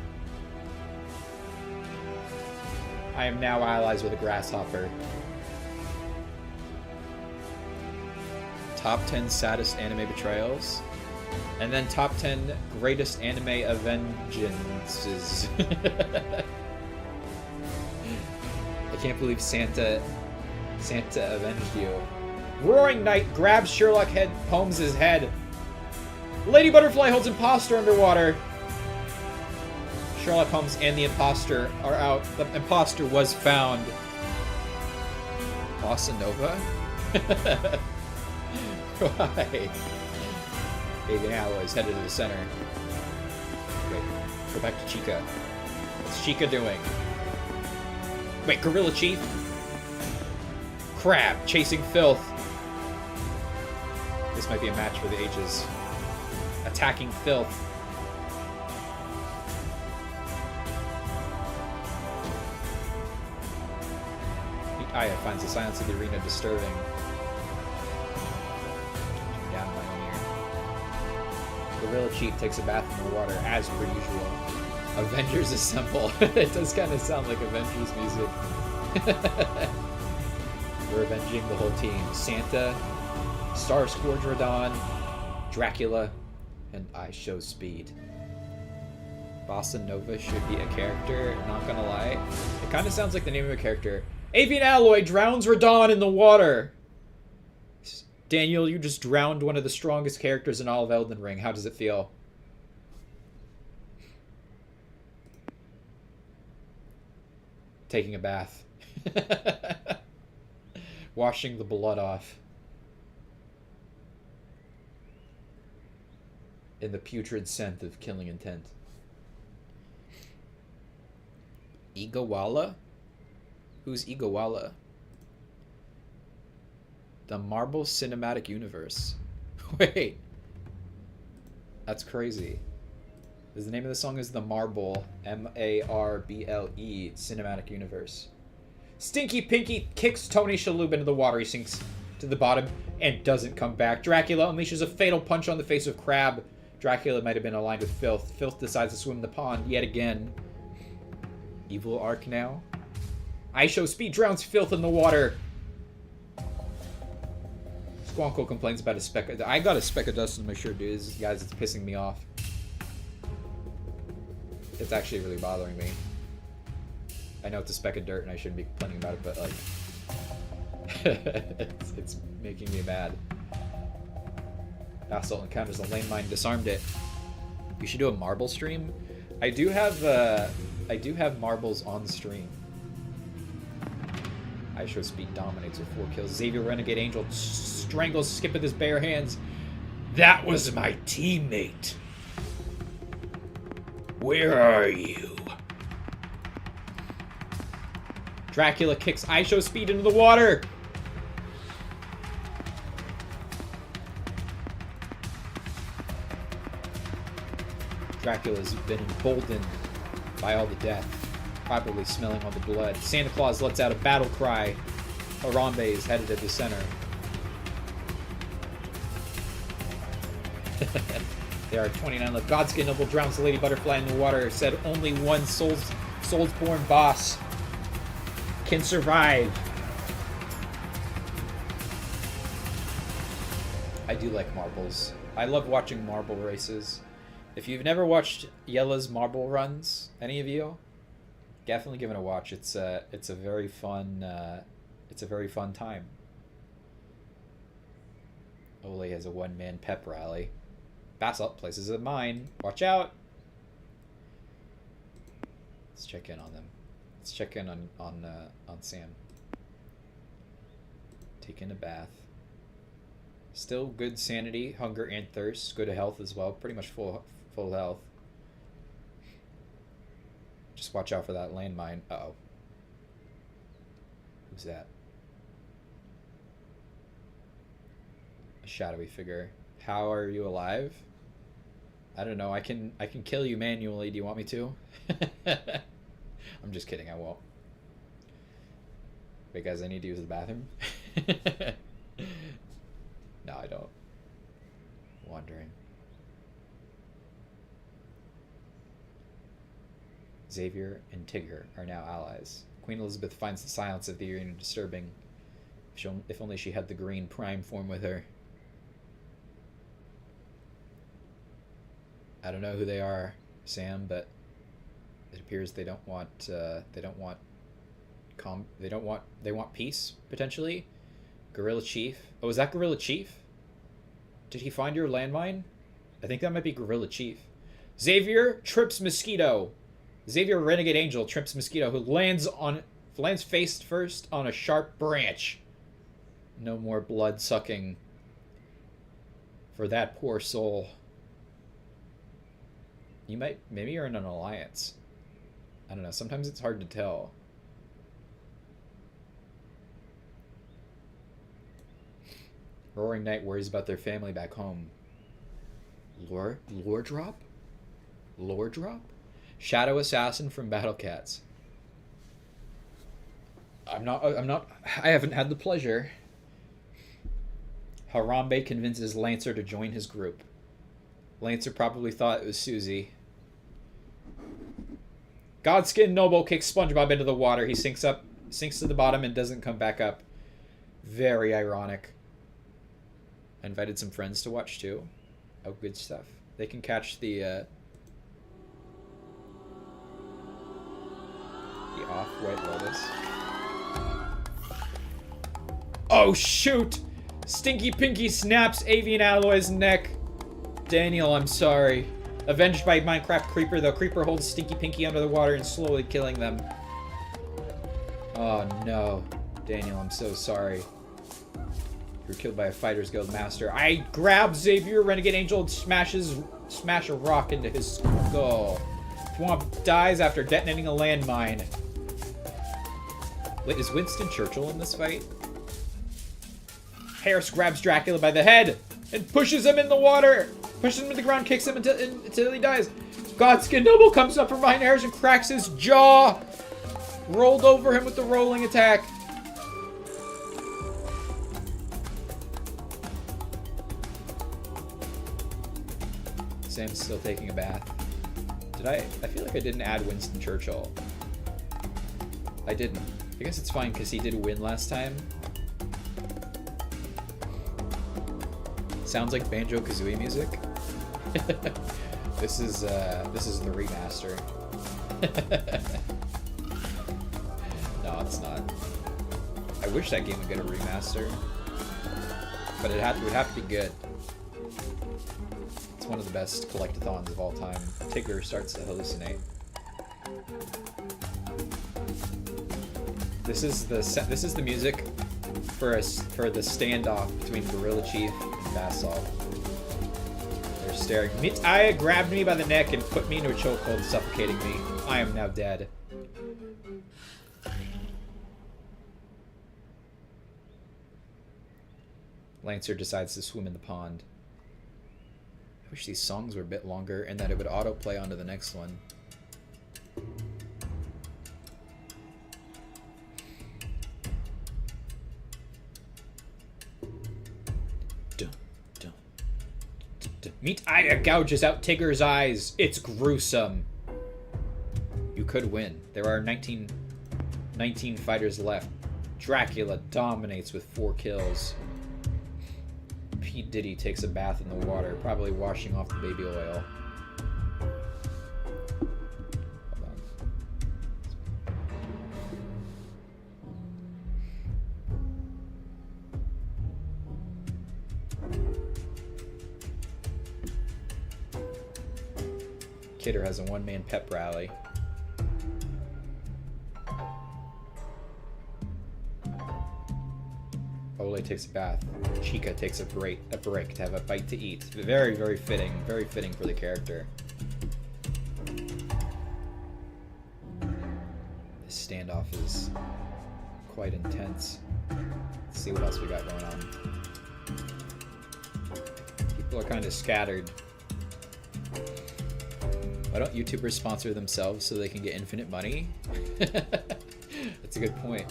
I am now allies with a grasshopper. Top 10 saddest anime betrayals. And then top 10 greatest anime avengeances. I can't believe Santa avenged you. Roaring Knight grabs Sherlock Holmes' head. Lady Butterfly holds imposter underwater. Sherlock Holmes and the imposter are out. The imposter was found. Bossa Nova? Why? Avian Alloys headed to the center. Wait, go back to Chica. What's Chica doing? Wait, Gorilla Chief? Crab chasing filth. This might be a match for the ages. Attacking filth. Aya finds the silence of the arena disturbing. Down my own ear. Gorilla Chief takes a bath in the water, as per usual. Avengers assemble. It does kind of sound like Avengers music. We're avenging the whole team. Santa, Star Squadron, Dracula, and I Show Speed. Bossa Nova should be a character, not gonna lie. It kind of sounds like the name of a character. Avian Alloy drowns Radon in the water! Daniel, you just drowned one of the strongest characters in all of Elden Ring. How does it feel? Taking a bath. Washing the blood off. In the putrid scent of killing intent. Igawala? Who's Igawala? The Marble Cinematic Universe. Wait. That's crazy. The name of the song is The Marble, M-A-R-B-L-E, Cinematic Universe. Stinky Pinky kicks Tony Shalhoub into the water. He sinks to the bottom and doesn't come back. Dracula unleashes a fatal punch on the face of Crab. Dracula might have been aligned with Filth. Filth decides to swim in the pond yet again. Evil arc now. I Show Speed drowns Filth in the water. Squonkle complains about a speck of... I got a speck of dust on my shirt, dude. Guys, it's pissing me off. It's actually really bothering me. I know it's a speck of dirt and I shouldn't be complaining about it, but like... it's making me mad. Assault encounters a lane mine, disarmed it. We should do a marble stream. I do have marbles on the stream. I Show Speed dominates with 4 kills. Xavier Renegade Angel strangles Skip with his bare hands. That was my teammate. Where are you? Dracula kicks I Show Speed into the water. Dracula's been emboldened by all the death, probably smelling all the blood. Santa Claus lets out a battle cry. Harambe is headed at the center. There are 29 left. Godskin Noble drowns the Lady Butterfly in the water. Said only one Soulsborne boss can survive. I do like marbles. I love watching marble races. If you've never watched Yella's marble runs, any of you, definitely give it a watch. It's a very fun time. Ole has a one-man pep rally. Basalt places a mine. Watch out. Let's check in on them. Let's check in on Sam. Taking a bath. Still good sanity, hunger, and thirst. Good health as well. Pretty much full health. Just watch out for that landmine. Uh-oh. Who's that? A shadowy figure. How are you alive? I don't know. I can kill you manually. Do you want me to? I'm just kidding. I won't. Wait, guys. I need to use the bathroom. No, I don't. Wandering. Xavier and Tigger are now allies. Queen Elizabeth finds the silence of the arena disturbing. If only she had the green prime form with her. I don't know who they are, Sam, but it appears they want peace, potentially. Gorilla Chief. Oh, is that Gorilla Chief? Did he find your landmine? I think that might be Gorilla Chief. Xavier trips Mosquito. Xavier Renegade Angel trips Mosquito, who lands face first on a sharp branch. No more blood sucking for that poor soul. Maybe you're in an alliance. I don't know. Sometimes it's hard to tell. Roaring Knight worries about their family back home. Lore drop? Lore drop? Shadow Assassin from Battle Cats. I haven't had the pleasure. Harambe convinces Lancer to join his group. Lancer probably thought it was Susie. Godskin Noble kicks SpongeBob into the water. He sinks to the bottom and doesn't come back up. Very ironic. I invited some friends to watch too. Oh, good stuff. They can catch the off-white lotus. Oh, shoot! Stinky Pinky snaps Avian Alloy's neck. Daniel, I'm sorry. Avenged by Minecraft Creeper, the Creeper holds Stinky Pinky under the water and slowly killing them. Oh, no. Daniel, I'm so sorry. You were killed by a Fighter's Guild Master. I grab Xavier, Renegade Angel, and smash a rock into his skull. Thwomp dies after detonating a landmine. Wait, is Winston Churchill in this fight? Harris grabs Dracula by the head and pushes him in the water. Pushes him to the ground, kicks him until he dies. Godskin Noble comes up from behind Harris and cracks his jaw. Rolled over him with the rolling attack. Sam's still taking a bath. I feel like I didn't add Winston Churchill. I didn't. I guess it's fine because he did win last time. Sounds like Banjo-Kazooie music. This is the remaster. No, it's not. I wish that game would get a remaster, but it would have to be good. It's one of the best collectathons of all time. Tigger starts to hallucinate. This is the music for the standoff between Gorilla Chief and Basalt. They're staring. Mitaya grabbed me by the neck and put me into a chokehold, suffocating me. I am now dead. Lancer decides to swim in the pond. I wish these songs were a bit longer and that it would autoplay onto the next one. Meat-Ida gouges out Tigger's eyes. It's gruesome. You could win. There are 19 fighters left. Dracula dominates with 4 kills. P. Diddy takes a bath in the water, probably washing off the baby oil. Hold on. Kidder has a one-man pep rally. Ole takes a bath. Chica takes a break to have a bite to eat. Very, very fitting. Very fitting for the character. This standoff is quite intense. Let's see what else we got going on. People are kind of scattered. Why don't YouTubers sponsor themselves so they can get infinite money? That's a good point.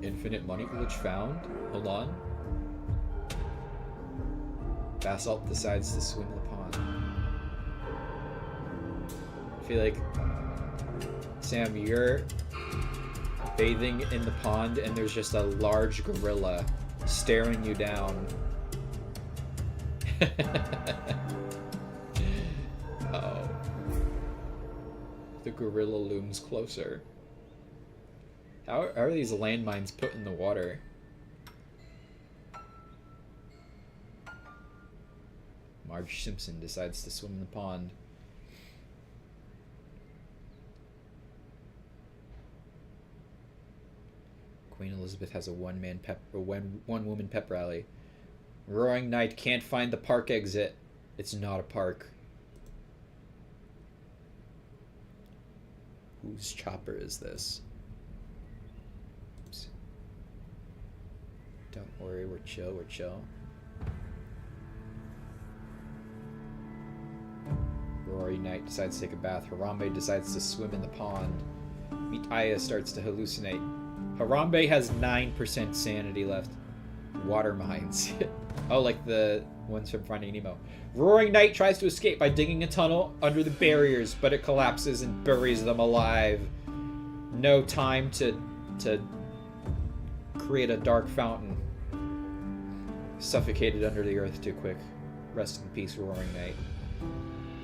Infinite money glitch found? Hold on. Basalt decides to swim in the pond. I feel like, Sam, you're bathing in the pond and there's just a large gorilla staring you down. Oh. The gorilla looms closer. How are these landmines put in the water? Marge Simpson decides to swim in the pond. Queen Elizabeth has a one-woman pep rally. Roaring Knight can't find the park exit. It's not a park. Whose chopper is this? Oops. Don't worry, we're chill, we're chill. Rory Knight decides to take a bath. Harambe decides to swim in the pond. Meet Aya starts to hallucinate. Harambe has 9% sanity left. Water mines. Oh, like the ones from Finding Nemo. Roaring Knight tries to escape by digging a tunnel under the barriers, but it collapses and buries them alive. No time to create a dark fountain. Suffocated under the earth too quick. Rest in peace, Roaring Knight.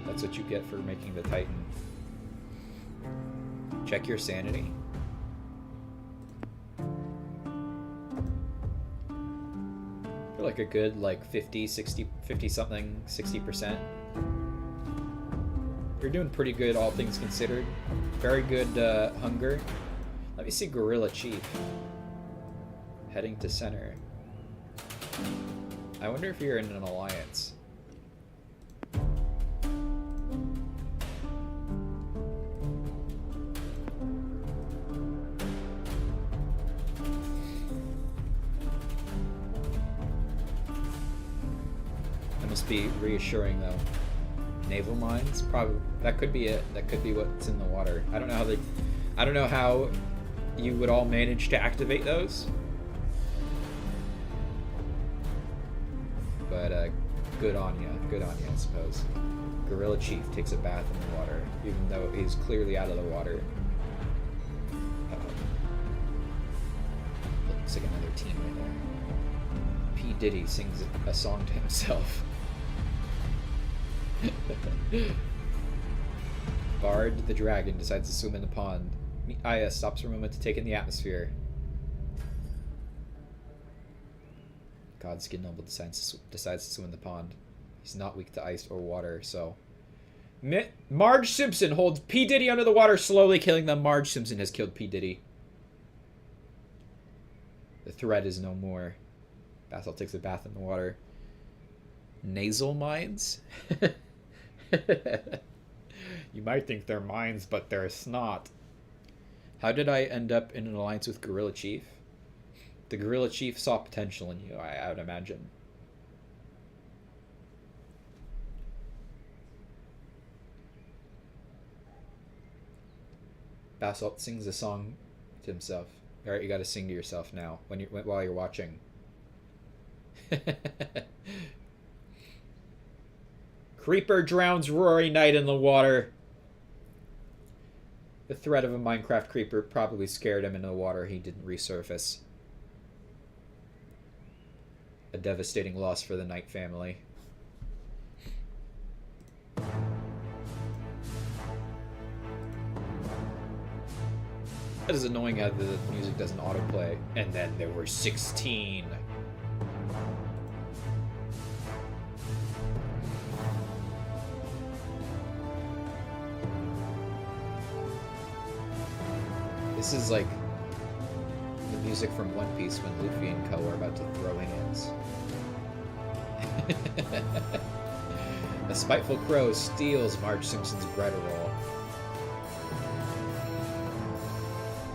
That's what you get for making the Titan. Check your sanity. I feel like a good, like, 50 something, 60%. You're doing pretty good, all things considered. Very good hunger. Let me see Gorilla Chief. Heading to center. I wonder if you're in an alliance. Must be reassuring though. Naval mines, probably that could be it. That could be what's in the water. I don't know how you would all manage to activate those, but good on you, I suppose. Gorilla Chief takes a bath in the water, even though he's clearly out of the water. Looks like another team right there. P. Diddy sings a song to himself. Bard the dragon decides to swim in the pond. Aya stops for a moment to take in the atmosphere. Godskin Noble decides to swim in the pond. He's not weak to ice or water, so... Marge Simpson holds P. Diddy under the water, slowly killing them. Marge Simpson has killed P. Diddy. The threat is no more. Basil takes a bath in the water. Nasal mines? You might think they're mines, but they're snot. How did I end up in an alliance with Gorilla Chief? The Gorilla Chief saw potential in you, I would imagine. Basalt sings a song to himself. Alright, you gotta sing to yourself now while you're watching. Creeper drowns Rory Knight in the water. The threat of a Minecraft creeper probably scared him into the water. He didn't resurface. A devastating loss for the Knight family. That is annoying how the music doesn't autoplay. And then there were 16. This is like the music from One Piece when Luffy and Co are about to throw hands. A spiteful crow steals Marge Simpson's bread roll.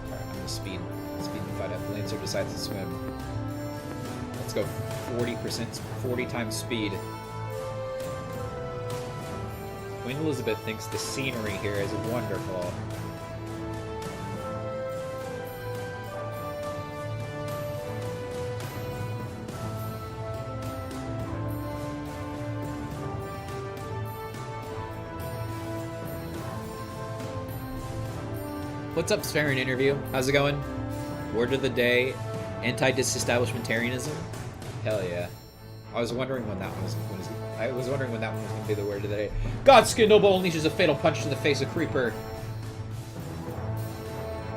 Alright, I'm gonna speed the fight up. Lancer decides to swim. Let's go 40%, 40 times speed. Queen Elizabeth thinks the scenery here is wonderful. What's up, Sparran Interview? How's it going? Word of the day, anti-disestablishmentarianism? Hell yeah. I was wondering when that one was going to be the word of the day. Godskin Noble unleashes a fatal punch to the face of Creeper.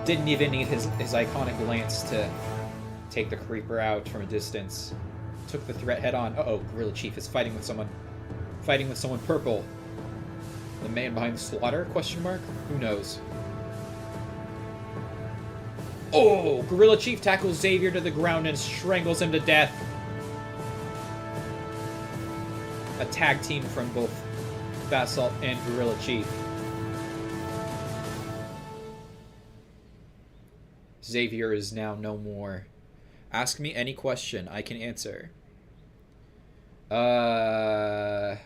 Didn't even need his iconic lance to take the Creeper out from a distance. Took the threat head on. Uh-oh, Gorilla Chief is fighting with someone purple. The man behind the slaughter? Question mark? Who knows? Oh! Gorilla Chief tackles Xavier to the ground and strangles him to death. A tag team from both Basalt and Gorilla Chief. Xavier is now no more. Ask me any question. I can answer. Oh,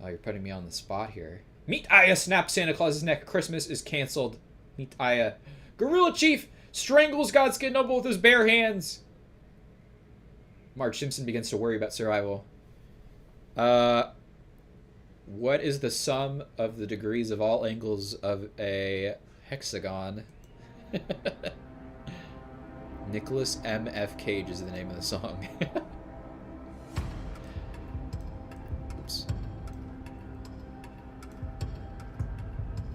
you're putting me on the spot here. Meet Aya snaps Santa Claus's neck. Christmas is canceled. Meet Aya. Gorilla Chief strangles Godskin Noble with his bare hands. Marge Simpson begins to worry about survival. What is the sum of the degrees of all angles of a hexagon? Nicholas M. F. Cage is the name of the song. Oops.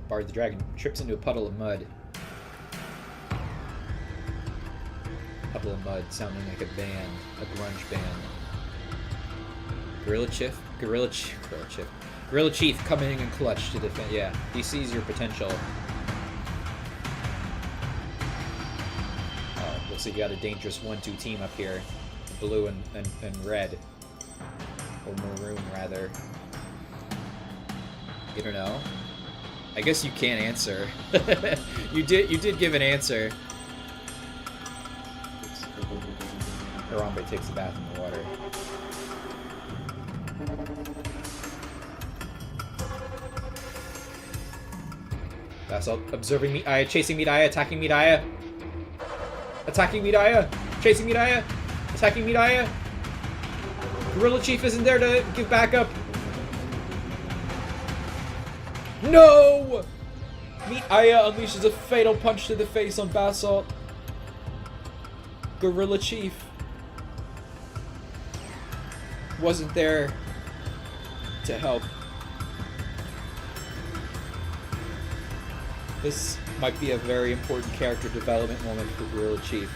Bard the Dragon trips into a puddle of mud. Puddle of mud sounding like a band, a grunge band. Gorilla Chief coming in clutch to defend. Yeah, he sees your potential. Looks like you got a dangerous 1-2 team up here. Blue and red. Or maroon, rather. You don't know? I guess you can't answer. You did give an answer. Harambe takes a bath in the water. That's all. Observing Meat Aya, chasing Meat Aya, attacking Meat Aya. Attacking Meat Aya, chasing Meat Aya, attacking Meat Aya. Gorilla Chief isn't there to give backup. No! Meat Aya unleashes a fatal punch to the face on Basalt. Gorilla Chief wasn't there to help. This might be a very important character development moment for Gorilla Chief.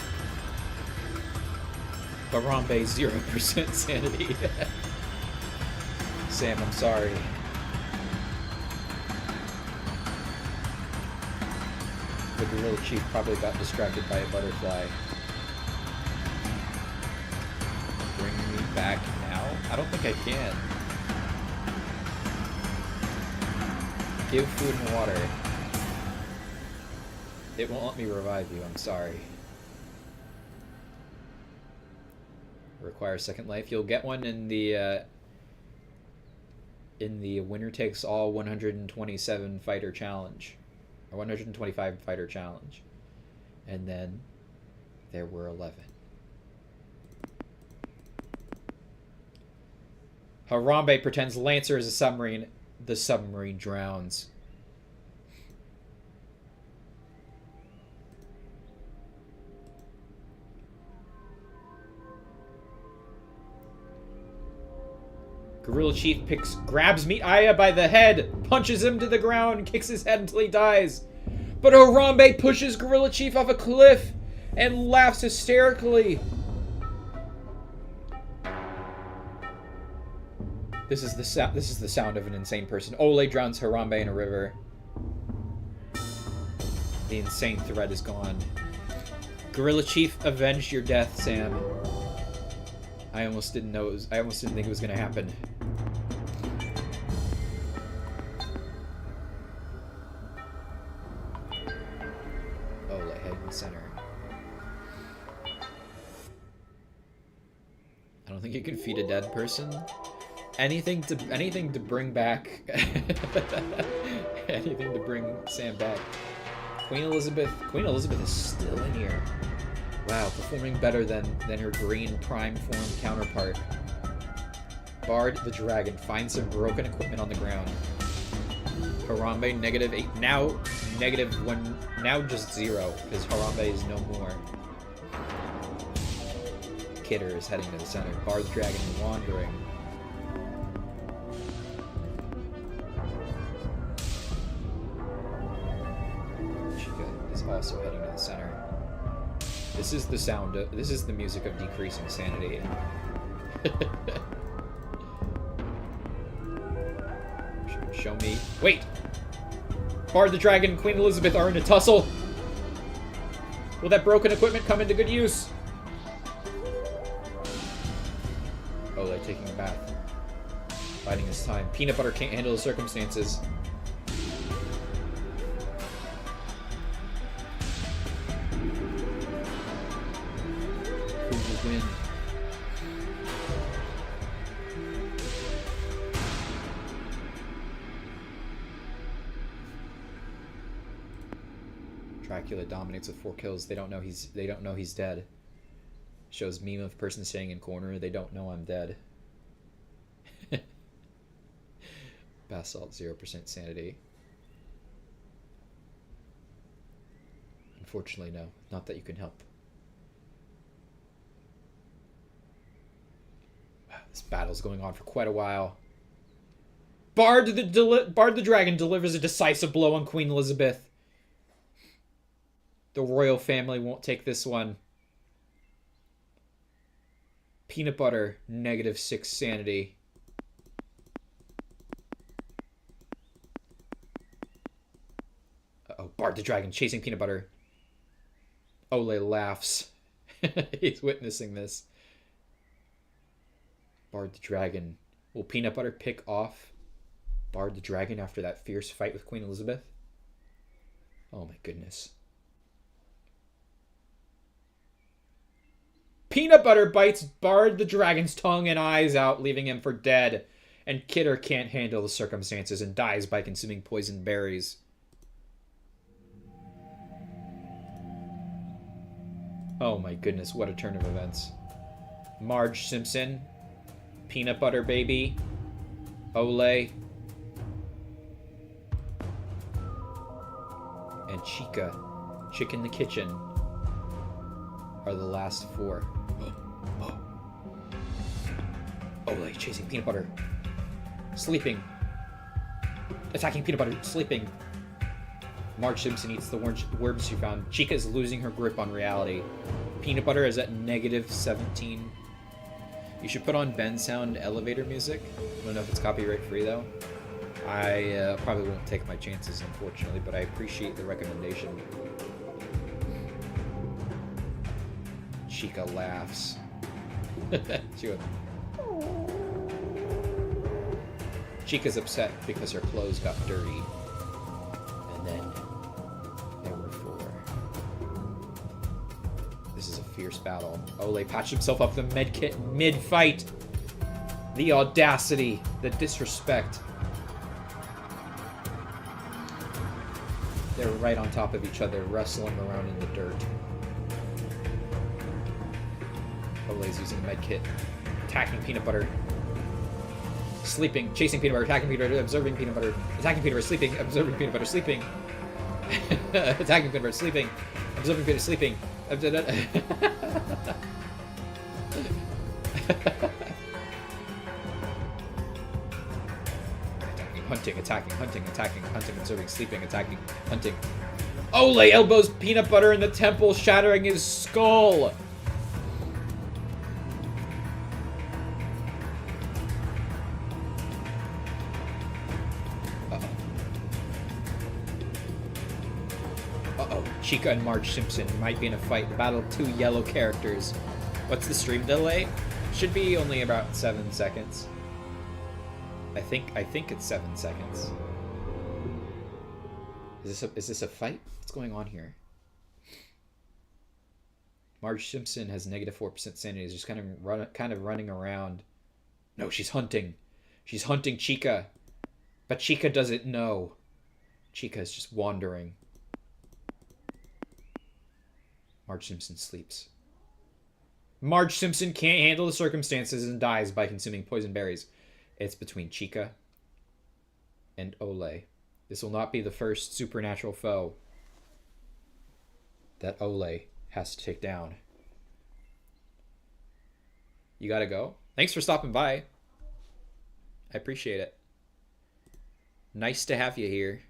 Harambe 0% sanity. Sam, I'm sorry. The Gorilla Chief probably got distracted by a butterfly. Bring me back now? I don't think I can. Give food and water. It won't let me revive you, I'm sorry. Require second life. You'll get one in the winner takes all 127 fighter challenge. Or 125 fighter challenge. And then there were 11. Harambe pretends Lancer is a submarine. The submarine drowns. Gorilla Chief grabs Meat Aya by the head, punches him to the ground, kicks his head until he dies. But Harambe pushes Gorilla Chief off a cliff and laughs hysterically. This is the sound of an insane person. Ole drowns Harambe in a river. The insane threat is gone. Gorilla Chief avenged your death, Sam. I almost didn't think it was gonna happen. Ole, head in the center. I don't think you can feed a dead person. Anything to bring back. Anything to bring Sam back. Queen Elizabeth is still in here. Wow, performing better than her green prime form counterpart. Bard the Dragon finds some broken equipment on the ground. Harambe, -8. Now, -1. Now just 0, because Harambe is no more. Kidder is heading to the center. Bard the Dragon wandering. Chica is also heading to the center. This is the sound of, this is the music of decreasing sanity. Show me. Wait! Bard the Dragon and Queen Elizabeth are in a tussle. Will that broken equipment come into good use? Oh, they're taking a bath. Biding his time. Peanut Butter can't handle the circumstances. Who will win? Dracula dominates with 4 kills. They don't know he's dead. Shows meme of person staying in corner. They don't know I'm dead. Basalt 0% sanity. Unfortunately, no. Not that you can help. Wow, this battle's going on for quite a while. Bard the Dragon delivers a decisive blow on Queen Elizabeth. The royal family won't take this one. Peanut Butter, -6 sanity. Uh-oh, Bard the Dragon chasing Peanut Butter. Ole laughs. He's witnessing this. Bard the Dragon. Will Peanut Butter pick off Bard the Dragon after that fierce fight with Queen Elizabeth? Oh my goodness. Peanut Butter bites Bard the Dragon's tongue and eyes out, leaving him for dead. And Kidder can't handle the circumstances and dies by consuming poison berries. Oh my goodness, what a turn of events. Marge Simpson, Peanut Butter Baby, Ole, and Chica, Chick in the Kitchen, are the last 4. Ole chasing Peanut Butter. Sleeping. Attacking Peanut Butter. Sleeping. Marge Simpson eats the worms she found. Chica is losing her grip on reality. Peanut Butter is at -17. You should put on Ben Sound elevator music. I don't know if it's copyright free though. I probably won't take my chances, unfortunately, but I appreciate the recommendation. Chica laughs. She went. Chica's upset because her clothes got dirty. And then there were 4. This is a fierce battle. Ole patched himself up the medkit mid-fight. The audacity, the disrespect. They're right on top of each other, wrestling around in the dirt. Ole's using a medkit, attacking Peanut Butter. Sleeping, chasing Peanut Butter, attacking Peanut Butter, observing Peanut Butter, attacking Peanut Butter, sleeping, observing Peanut Butter, sleeping. Attacking Peanut Butter, sleeping, observing Peanut Butter, sleeping. Hunting, attacking, hunting, attacking, hunting, observing, sleeping, attacking, hunting. Ole elbows Peanut Butter in the temple, shattering his skull. Chica and Marge Simpson might be in a fight. Battle 2 yellow characters. What's the stream delay? Should be only about 7 seconds. I think it's 7 seconds. Is this a fight? What's going on here? Marge Simpson has -4% sanity. Is just kind of running around. No, she's hunting. She's hunting Chica, but Chica doesn't know. Chica is just wandering. Marge Simpson sleeps. Marge Simpson can't handle the circumstances and dies by consuming poison berries. It's between Chica and Ole. This will not be the first supernatural foe that Ole has to take down. You gotta go? Thanks for stopping by. I appreciate it. Nice to have you here.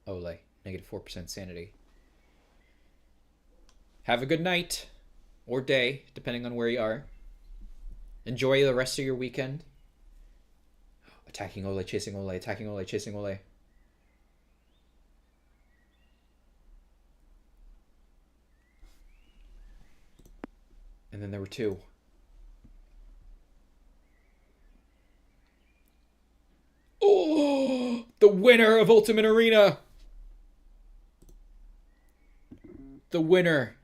Ole, negative 4% sanity. Have a good night or day, depending on where you are. Enjoy the rest of your weekend. Attacking Ole, chasing Ole, attacking Ole, chasing Ole. And then there were two. Oh, the winner of Ultimate Arena. The winner.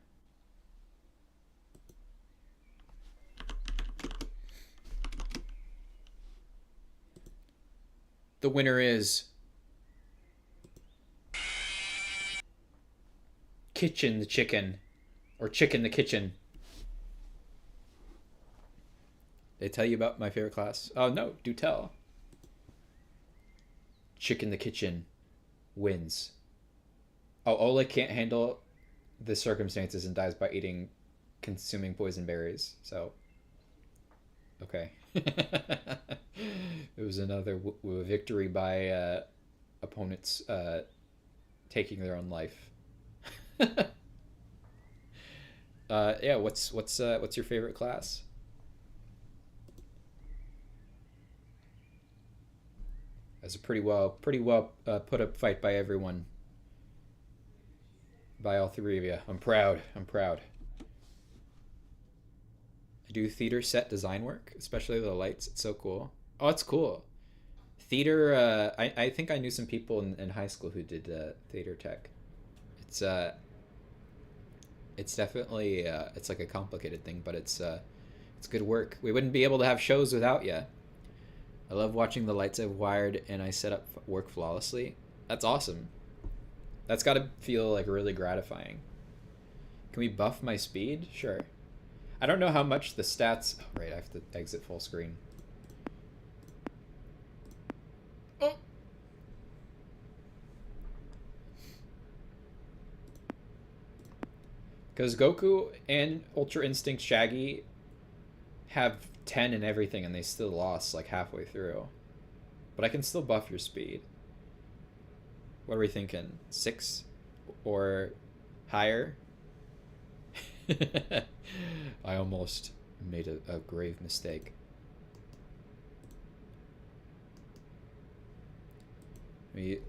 The winner is Kitchen the Chicken, or Chicken the Kitchen. They tell you about my favorite class? Oh no, do tell. Chicken the Kitchen wins. Oh, Ola can't handle the circumstances and dies by consuming poison berries. So, okay. It was another victory by opponents taking their own life. Yeah, what's your favorite class? That's a pretty well put up fight by everyone. By all three of you. I'm proud. I do theater set design work, especially the lights. It's so cool. Oh, it's cool. Theater, I think I knew some people in high school who did theater tech. It's definitely it's like a complicated thing, but it's good work. We wouldn't be able to have shows without you. I love watching the lights I've wired and I set up work flawlessly. That's awesome. That's got to feel like really gratifying. Can we buff my speed? Sure. I don't know how much the stats... Oh, right, I have to exit full screen. Oh! Because Goku and Ultra Instinct Shaggy have 10 and everything, and they still lost like halfway through. But I can still buff your speed. What are we thinking? 6 or higher? I almost made a grave mistake. The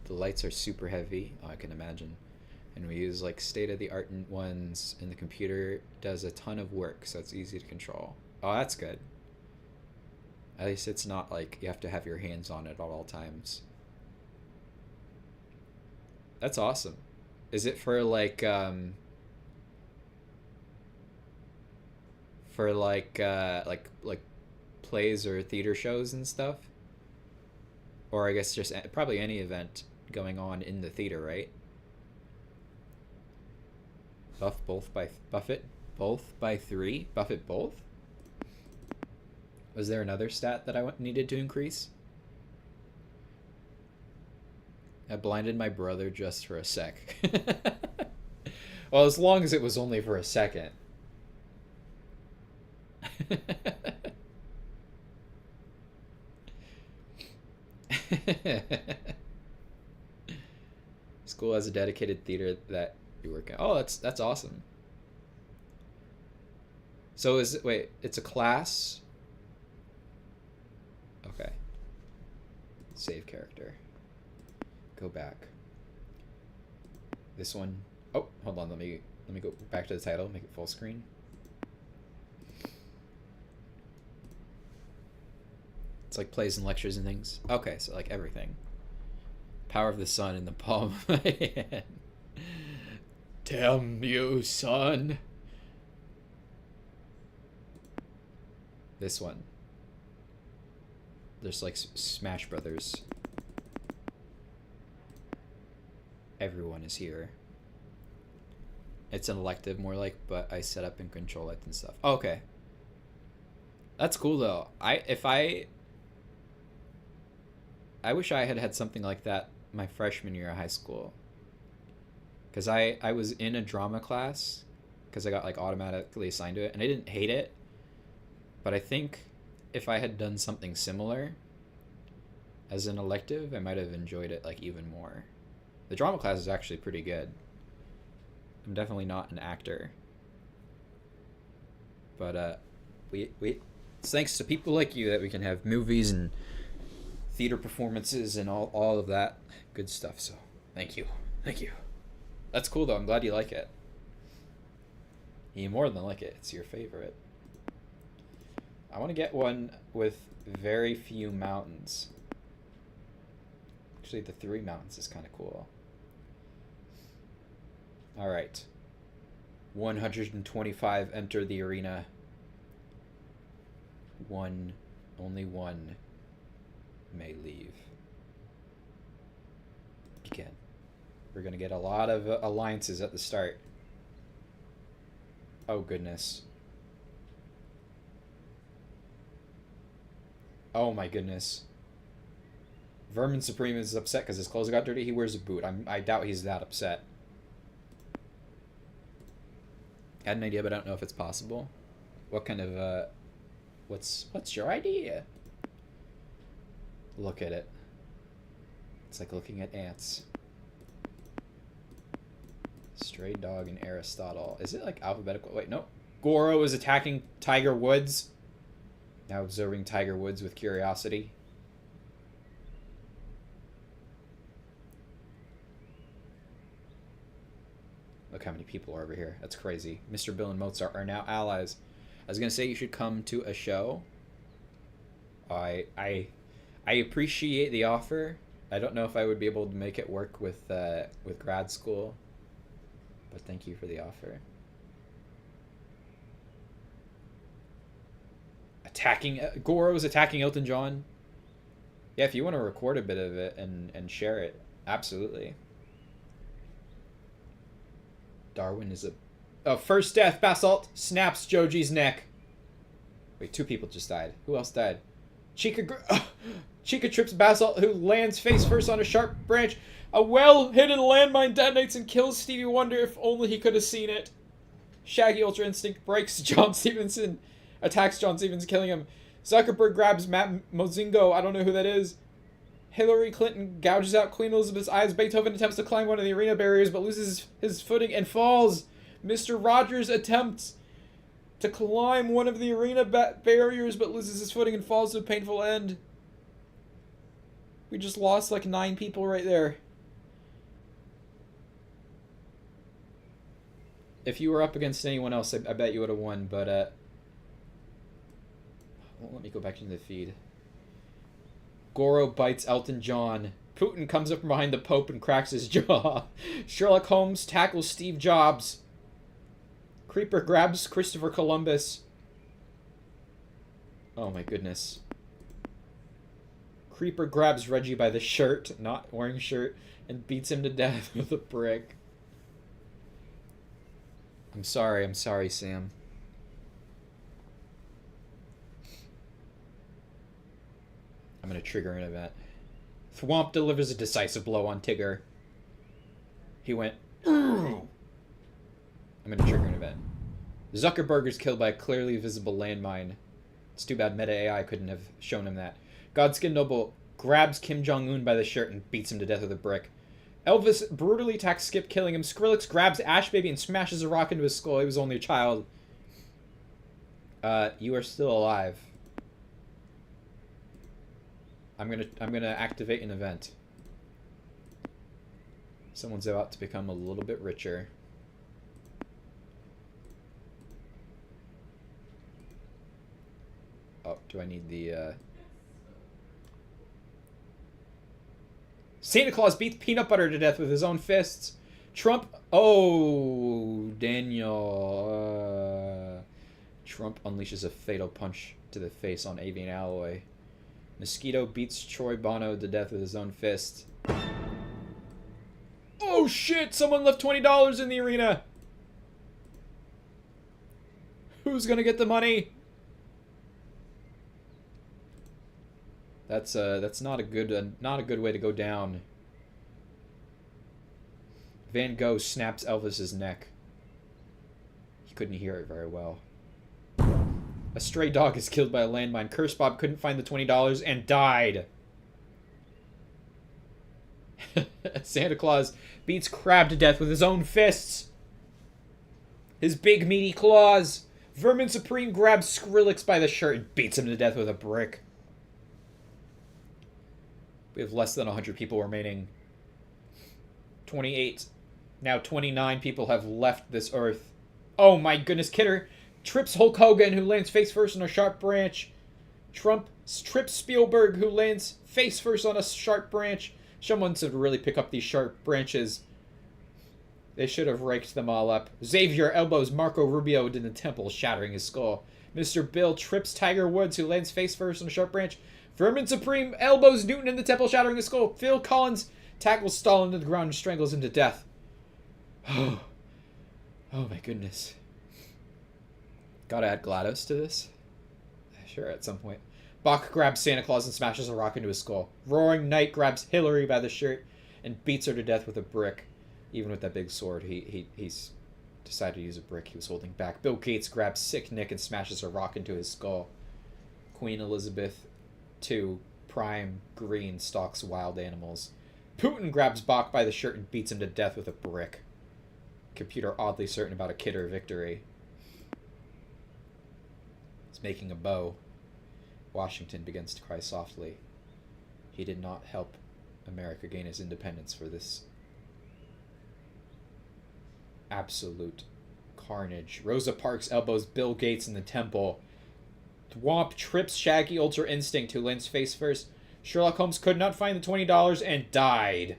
lights are super heavy. Oh, I can imagine. And we use like state-of-the-art ones, and the computer does a ton of work, so it's easy to control. Oh, that's good. At least it's not like you have to have your hands on it at all times. That's awesome. Is it for like plays or theater shows and stuff? Or I guess just probably any event going on in the theater, right? Buff it both by 3? Buff it both? Was there another stat that I needed to increase? I blinded my brother just for a sec. Well, as long as it was only for a second. School has a dedicated theater that you work at. Oh, that's awesome. So wait, it's a class? Okay. Save character. Go back. This one. Oh, hold on. Let me go back to the title. Make it full screen. It's like plays and lectures and things. Okay, so like everything. Power of the sun in the palm of my hand. Damn you, son. This one. There's like Smash Brothers. Everyone is here. It's an elective, more like, but I set up and control it and stuff. Oh, okay. That's cool though. I wish I had had something like that my freshman year of high school. Because I was in a drama class because I got like automatically assigned to it, and I didn't hate it. But I think if I had done something similar as an elective, I might have enjoyed it like even more. The drama class is actually pretty good. I'm definitely not an actor. But it's thanks to people like you that we can have movies and theater performances and all of that good stuff. So thank you. Thank you. That's cool though. I'm glad you like it. You more than like it. It's your favorite. I want to get one with very few mountains. Actually, the 3 mountains is kind of cool. All right. 125 enter the arena. Only one may leave. Begin. We're going to get a lot of alliances at the start. Oh, goodness. Oh, my goodness. Vermin Supreme is upset because his clothes got dirty. He wears a boot. I doubt he's that upset. I had an idea, but I don't know if it's possible. What kind of, what's your idea? Look at it. It's like looking at ants. Stray Dog and Aristotle. Is it like alphabetical? Wait, no. Goro is attacking Tiger Woods. Now observing Tiger Woods with curiosity. Look how many people are over here. That's crazy. Mr. Bill and Mozart are now allies. I was gonna say you should come to a show. I appreciate the offer. I don't know if I would be able to make it work with grad school, but thank you for the offer. Goro's attacking Elton John. Yeah, if you want to record a bit of it and share it, absolutely. Darwin is first death. Basalt snaps Joji's neck. Wait, 2 people just died. Who else died? Chica trips Basalt, who lands face first on a sharp branch. A well-hidden landmine detonates and kills Stevie Wonder. If only he could have seen it. Shaggy Ultra Instinct breaks John Stevenson. Attacks John Stevenson, killing him. Zuckerberg grabs Matt Mozingo. I don't know who that is. Hillary Clinton gouges out Queen Elizabeth's eyes. Beethoven attempts to climb one of the arena barriers, but loses his footing and falls. Mr. Rogers attempts to climb one of the arena barriers, but loses his footing and falls to a painful end. We just lost like 9 people right there. If you were up against anyone else, I bet you would have won, but well, let me go back into the feed. Goro bites Elton John. Putin comes up from behind the Pope and cracks his jaw. Sherlock Holmes tackles Steve Jobs. Creeper grabs Christopher Columbus. Oh my goodness. Creeper grabs Reggie by the shirt, not wearing shirt, and beats him to death with a brick. I'm sorry, Sam. I'm going to trigger an event. Thwomp delivers a decisive blow on Tigger. He went, "Urgh." I'm going to trigger an event. Zuckerberg is killed by a clearly visible landmine. It's too bad Meta AI couldn't have shown him that. Godskin Noble grabs Kim Jong-un by the shirt and beats him to death with a brick. Elvis brutally attacks Skip, killing him. Skrillex grabs Ash Baby and smashes a rock into his skull. He was only a child. You are still alive. I'm gonna activate an event. Someone's about to become a little bit richer. Oh, do I need the Santa Claus beats peanut butter to death with his own fists. Trump. Oh, Daniel. Trump unleashes a fatal punch to the face on avian alloy. Mosquito beats Troy Bono to death with his own fist. Oh shit! Someone left $20 in the arena! Who's gonna get the money? That's not a good way to go down. Van Gogh snaps Elvis's neck. He couldn't hear it very well. A stray dog is killed by a landmine. Curse Bob couldn't find the $20 and died. Santa Claus beats Crab to death with his own fists. His big meaty claws. Vermin Supreme grabs Skrillex by the shirt and beats him to death with a brick. We have less than 100 people remaining. 28. Now 29 people have left this earth. Oh my goodness, Kidder trips Hulk Hogan, who lands face first on a sharp branch. Trump trips Spielberg, who lands face first on a sharp branch. Someone should really pick up these sharp branches. They should have raked them all up. Xavier elbows Marco Rubio in the temple, shattering his skull. Mr. Bill trips Tiger Woods, who lands face first on a sharp branch. Vermin Supreme elbows Newton in the temple, shattering his skull. Phil Collins tackles Stalin to the ground and strangles him to death. Oh my goodness. Gotta add GLaDOS to this? Sure, at some point. Bach grabs Santa Claus and smashes a rock into his skull. Roaring Knight grabs Hillary by the shirt and beats her to death with a brick. Even with that big sword, he's decided to use a brick he was holding back. Bill Gates grabs Sick Nick and smashes a rock into his skull. Queen Elizabeth II, Prime Green, stalks wild animals. Putin grabs Bach by the shirt and beats him to death with a brick. Computer oddly certain about a Kidder victory. He's making a bow. Washington begins to cry softly. He did not help America gain its independence for this absolute carnage. Rosa Parks elbows Bill Gates in the temple. Thwomp trips Shaggy Ultra Instinct, who lands face first. Sherlock Holmes could not find the $20 and died.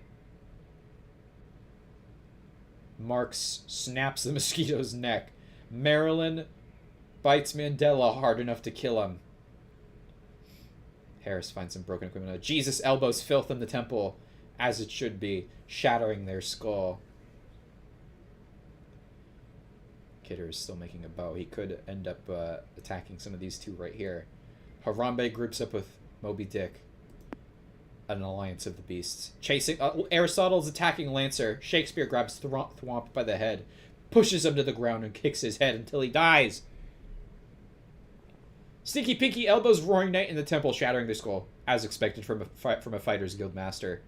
Marx snaps the mosquito's neck. Marilyn bites Mandela hard enough to kill him. Harris finds some broken equipment. Jesus elbows Filth in the temple, as it should be, shattering their skull. Kidder is still making a bow. He could end up attacking some of these two right here. Harambe groups up with Moby Dick. An alliance of the beasts. Chasing... Aristotle's attacking Lancer. Shakespeare grabs Thwomp by the head, pushes him to the ground, and kicks his head until he dies. Stinky Pinky elbows Roaring Knight in the temple, shattering their skull, as expected from a Fighters Guild master.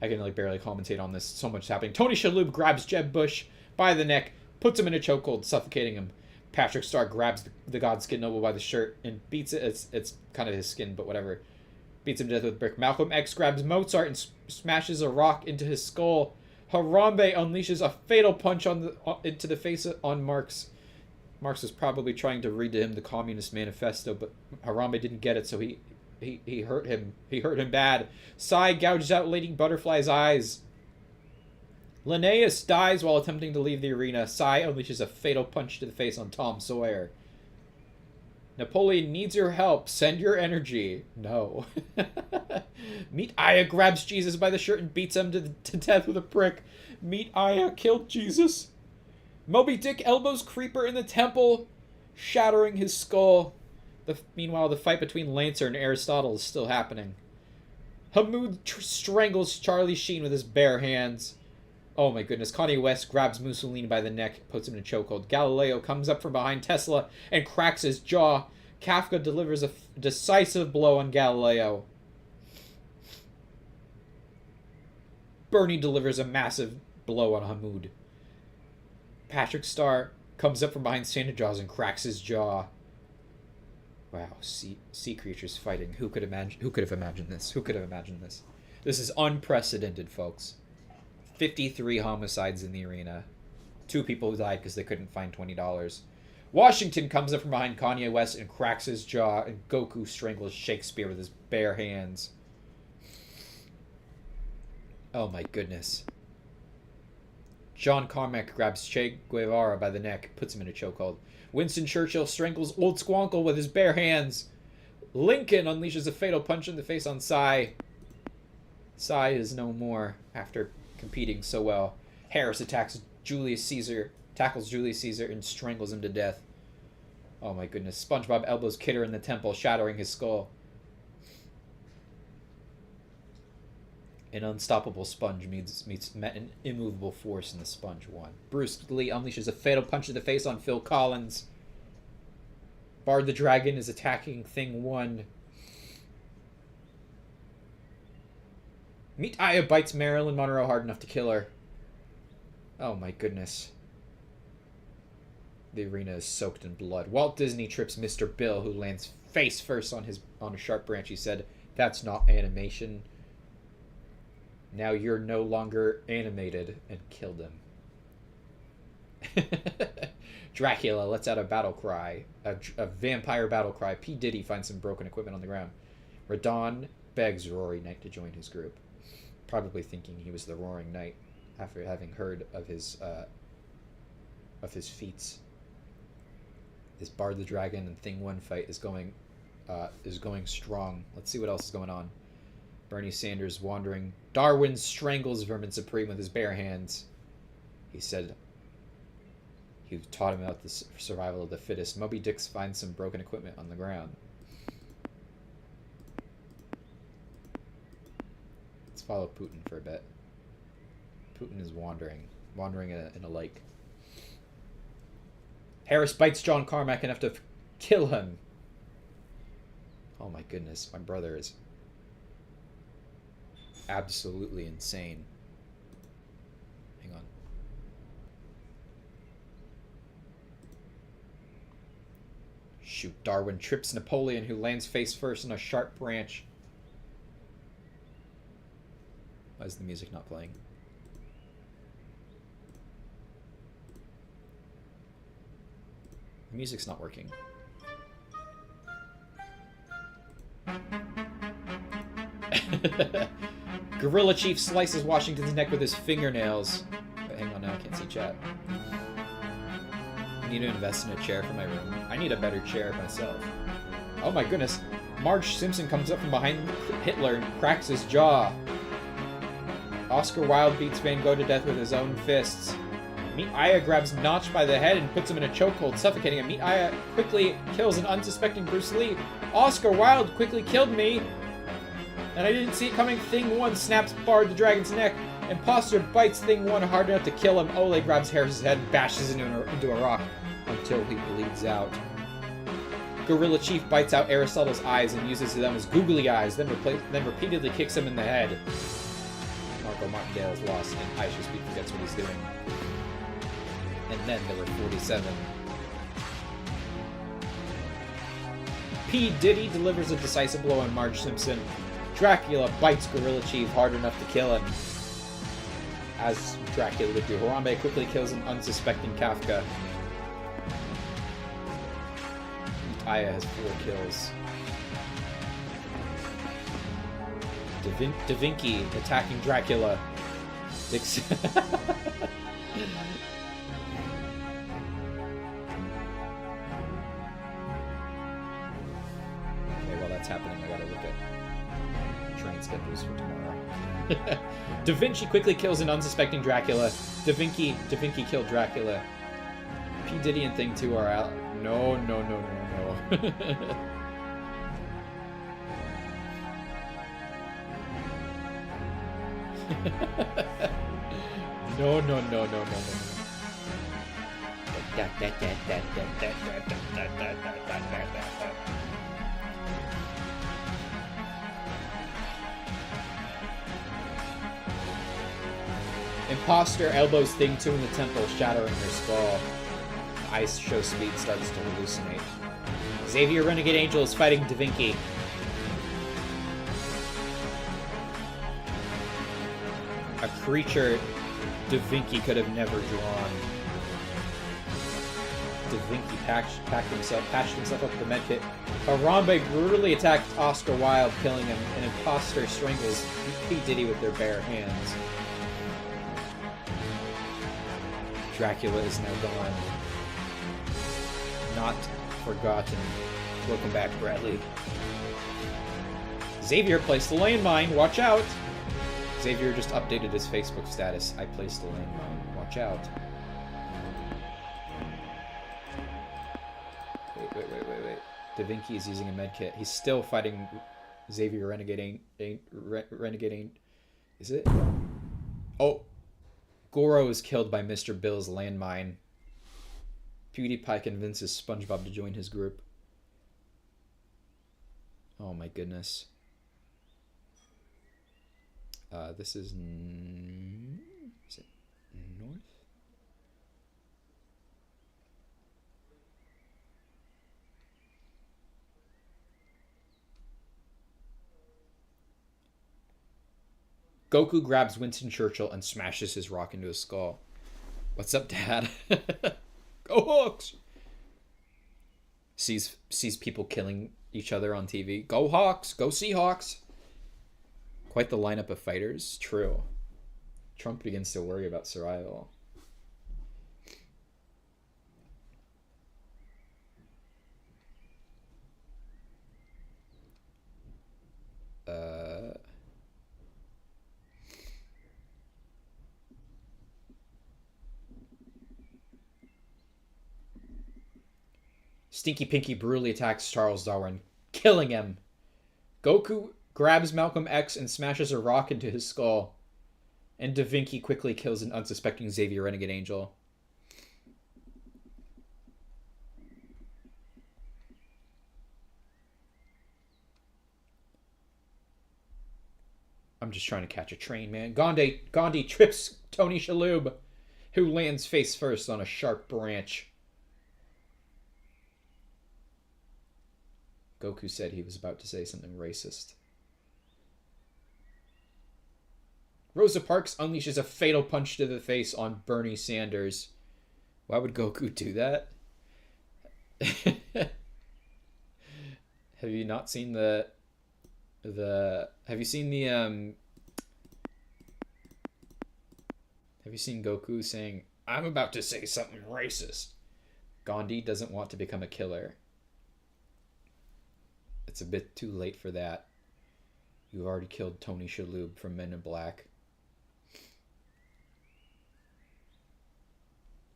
I can barely commentate on this. So much happening. Tony Shalhoub grabs Jeb Bush by the neck, puts him in a chokehold, suffocating him. Patrick Star grabs the Godskin Noble by the shirt and beats it. It's kind of his skin, but whatever. Beats him to death with a brick. Malcolm X grabs Mozart and smashes a rock into his skull. Harambe unleashes a fatal punch into the face on Marx. Marx was probably trying to read to him the Communist Manifesto, but Harambe didn't get it, so he hurt him. He hurt him bad. Psy gouges out Lady Butterfly's eyes. Linnaeus dies while attempting to leave the arena. Psy unleashes a fatal punch to the face on Tom Sawyer. Napoleon needs your help. Send your energy. No. Meet Aya grabs Jesus by the shirt and beats him to death with a brick. Meet Aya killed Jesus. Moby Dick elbows Creeper in the temple, shattering his skull. Meanwhile, the fight between Lancer and Aristotle is still happening. Hamoud strangles Charlie Sheen with his bare hands. Oh my goodness. Kanye West grabs Mussolini by the neck, puts him in a chokehold. Galileo comes up from behind Tesla and cracks his jaw. Kafka delivers a decisive blow on Galileo. Bernie delivers a massive blow on Hamoud. Patrick Star comes up from behind Santa Jaws and cracks his jaw. Wow, sea creatures fighting. Who could have imagined this? Who could have imagined this? This is unprecedented, folks. 53 homicides in the arena. 2 people who died because they couldn't find $20. Washington comes up from behind Kanye West and cracks his jaw, and Goku strangles Shakespeare with his bare hands. Oh my goodness. John Carmack grabs Che Guevara by the neck, puts him in a chokehold. Winston Churchill strangles Old Squonkle with his bare hands. Lincoln unleashes a fatal punch in the face on Psy. Psy is no more after competing so well. Harris tackles Julius Caesar, and strangles him to death. Oh my goodness. SpongeBob elbows Kidder in the temple, shattering his skull. An unstoppable sponge meets an immovable force in the sponge one. Bruce Lee unleashes a fatal punch to the face on Phil Collins. Bard the Dragon is attacking Thing 1. Meat Aya bites Marilyn Monroe hard enough to kill her. Oh my goodness. The arena is soaked in blood. Walt Disney trips Mr. Bill, who lands face first on a sharp branch. He said, "That's not animation. Now you're no longer animated," and killed him. Dracula lets out a battle cry, a vampire battle cry. P. Diddy finds some broken equipment on the ground. Radon begs Rory Knight to join his group, probably thinking he was the Roaring Knight after having heard of his feats. This Bard the Dragon and Thing 1 fight is going strong. Let's see what else is going on. Bernie Sanders wandering. Darwin strangles Vermin Supreme with his bare hands. He said he taught him about the survival of the fittest. Moby Dick finds some broken equipment on the ground. Let's follow Putin for a bit. Putin is wandering in a lake. Harris bites John Carmack enough to kill him. Oh my goodness, my brother is absolutely insane. Hang on. Shoot, Darwin trips Napoleon, who lands face first on a sharp branch. Why is the music not playing? The music's not working. Gorilla Chief slices Washington's neck with his fingernails. But hang on now, I can't see chat. I need to invest in a chair for my room. I need a better chair myself. Oh my goodness. Marge Simpson comes up from behind Hitler and cracks his jaw. Oscar Wilde beats Van Gogh to death with his own fists. Meat Aya grabs Notch by the head and puts him in a chokehold, suffocating him. Meat Aya quickly kills an unsuspecting Bruce Lee. Oscar Wilde quickly killed me, and I didn't see it coming. Thing 1 snaps Bard the Dragon's neck. Imposter bites Thing 1 hard enough to kill him. Ole grabs Harris's head and bashes into a rock until he bleeds out. Gorilla Chief bites out Aristotle's eyes and uses them as googly eyes, then repeatedly kicks him in the head. Marco Martindale is lost, and Aisha Speed forgets what he's doing. And then there were 47. P. Diddy delivers a decisive blow on Marge Simpson. Dracula bites Gorilla Chief hard enough to kill him. As Dracula would do. Harambe quickly kills an unsuspecting Kafka. Aya has 4 kills. Da Vinci attacking Dracula. That's happening. I gotta look at train schedules for tomorrow. Da Vinci quickly kills an unsuspecting Dracula. Da Vinci killed Dracula. P. Diddy and Thing 2 are out. No. No. Imposter elbows Thing 2 in the temple, shattering her skull. Ice show speed starts to hallucinate. Xavier Renegade Angel is fighting Da Vinci. A creature Da Vinci could have never drawn. Da Vinci patched himself up with the medkit. Harambe brutally attacked Oscar Wilde, killing him. An imposter strangles P. Diddy with their bare hands. Dracula is now gone. Not forgotten. Welcome back, Bradley. Xavier placed the landmine. Watch out! Xavier just updated his Facebook status. I placed a landmine. Watch out. Wait. Da Vinci is using a medkit. He's still fighting Xavier Renegading. Is it? Oh. Goro is killed by Mr. Bill's landmine. PewDiePie convinces SpongeBob to join his group. Oh my goodness. This is it north? Goku grabs Winston Churchill and smashes his rock into his skull. What's up, Dad? Go Hawks! Sees people killing each other on TV. Go Hawks! Go Seahawks! Quite the lineup of fighters. True. Trump begins to worry about survival. Stinky Pinky brutally attacks Charles Darwin, killing him. Goku grabs Malcolm X and smashes a rock into his skull. And Da Vinci quickly kills an unsuspecting Xavier Renegade Angel. I'm just trying to catch a train, man. Gandhi trips Tony Shalhoub, who lands face first on a sharp branch. Goku said he was about to say something racist. Rosa Parks unleashes a fatal punch to the face on Bernie Sanders. Why would Goku do that? Have you not seen have you seen Goku saying, "I'm about to say something racist"? Gandhi doesn't want to become a killer. It's a bit too late for that. You've already killed Tony Shalhoub from Men in Black.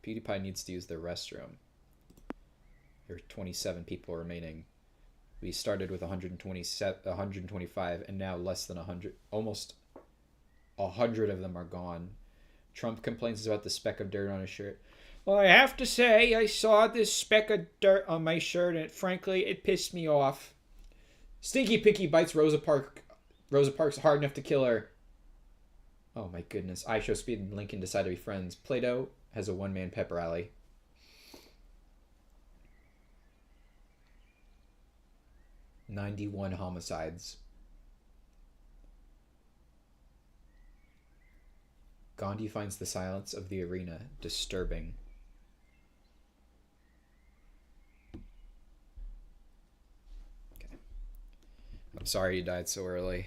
PewDiePie needs to use the restroom. There are 27 people remaining. We started with 125, and now less than 100. Almost 100 of them are gone. Trump complains about the speck of dirt on his shirt. Well, I have to say, I saw this speck of dirt on my shirt, and frankly, it pissed me off. Stinky Pinky bites Rosa Parks hard enough to kill her. Oh my goodness. I Show Speed and Lincoln decide to be friends. Plato has a one-man pep rally. "91 homicides. Gandhi finds the silence of the arena disturbing. I'm sorry you died so early.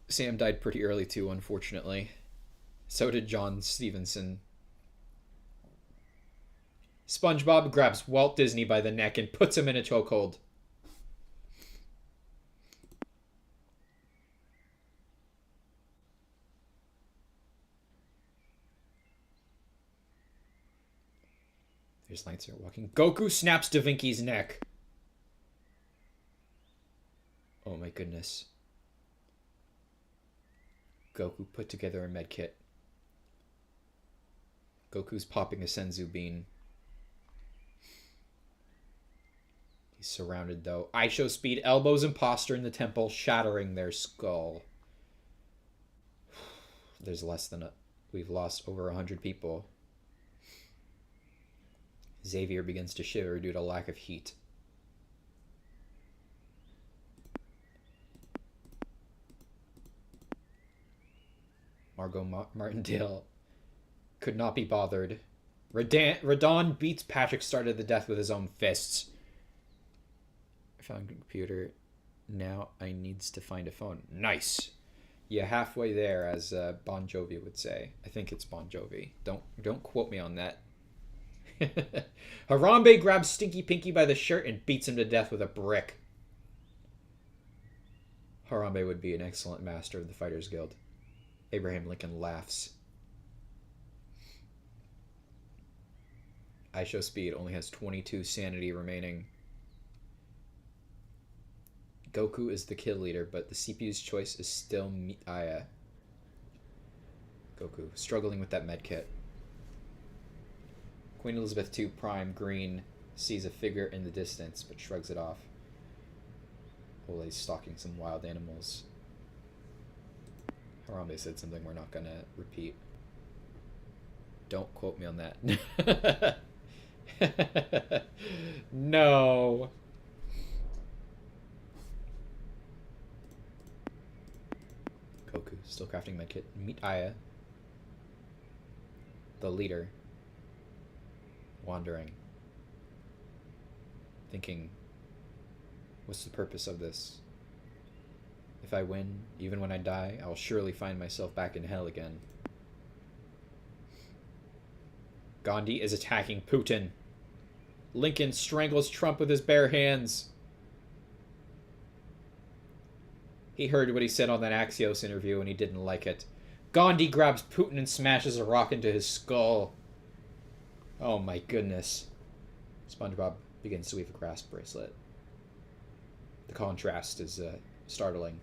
Sam died pretty early too, unfortunately. So did John Stevenson. SpongeBob grabs Walt Disney by the neck and puts him in a chokehold. There's Lancer walking. Goku snaps Da Vinci's neck. Oh my goodness. Goku put together a medkit. Goku's popping a Senzu bean. He's surrounded though. I Show Speed elbows Imposter in the temple, shattering their skull. There's less than we've lost over 100 people. Xavier begins to shiver due to lack of heat. Margot Martindale could not be bothered. Radon beats Patrick Star to the death with his own fists. I found a computer. Now I needs to find a phone. Nice. Yeah, halfway there, as Bon Jovi would say. I think it's Bon Jovi. Don't quote me on that. Harambe grabs Stinky Pinky by the shirt and beats him to death with a brick. Harambe would be an excellent master of the Fighters Guild. Abraham Lincoln laughs. I Show Speed only has 22 sanity remaining. Goku is the kill leader, but the CPU's choice is still Aya. Goku, struggling with that medkit. Queen Elizabeth II Prime Green sees a figure in the distance, but shrugs it off. Ole's stalking some wild animals. Harambe said something we're not gonna repeat. Don't quote me on that. No. Goku, still crafting medkit. Meet Aya. The leader. Wandering. Thinking, what's the purpose of this? If I win, even when I die, I will surely find myself back in hell again. Gandhi is attacking Putin. Lincoln strangles Trump with his bare hands. He heard what he said on that Axios interview and he didn't like it. Gandhi grabs Putin and smashes a rock into his skull. Oh my goodness. SpongeBob begins to weave a grass bracelet. The contrast is startling.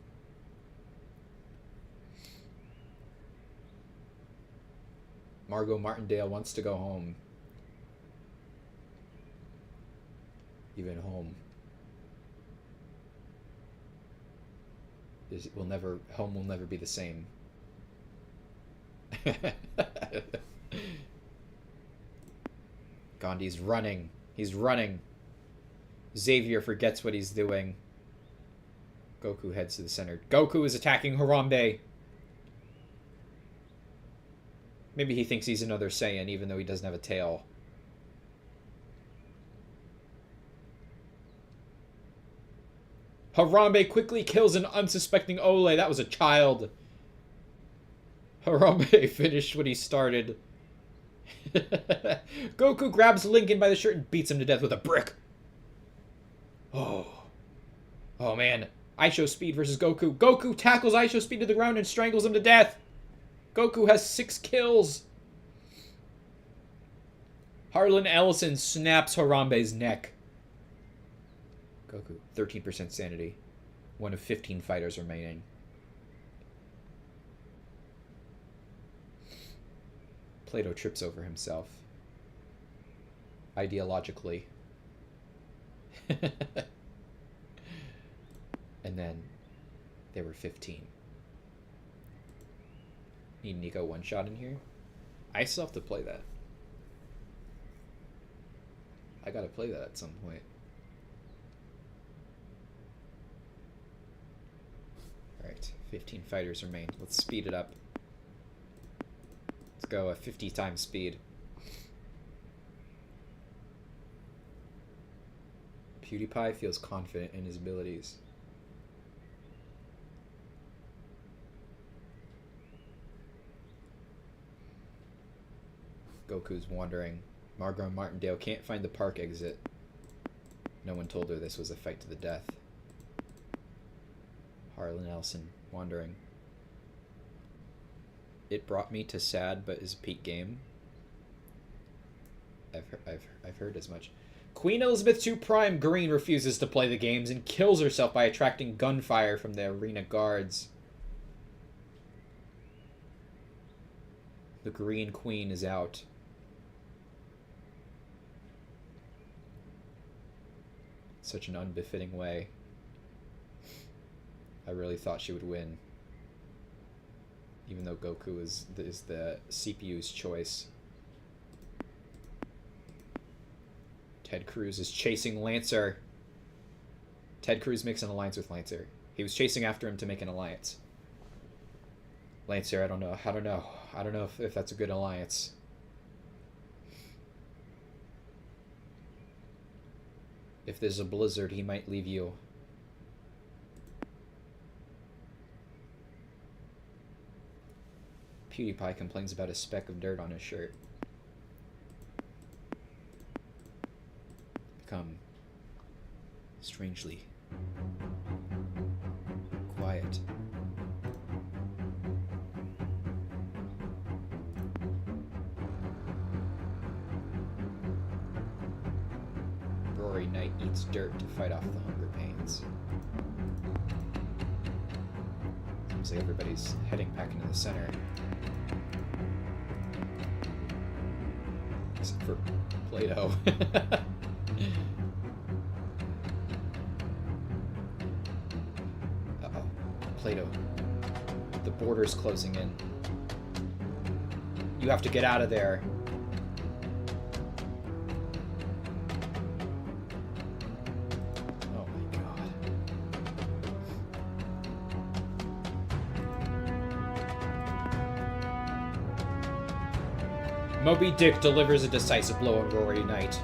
Margot Martindale wants to go home. Even home. Home will never be the same. Gandhi's running. He's running. Xavier forgets what he's doing. Goku heads to the center. Goku is attacking Harambe. Maybe he thinks he's another Saiyan, even though he doesn't have a tail. Harambe quickly kills an unsuspecting Ole. That was a child. Harambe finished what he started. Goku grabs Lincoln by the shirt and beats him to death with a brick. Oh. Oh, man. I Show Speed versus Goku. Goku tackles I Show Speed to the ground and strangles him to death. Goku has 6 kills. Harlan Ellison snaps Harambe's neck. Goku, 13% sanity. One of 15 fighters remaining. Plato trips over himself. Ideologically. And then there were 15. Need Nico one shot in here? I still have to play that. I gotta play that at some point. Alright, 15 fighters remain. Let's speed it up. Let's go at 50 times speed. PewDiePie feels confident in his abilities. Goku's wandering. Margot Martindale can't find the park exit. No one told her this was a fight to the death. Harlan Ellison wandering. It brought me to sad, but is a peak game. I've heard as much. Queen Elizabeth II Prime Green refuses to play the games and kills herself by attracting gunfire from the arena guards. The Green Queen is out. Such an unbefitting way. I really thought she would win. Even though Goku is the CPU's choice. Ted Cruz is chasing Lancer. Ted Cruz makes an alliance with Lancer. He was chasing after him to make an alliance. Lancer, I don't know. I don't know if that's a good alliance. If there's a blizzard, he might leave you. PewDiePie complains about a speck of dirt on his shirt. become strangely quiet. Rory Knight eats dirt to fight off the hunger pains. Seems like everybody's heading back into the center. Except for Plato. Uh-oh. Plato. The border's closing in. You have to get out of there. Oh my god. Moby Dick delivers a decisive blow on Rory Knight.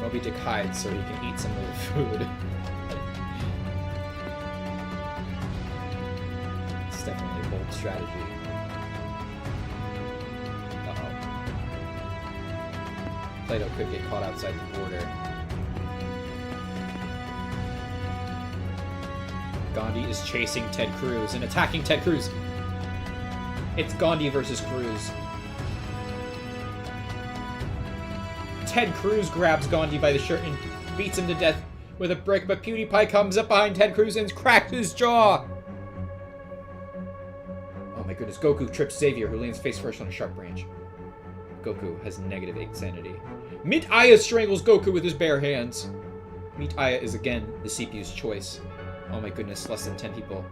Moby Dick hides so he can eat some of the food. It's definitely a bold strategy. Uh-oh. Plato could get caught outside the border. Gandhi is chasing Ted Cruz and attacking Ted Cruz. It's Gandhi versus Cruz. Ted Cruz grabs Gandhi by the shirt and beats him to death with a brick, but PewDiePie comes up behind Ted Cruz and cracks his jaw! Oh my goodness, Goku trips Xavier, who lands face first on a sharp branch. Goku has -8 sanity. Meat Aya strangles Goku with his bare hands. Meat Aya is again the CPU's choice. Oh my goodness, less than 10 people.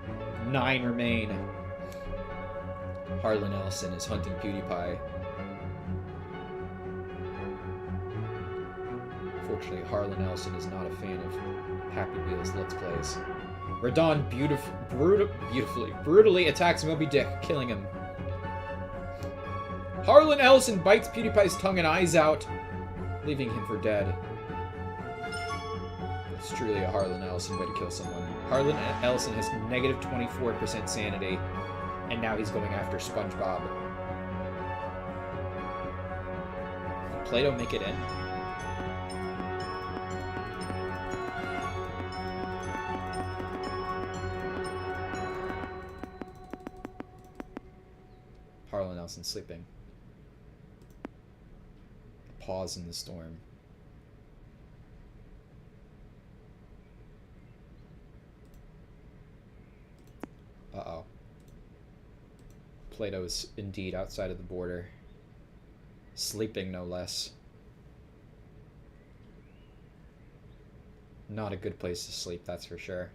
9 remain. Harlan Ellison is hunting PewDiePie. Unfortunately, Harlan Ellison is not a fan of Happy Wheels Let's Plays. Radon brutally attacks Moby Dick, killing him. Harlan Ellison bites PewDiePie's tongue and eyes out, leaving him for dead. It's truly a Harlan Ellison way to kill someone. Harlan Ellison has -24% sanity, and now he's going after SpongeBob. Did Plato make it in? Harlan Ellison sleeping. Pause in the storm. Uh-oh. Plato is indeed outside of the border. Sleeping, no less. Not a good place to sleep, that's for sure.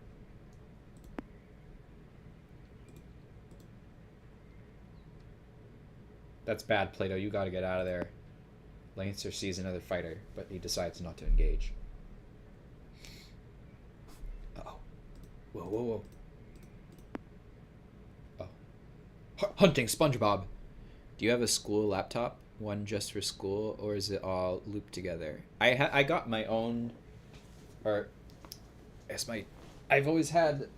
That's bad, Plato. You gotta get out of there. Lancer sees another fighter, but he decides not to engage. Uh-oh. Whoa, whoa, whoa. Hunting SpongeBob. Do you have a school laptop? One just for school, or is it all looped together? I got my own, or I guess I've always had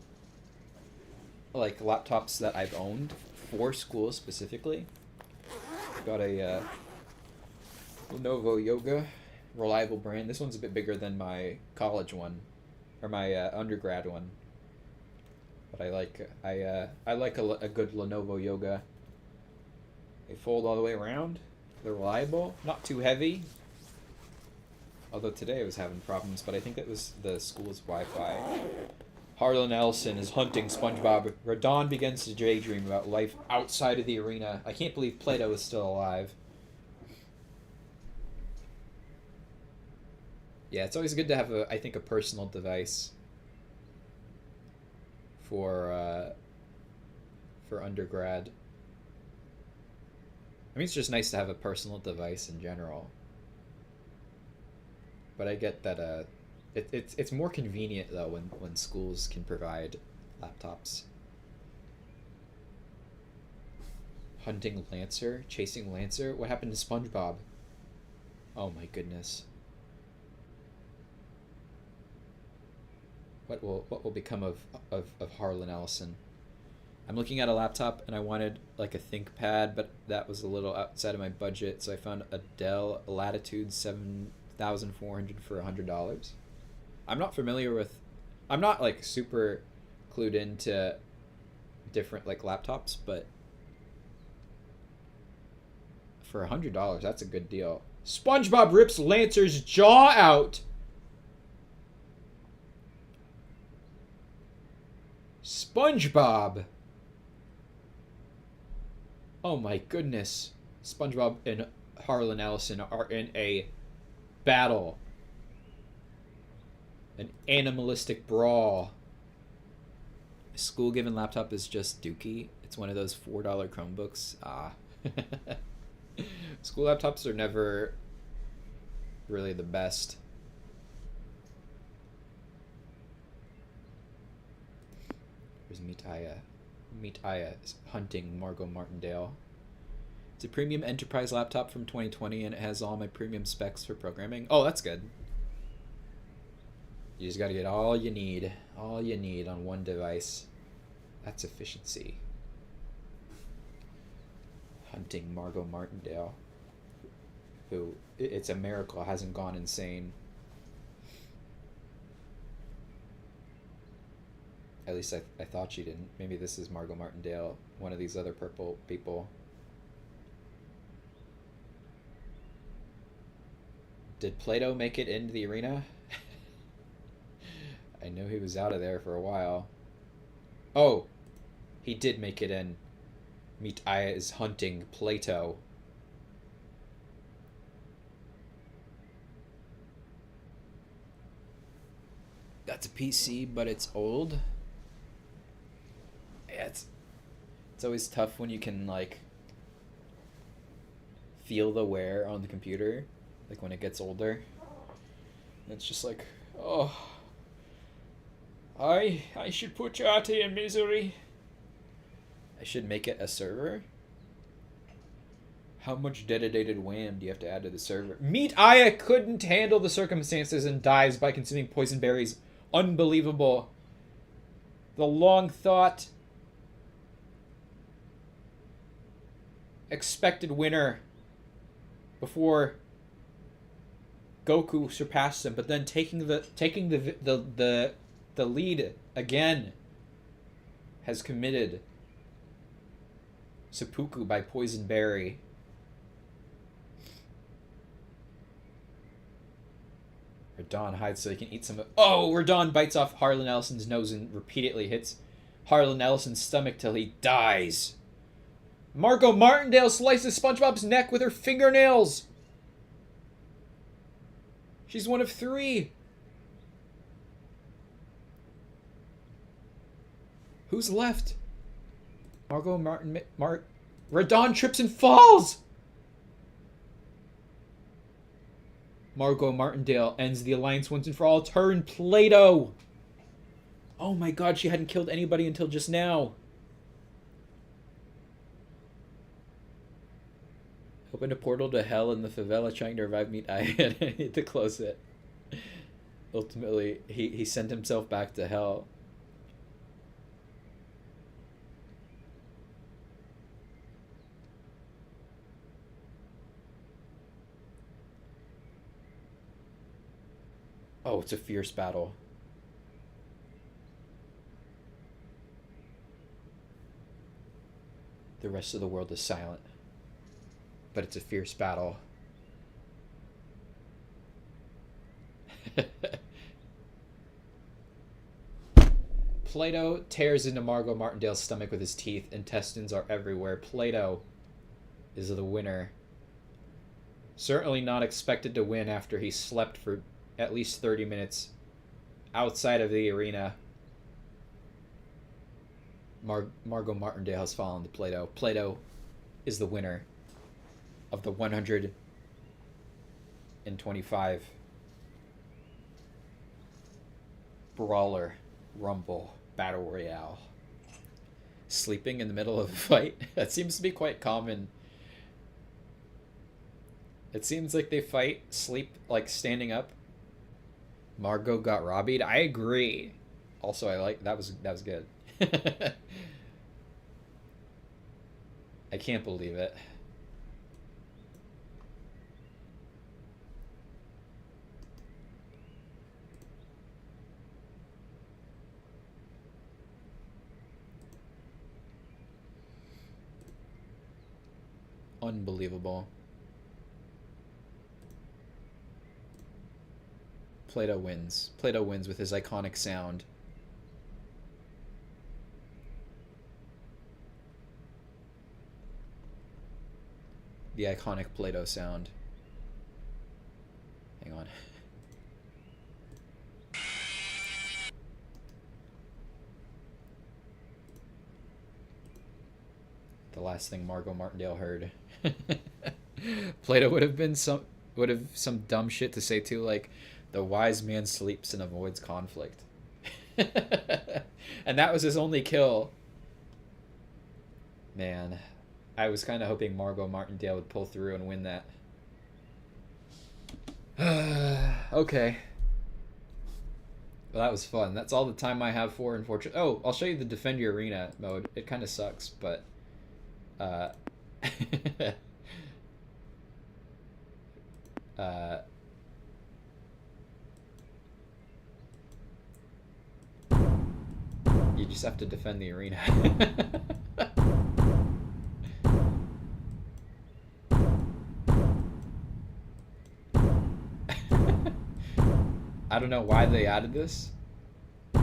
like laptops that I've owned for school specifically. Got a Lenovo Yoga, reliable brand. This one's a bit bigger than my college one, or my undergrad one. But I like a good Lenovo Yoga. They fold all the way around. They're reliable, not too heavy. Although today I was having problems, but I think it was the school's Wi-Fi. Harlan Ellison is hunting SpongeBob. Radon begins to daydream about life outside of the arena. I can't believe Plato is still alive. Yeah, it's always good to have I think a personal device for undergrad. I mean, it's just nice to have a personal device in general. But I get that it's more convenient though when schools can provide laptops. Hunting Lancer, chasing Lancer. What happened to SpongeBob? Oh my goodness. What will become of Harlan Ellison? I'm looking at a laptop and I wanted like a ThinkPad, but that was a little outside of my budget, so I found a Dell Latitude 7400 for $100. I'm not familiar with, I'm not like super clued into different like laptops, but for $100, that's a good deal. SpongeBob rips Lancer's jaw out. SpongeBob. Oh my goodness. SpongeBob and Harlan Ellison are in a battle. An animalistic brawl. A school-given laptop is just dookie. It's one of those $4 Chromebooks. School laptops are never really the best. Here's Meet Aya. Meet Aya is hunting Margot Martindale. It's a premium enterprise laptop from 2020 and it has all my premium specs for programming. Oh, that's good. You just gotta get all you need on one device. That's efficiency. Hunting Margot Martindale, who, it's a miracle, hasn't gone insane. At least I thought she didn't. Maybe this is Margot Martindale, one of these other purple people. Did Plato make it into the arena? I know he was out of there for a while. Oh, he did make it in. Meet Aya is hunting Plato. That's a PC, but it's old. Yeah, it's always tough when you can like feel the wear on the computer, like when it gets older. It's just like, oh, I should put you out in misery. I should make it a server. How much dedicated WAM do you have to add to the server? Meet Aya couldn't handle the circumstances and dies by consuming poison berries. Unbelievable. The long thought expected winner before Goku surpassed him, but then taking the lead again has committed seppuku by poison berry. Radon hides so he can eat some of... Oh! Radon bites off Harlan Ellison's nose and repeatedly hits Harlan Ellison's stomach till he dies. Margot Martindale slices SpongeBob's neck with her fingernails. She's one of 3. Who's left? Margot Radon trips and falls! Margot Martindale ends the alliance once and for all. It's her and Plato. Oh my god, she hadn't killed anybody until just now. Opened a portal to hell in the favela trying to revive Meet Aya and I need to close it. Ultimately, he sent himself back to hell. Oh, it's a fierce battle. The rest of the world is silent. But it's a fierce battle. Plato tears into Margot Martindale's stomach with his teeth. Intestines are everywhere. Plato is the winner. Certainly not expected to win after he slept for at least 30 minutes outside of the arena. Margot Martindale has fallen to Plato. Plato is the winner of the 125 Brawler Rumble Battle Royale. Sleeping in the middle of a fight? That seems to be quite common. It seems like they sleep like standing up. Margot got robbied. I agree. Also, I like that was good. I can't believe it. Unbelievable. Plato wins. Plato wins with his iconic sound. The iconic Plato sound. Hang on. The last thing Margot Martindale heard. Plato would have some dumb shit to say too, like, the wise man sleeps and avoids conflict. And that was his only kill. Man, I was kind of hoping Margot Martindale would pull through and win that. Okay. Well, that was fun. That's all the time I have for, unfortunately. Oh, I'll show you the Defend Your Arena mode. It kind of sucks, but... you just have to defend the arena. I don't know why they added this. I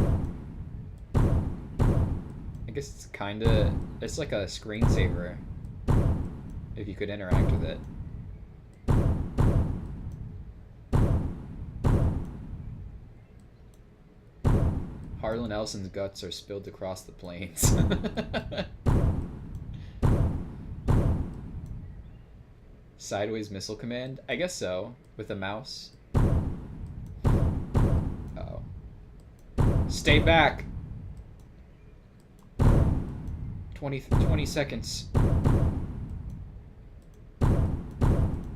guess it's kinda... It's like a screensaver. If you could interact with it. Harlan Ellison's guts are spilled across the plains. Sideways missile command? I guess so. With a mouse. Uh-oh. Stay back! 20 seconds.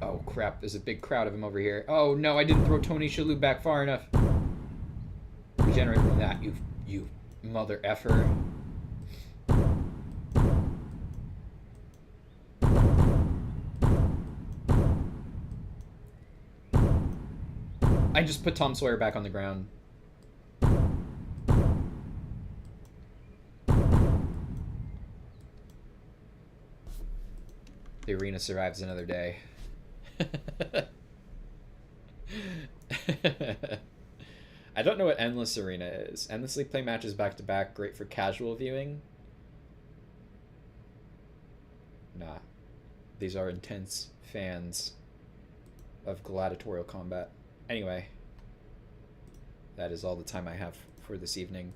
Oh crap, there's a big crowd of them over here. Oh no, I didn't throw Tony Shalhoub back far enough. Regenerate from that, you mother effer. I just put Tom Sawyer back on the ground. The arena survives another day. I don't know what Endless Arena is. Endlessly play matches back to back, great for casual viewing. Nah. These are intense fans of gladiatorial combat. Anyway, that is all the time I have for this evening.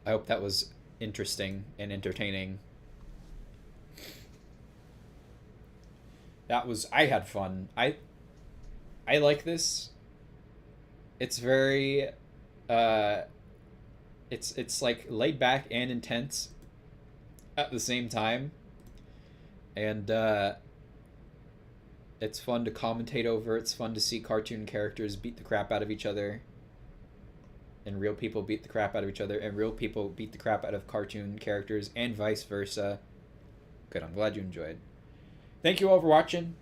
I hope that was interesting and entertaining. I had fun. I like this. It's very it's like laid back and intense at the same time. And it's fun to commentate over. It's fun to see cartoon characters beat the crap out of each other. And real people beat the crap out of each other. And real people beat the crap out of cartoon characters. And vice versa. Good, I'm glad you enjoyed. Thank you all for watching.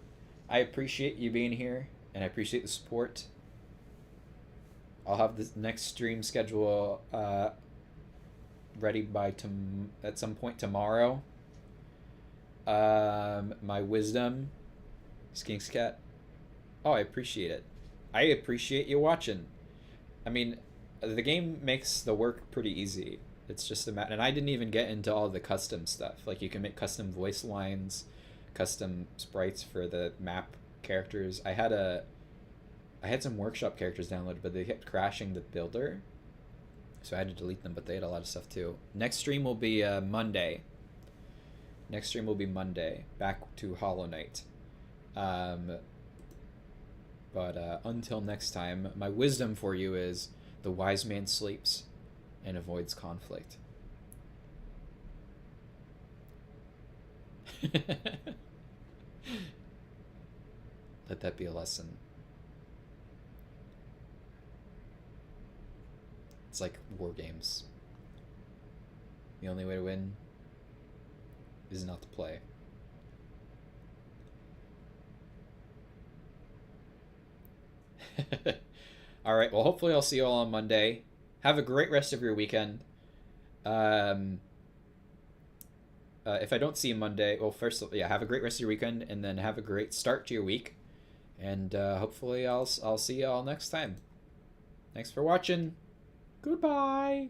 I appreciate you being here. And I appreciate the support. I'll have the next stream schedule ready by at some point tomorrow. My wisdom, Skinks Cat. Oh, I appreciate it. I appreciate you watching. I mean, the game makes the work pretty easy. It's just a matter, and I didn't even get into all the custom stuff. Like, you can make custom voice lines, custom sprites for the map characters. I had some workshop characters downloaded, but they kept crashing the builder, so I had to delete them. But they had a lot of stuff too. Next stream will be Monday. Back to Hollow Knight. But until next time, my wisdom for you is: the wise man sleeps and avoids conflict. Let that be a lesson. It's like war games. The only way to win is not the play. All right. Well, hopefully I'll see you all on Monday. Have a great rest of your weekend. Um, if I don't see you Monday, well, first, yeah, have a great rest of your weekend, and then have a great start to your week. And hopefully I'll see you all next time. Thanks for watching. Goodbye.